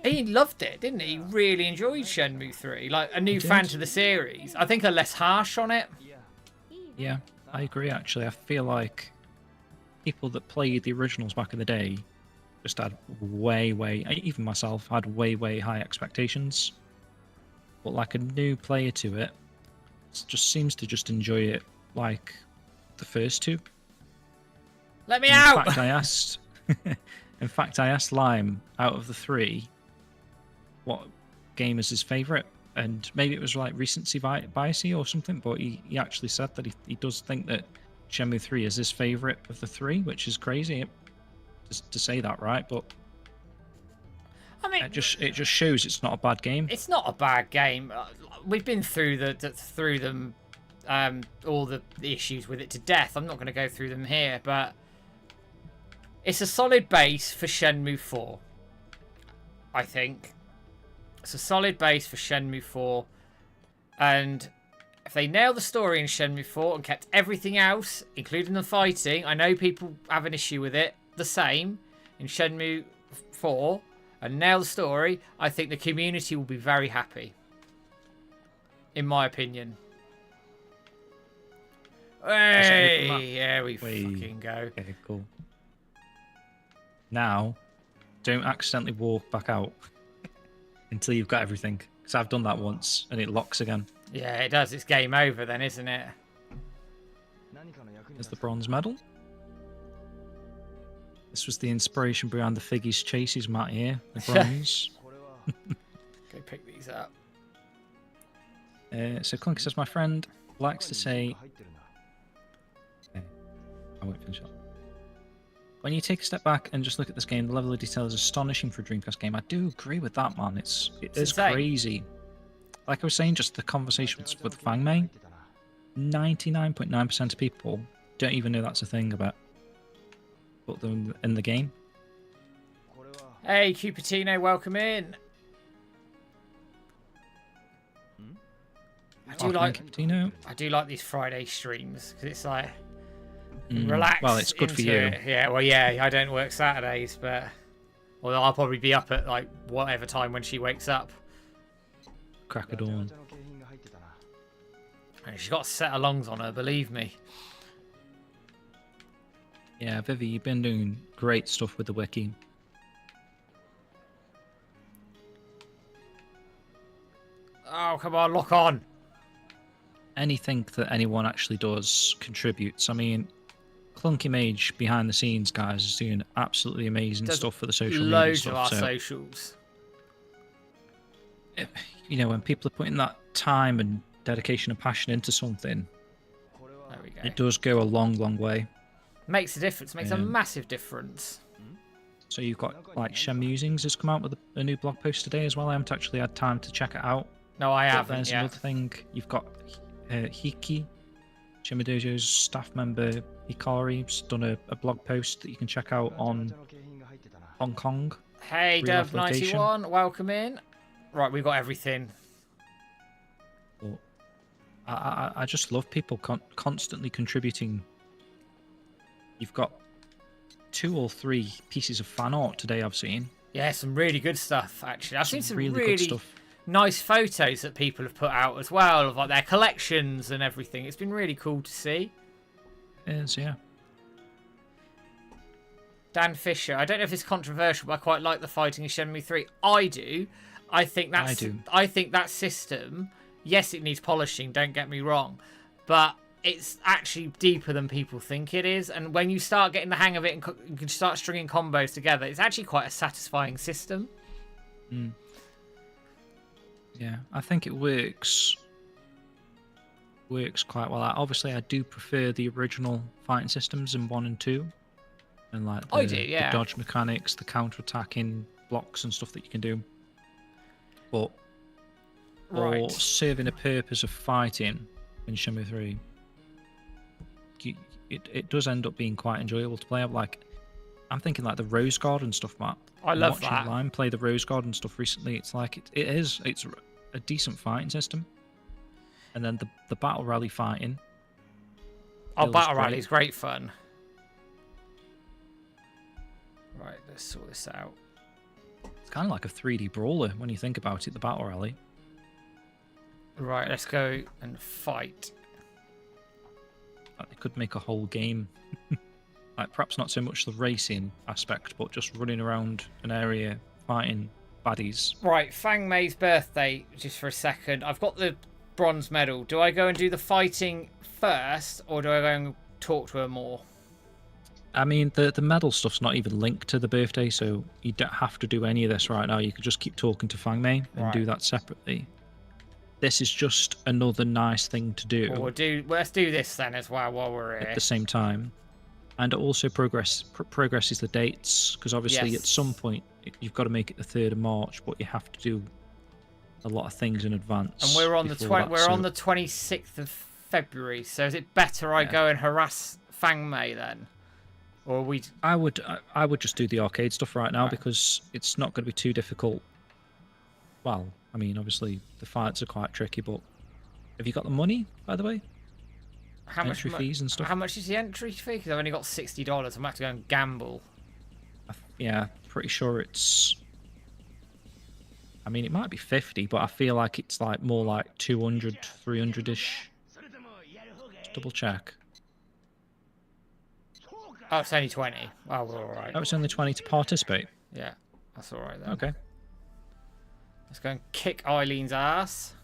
He loved it, didn't he? He really enjoyed Shenmue 3. Like, a new fan to the series. I think they're less harsh on it. Yeah, I agree, actually. I feel like people that played the originals back in the day just had way, even myself, had way high expectations. But like a new player to it, just seems to just enjoy it like the first two. Let me out! In fact, I asked Lime, out of the three, what game is his favourite, and maybe it was like recency biasy or something, but he actually said that he does think that Shenmue 3 is his favourite of the three, which is crazy to say that, right? But I mean, it just shows it's not a bad game. It's not a bad game. We've been through them, all the issues with it to death. I'm not going to go through them here, but it's a solid base for Shenmue 4. I think it's a solid base for Shenmue 4, and if they nail the story in Shenmue 4 and kept everything else, including the fighting, I know people have an issue with it, the same in Shenmue 4, and nail the story, I think the community will be very happy. In my opinion. Hey, yeah, we fucking go. Okay, cool. Now, don't accidentally walk back out until you've got everything, because I've done that once and it locks again. Yeah, it does. It's game over then, isn't it? There's the bronze medal. This was the inspiration behind the Figgy's Chases mat here, the bronze. Go pick these up. So Clunky says, my friend likes to say... Okay, I won't finish that. When you take a step back and just look at this game, the level of detail is astonishing for a Dreamcast game. I do agree with that, man. It is crazy. Like I was saying, just the conversations with Fang May, 99.9% of people don't even know that's a thing about put them in the game. Hey, Cupertino, welcome in. I do like these Friday streams because it's like relax. Well, it's good for you. Yeah, well, yeah, I don't work Saturdays, but well, I'll probably be up at like whatever time when she wakes up. Crack of dawn. And she's got set alongs on her, believe me. Yeah, Vivi, you've been doing great stuff with the wiki. Oh, come on, lock on. Anything that anyone actually does contributes. I mean, Clunky Mage behind the scenes, guys, is doing absolutely amazing Does stuff for the social media loads stuff. of our So, socials. you know, when people are putting that time and dedication and passion into something, There we go. it does go a long, long way. Makes a difference. Makes a massive difference. So you've got, like, Shem Musings has come out with a new blog post today as well. I haven't actually had time to check it out. No, I But haven't there's yet. another thing. You've got Hiki, Shenmue Dojo's staff member Hikari's done a blog post that you can check out on Hong Kong. Hey, Real Life Location. Dub91, welcome in. Right, we've got everything. But I just love people constantly contributing. You've got 2 or 3 pieces of fan art today I've seen. Yeah, some really good stuff, actually. I've seen some really good stuff. nice photos that people have put out as well of like their collections and everything. It's been really cool to see. It is, yeah. Dan Fisher, I don't know if it's controversial, but I quite like the fighting in Shenmue 3. I do. I think that system, yes, it needs polishing, don't get me wrong, but it's actually deeper than people think it is. And when you start getting the hang of it and you can start stringing combos together, it's actually quite a satisfying system. Mm. Yeah, I think it works quite well. Obviously, I do prefer the original fighting systems in 1 and 2. And like the dodge mechanics, the counter-attacking blocks and stuff that you can do. But for serving a purpose of fighting in Shenmue 3, it does end up being quite enjoyable to play. Like, I'm thinking like the Rose Garden stuff, Matt. I love that. Watching Lime play the Rose Garden stuff recently, it's like it's a decent fighting system. And then the battle rally fighting. Oh, battle rally is great fun. Right, let's sort this out. It's kind of like a 3D brawler when you think about it, the battle rally. Right, let's go and fight. Like they could make a whole game. Like perhaps not so much the racing aspect, but just running around an area fighting baddies. Right, Fang May's birthday, just for a second. I've got the bronze medal. Do I go and do the fighting first, or do I go and talk to her more? I mean, the medal stuff's not even linked to the birthday, so you don't have to do any of this right now. You could just keep talking to Fang May and do that separately. This is just another nice thing to do. Well, let's do this then as well while we're here. At the same time. And it also progresses the dates, because obviously at some point you've got to make it the 3rd of March, but you have to do a lot of things in advance. And we're on the 26th of February, so is it better I go and harass Fang May then? Or we? I would just do the arcade stuff right now because it's not going to be too difficult. Well, I mean, obviously the fights are quite tricky, but have you got the money, by the way? How much entry fees and stuff? How much is the entry fee? Because I've only got $60. I'm going to have to go and gamble. Yeah, pretty sure it's. I mean, it might be 50, but I feel like it's like more like 200, 300-ish. Just double check. Oh, it's only 20. Oh, we're all right. Oh, it's only 20 to participate. Yeah, that's all right then. Okay. Let's go and kick Eileen's ass.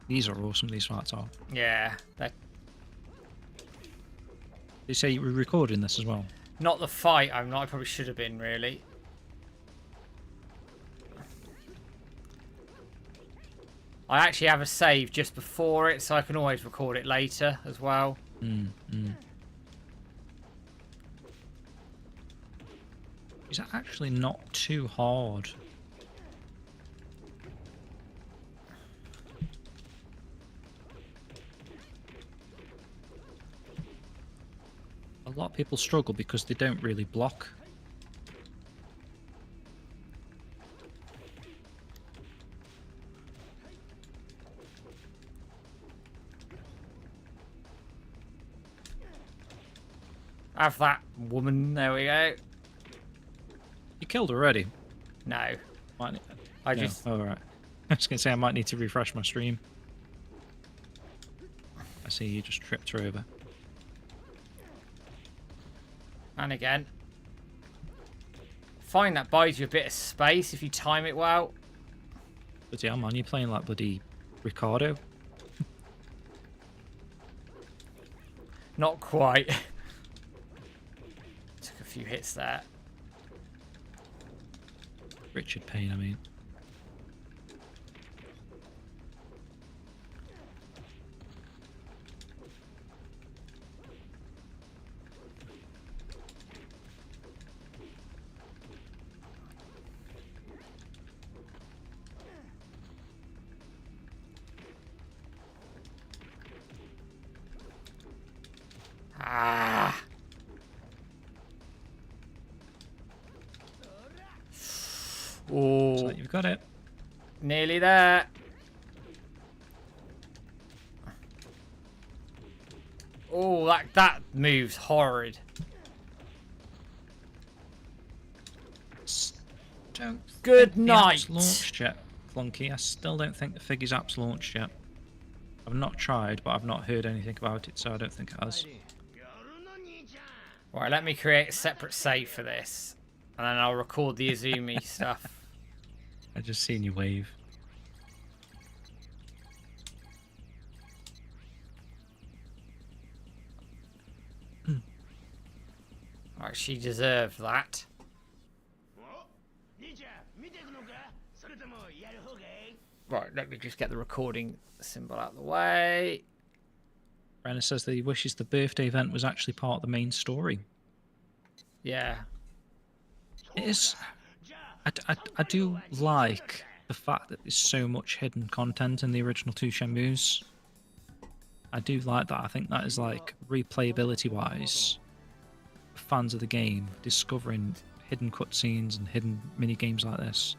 These are awesome, these fights are. Yeah. You say you were recording this as well? Not the fight, I'm not. I probably should have been, really. I actually have a save just before it, so I can always record it later as well. Is that actually not too hard? A lot of people struggle because they don't really block. Have that woman. There we go. You killed her already? No. Oh, just... alright. I was going to say I might need to refresh my stream. I see you just tripped her over. And again. Find that buys you a bit of space if you time it well. But yeah, man, you're playing like bloody Ricardo. Not quite. Took a few hits there. Richard Payne, I mean. Ah. Oh, So you've got it. nearly there. Oh, that moves horrid. Don't Good think the night. app's launched yet, Flunky. I still don't think the Figures app's launched yet. I've not tried, but I've not heard anything about it, so I don't think it has. Right, let me create a separate save for this, and then I'll record the Izumi stuff. I just seen you wave. Right, she deserved that. Right, let me just get the recording symbol out of the way. Brenna says that he wishes the birthday event was actually part of the main story. Yeah. It is. I do like the fact that there's so much hidden content in the original two Shenmues. I do like that. I think that is like replayability wise, fans of the game discovering hidden cutscenes and hidden mini games like this.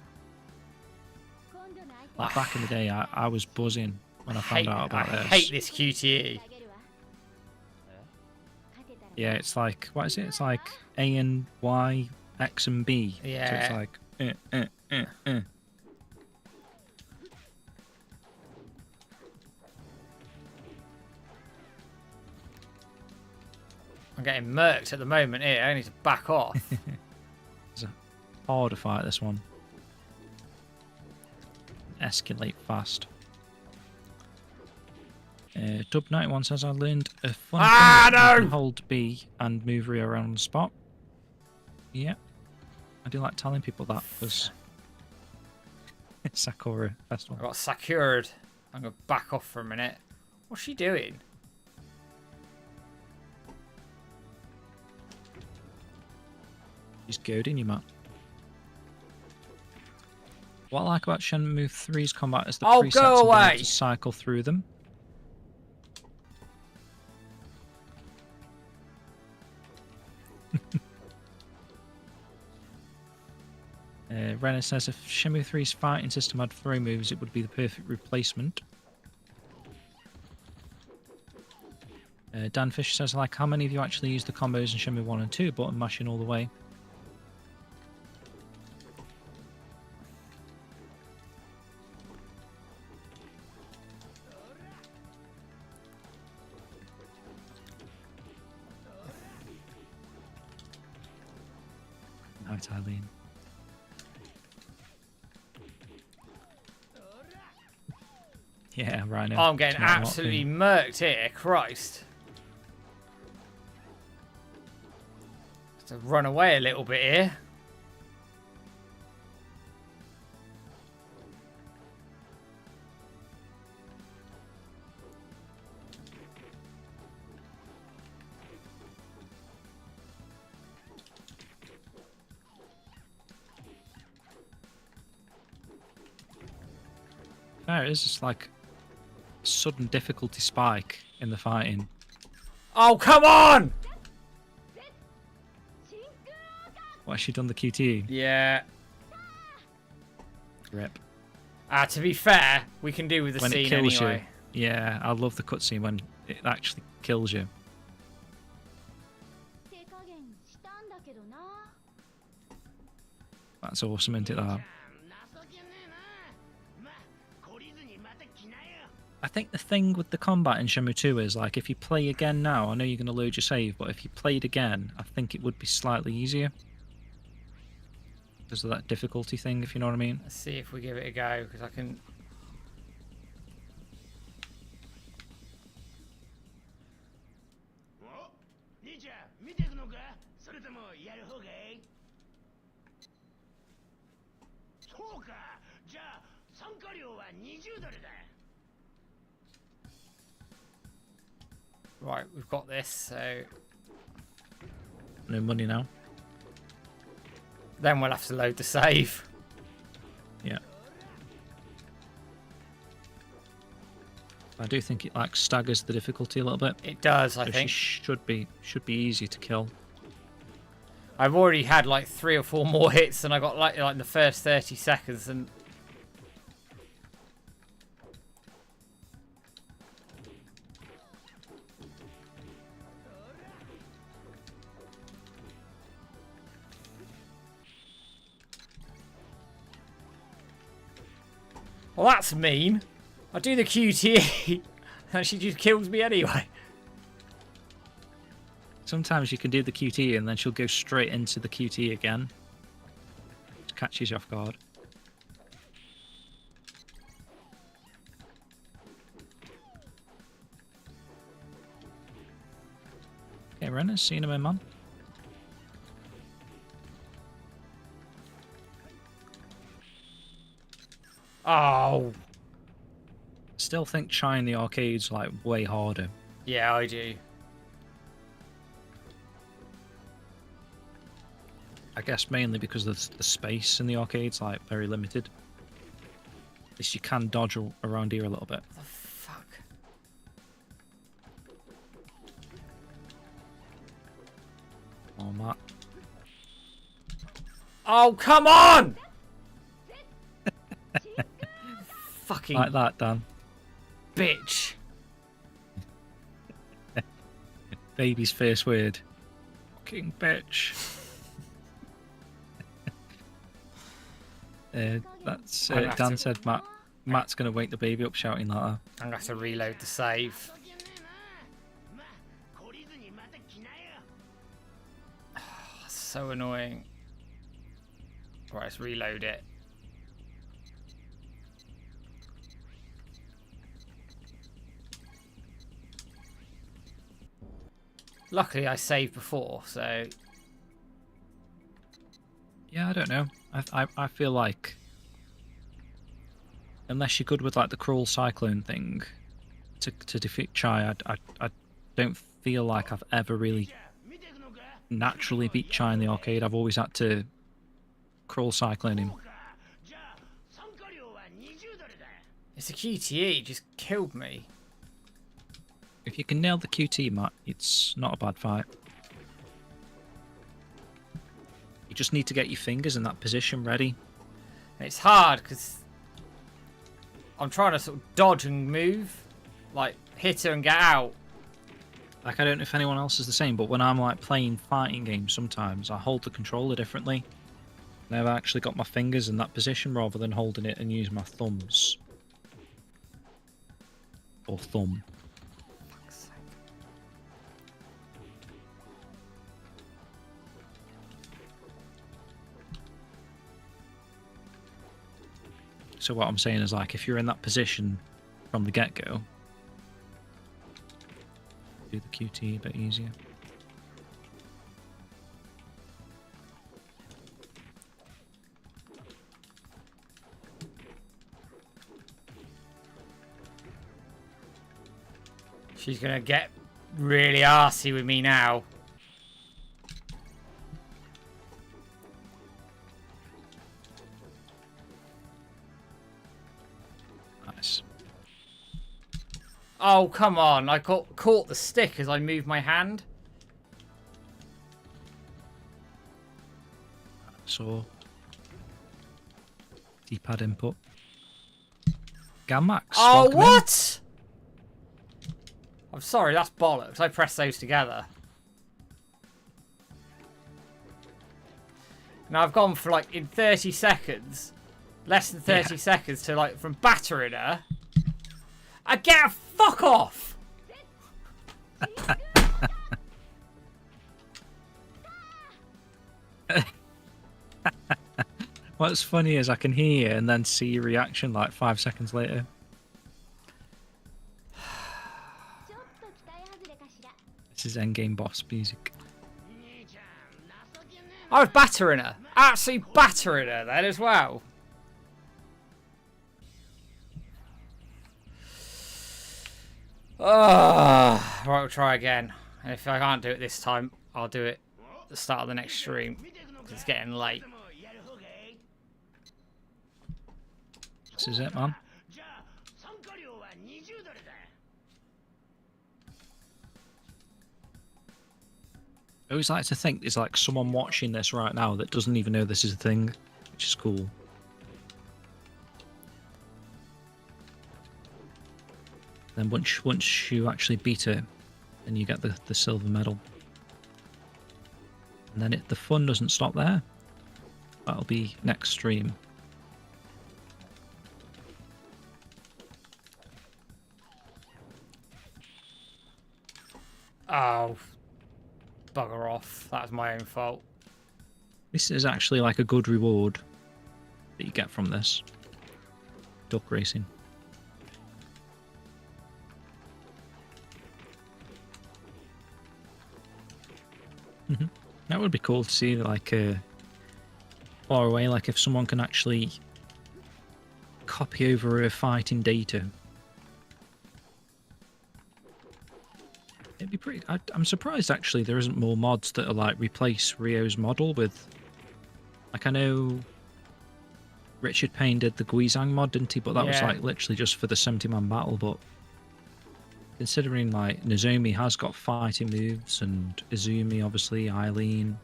Like back in the day, I was buzzing when I found out about this. I hate this QTE. Yeah, it's like, what is it? It's like A and Y, X and B. Yeah. So it's like, I'm getting murked at the moment here. I need to back off. It's a harder fight, this one. Escalate fast. Dub91 says, I learned a fun thing that you can hold B and move Rio around the spot. Yeah. I do like telling people that because it's Sakura Festival. I got secured. I'm going to back off for a minute. What's she doing? She's goading you, Matt. What I like about Shenmue 3's combat is the presets go and being able away. to cycle through them. Renner says if Shenmue 3's fighting system had throw moves, it would be the perfect replacement. Dan Fisher says, like, how many of you actually use the combos in Shenmue 1 and 2, button mashing all the way? Night, Eileen. Yeah, Rhino. Oh, I'm getting It's not absolutely murked here. Christ. Have to run away a little bit here. There it is, just like a sudden difficulty spike in the fighting. Oh, come on! What, has she done the QTE? Yeah. Rip. To be fair, we can do with the When it scene kills anyway. you. Yeah, I love the cutscene when it actually kills you. That's awesome, isn't it, that? I think the thing with the combat in Shenmue 2 is, like, if you play again now, I know you're going to load your save, but if you played again, I think it would be slightly easier. Because of that difficulty thing, if you know what I mean. Let's see if we give it a go, because I can... Right, we've got this, so... No money now. Then we'll have to load the save. Yeah. I do think it like staggers the difficulty a little bit. It does, I So think. she should be easy to kill. I've already had like 3 or 4 more hits than I got like in the first 30 seconds, and well, that's mean. I do the QTE and she just kills me anyway. Sometimes you can do the QT and then she'll go straight into the QT again. It catches you off guard. Okay, Renner's seen him in, man. Oh, Still think trying the arcade's like way harder. yeah, I do. I guess mainly because the space in the arcade's like very limited. At least you can dodge around here a little bit. The fuck? Oh, Matt. Oh, come on! Fucking Like that, Dan. bitch. Baby's first word. Fucking bitch. That's I'm gonna have Dan to- said Matt's gonna wake the baby up shouting like that. I'm gonna have to reload the save. So annoying. Right, let's reload it. Luckily, I saved before, so Yeah, I don't know. I feel like unless you're good with like the cruel cyclone thing to defeat Chai, I don't feel like I've ever really naturally beat Chai in the arcade. I've always had to cruel cyclone him. it's a QTE. Just killed me. If you can nail the QT, Matt, it's not a bad fight. You just need to get your fingers in that position ready. And it's hard because I'm trying to sort of dodge and move, like hit her and get out. Like, I don't know if anyone else is the same, but when I'm like playing fighting games, sometimes I hold the controller differently. And I've actually got my fingers in that position rather than holding it and use my thumbs. Or thumb. So what I'm saying is, like, if you're in that position from the get-go, do the QT a bit easier. She's gonna get really arsey with me now. Nice. Oh, come on. I caught the stick as I moved my hand. So, D-pad input. Gammax. Oh, welcome in. what? I'm sorry, that's bollocks. I pressed those together. Now I've gone for like in 30 seconds, less than 30 seconds to like from battering her. Get fuck off! What's funny is I can hear you and then see your reaction like 5 seconds later. This is endgame boss music. I was battering her. Absolutely battering her then as well. Right, we'll try again. And if I can't do it this time, I'll do it at the start of the next stream. 'Cause it's getting late. This is it, man. I always like to think there's like someone watching this right now that doesn't even know this is a thing, which is cool. Then once you actually beat it, then you get the silver medal. And then the fun doesn't stop there. That'll be next stream. Oh, bugger off. That was my own fault. This is actually like a good reward that you get from this. Duck racing. That would be cool to see, like, far away, like if someone can actually copy over a fighting data. It'd be pretty... I'm surprised, actually, there isn't more mods that are, like, replace Rio's model with... Like, I know Richard Payne did the Guizhang mod, didn't he? But that was, like, literally just for the 70-man battle, but... Considering, like, Nozomi has got fighting moves, and Izumi, obviously, Eileen,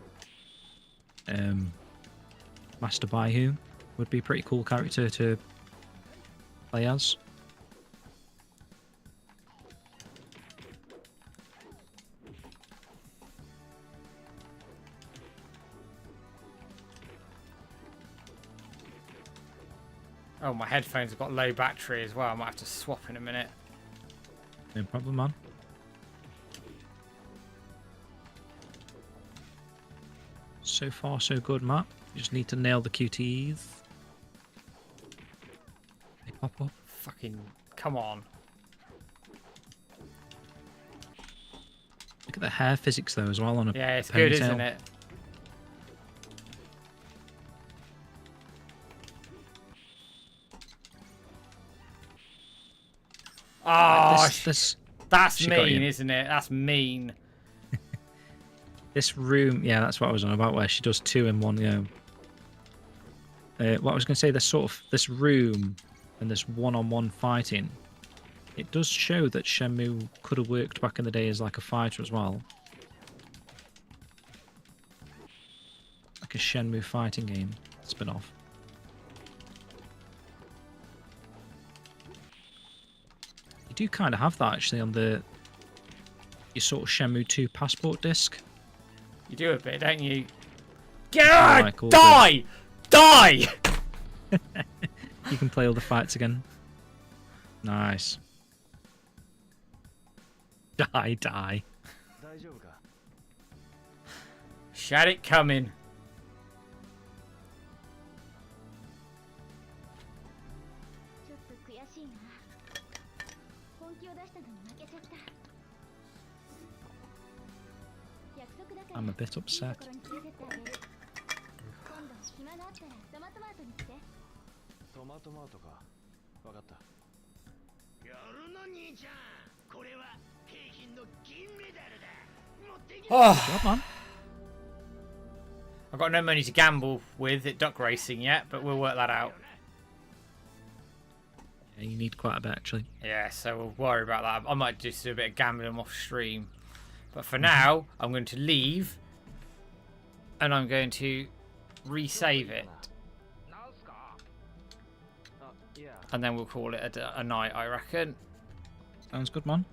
Master Baihu would be a pretty cool character to play as. Oh, my headphones have got low battery as well. I might have to swap in a minute. No problem, man. So far, so good, Matt. You just need to nail the QTEs. They pop up. Fucking come on. Look at the hair physics, though, as well. On a Yeah, it's ponytail. good, isn't it? Oh, that's mean, isn't it? That's mean. This room, yeah, that's what I was on about, where she does 2 in 1 go. What I was going to say, this room and this one-on-one fighting, it does show that Shenmue could have worked back in the day as like a fighter as well. Like a Shenmue fighting game spin-off. You do kind of have that actually on your sort of Shenmue 2 passport disc. You do a bit, don't you? God, die! Die! You can play all the fights again. Nice. Die. Shout it coming. I'm a bit upset. Oh, Good job, man. I've got no money to gamble with at duck racing yet, but we'll work that out. Yeah, you need quite a bit actually. Yeah, so we'll worry about that. I might just do a bit of gambling off stream. But for now, I'm going to leave. And I'm going to resave it. And then we'll call it a night, I reckon. Sounds good, man.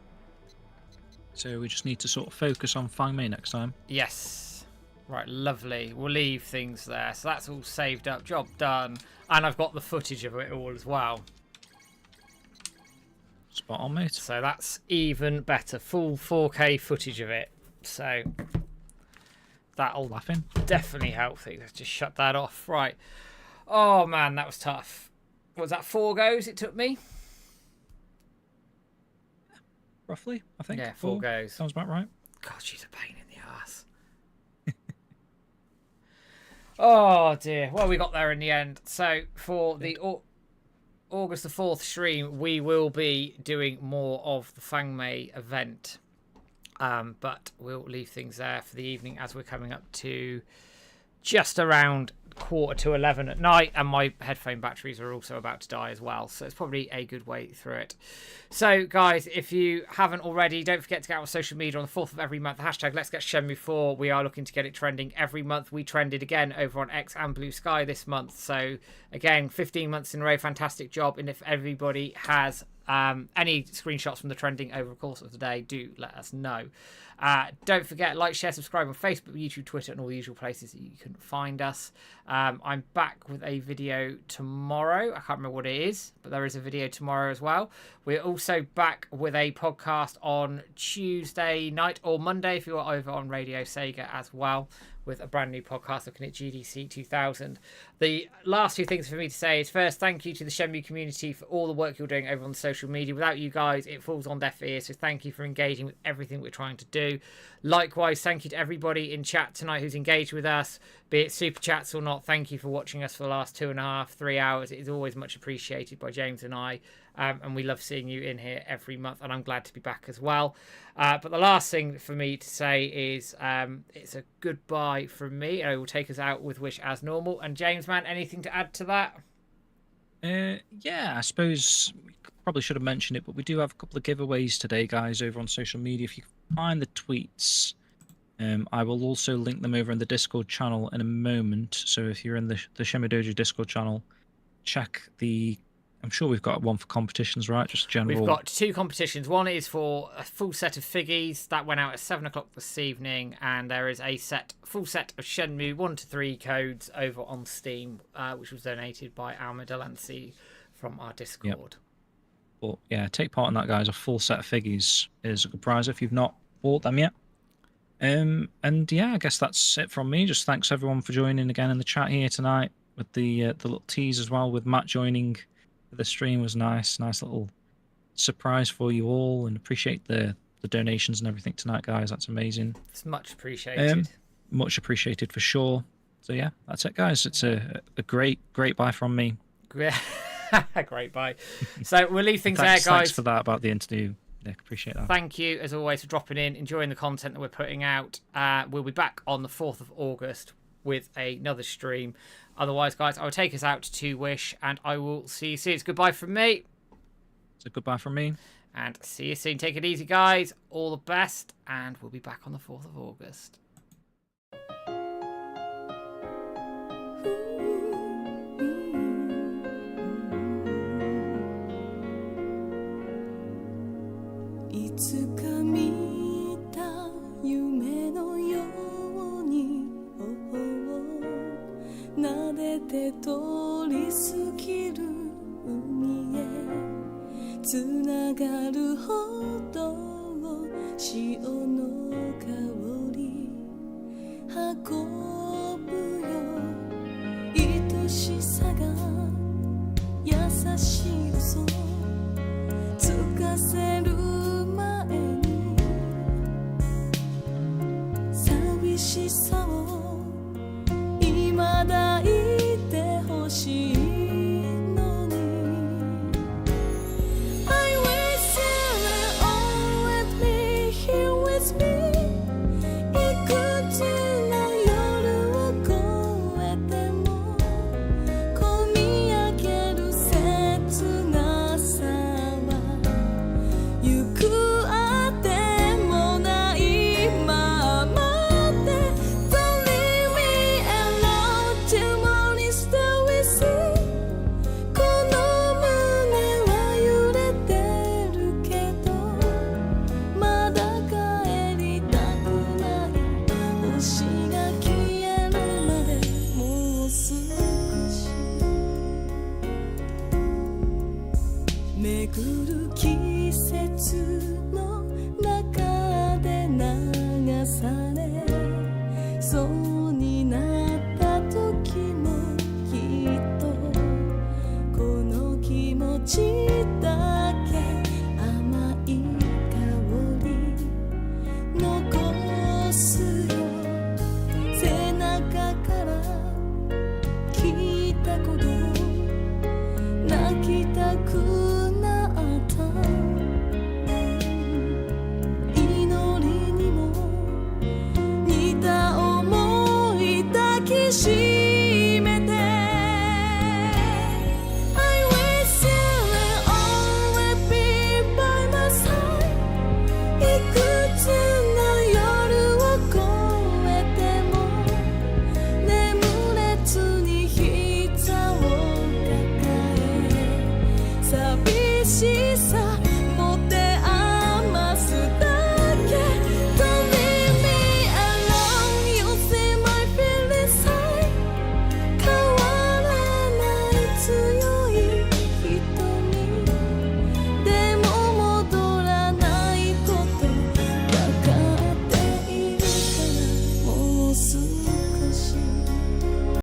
So we just need to sort of focus on Fang May next time. Yes. Right, lovely. We'll leave things there. So that's all saved up. Job done. And I've got the footage of it all as well. Spot on, mate. So that's even better. Full 4K footage of it. So that'll Laughing. definitely help things. Let's just shut that off. Right. Oh, man, that was tough. What was that, 4 goes it took me? Roughly, I think. Yeah, 4 goes. Sounds about right. God, she's a pain in the ass. Oh, dear. Well, we got there in the end. So for the August the 4th stream, we will be doing more of the Fang May event. But we'll leave things there for the evening as we're coming up to just around 10:45 at night, and my headphone batteries are also about to die as well, so it's probably a good way through it. So guys, if you haven't already, don't forget to get out on social media on the 4th of every month, hashtag Let's Get Shenmue 4. We are looking to get it trending every month. We trended again over on X and Blue Sky this month, so again 15 months in a row, fantastic job. And if everybody has any screenshots from the trending over the course of the day, do let us know. Don't forget, like, share, subscribe on Facebook, YouTube, Twitter, and all the usual places that you can find us. I'm back with a video tomorrow. I can't remember what it is, but there is a video tomorrow as well. We're also back with a podcast on Tuesday night or Monday if you're over on Radio Sega as well, with a brand new podcast looking at GDC 2000. The last few things for me to say is, first, thank you to the Shenmue community for all the work you're doing over on social media. Without you guys, it falls on deaf ears, so thank you for engaging with everything we're trying to do. Likewise, thank you to everybody in chat tonight who's engaged with us, be it super chats or not. Thank you for watching us for the last 2.5, 3 hours. It is always much appreciated by James and I. And we love seeing you in here every month, and I'm glad to be back as well. But the last thing for me to say is it's a goodbye from me. I will take us out with Wish as normal. And James, man, anything to add to that? Yeah, I suppose we probably should have mentioned it, but we do have a couple of giveaways today, guys, over on social media. If you can find the tweets, I will also link them over in the Discord channel in a moment. So if you're in the Shenmue Dojo Discord channel, check the... I'm sure we've got one for competitions, right? Just general. We've got 2 competitions. One is for a full set of figgies. That went out at 7 o'clock this evening. And there is a full set of Shenmue 1 to 3 codes over on Steam, which was donated by Alma Delancey from our Discord. Yep. But yeah, take part in that, guys. A full set of figgies is a good prize if you've not bought them yet. And yeah, I guess that's it from me. Just thanks everyone for joining again in the chat here tonight, with the little tease as well, with Matt joining. The stream was nice little surprise for you all, and appreciate the donations and everything tonight, guys. That's amazing. It's much appreciated. Much appreciated for sure. So yeah, that's it, guys. It's a great bye from me. Great bye. So we'll leave things there, guys. Thanks for that about the interview, Nick. Appreciate that. Thank you as always for dropping in, enjoying the content that we're putting out. We'll be back on the 4th of August with another stream. Otherwise, guys, I will take us out to Wish, and I will see you soon. It's goodbye from me. It's a goodbye from me. And see you soon. Take it easy, guys. All the best, and we'll be back on the 4th of August. そうになった時もきっとこの気持ちだけ甘い香り残すよ背中から聞いたこと泣きたくなった祈りにも似た想い抱きしめて I wish you would always be by my side いくつの夜を越えても眠れずに膝を抱え寂しさ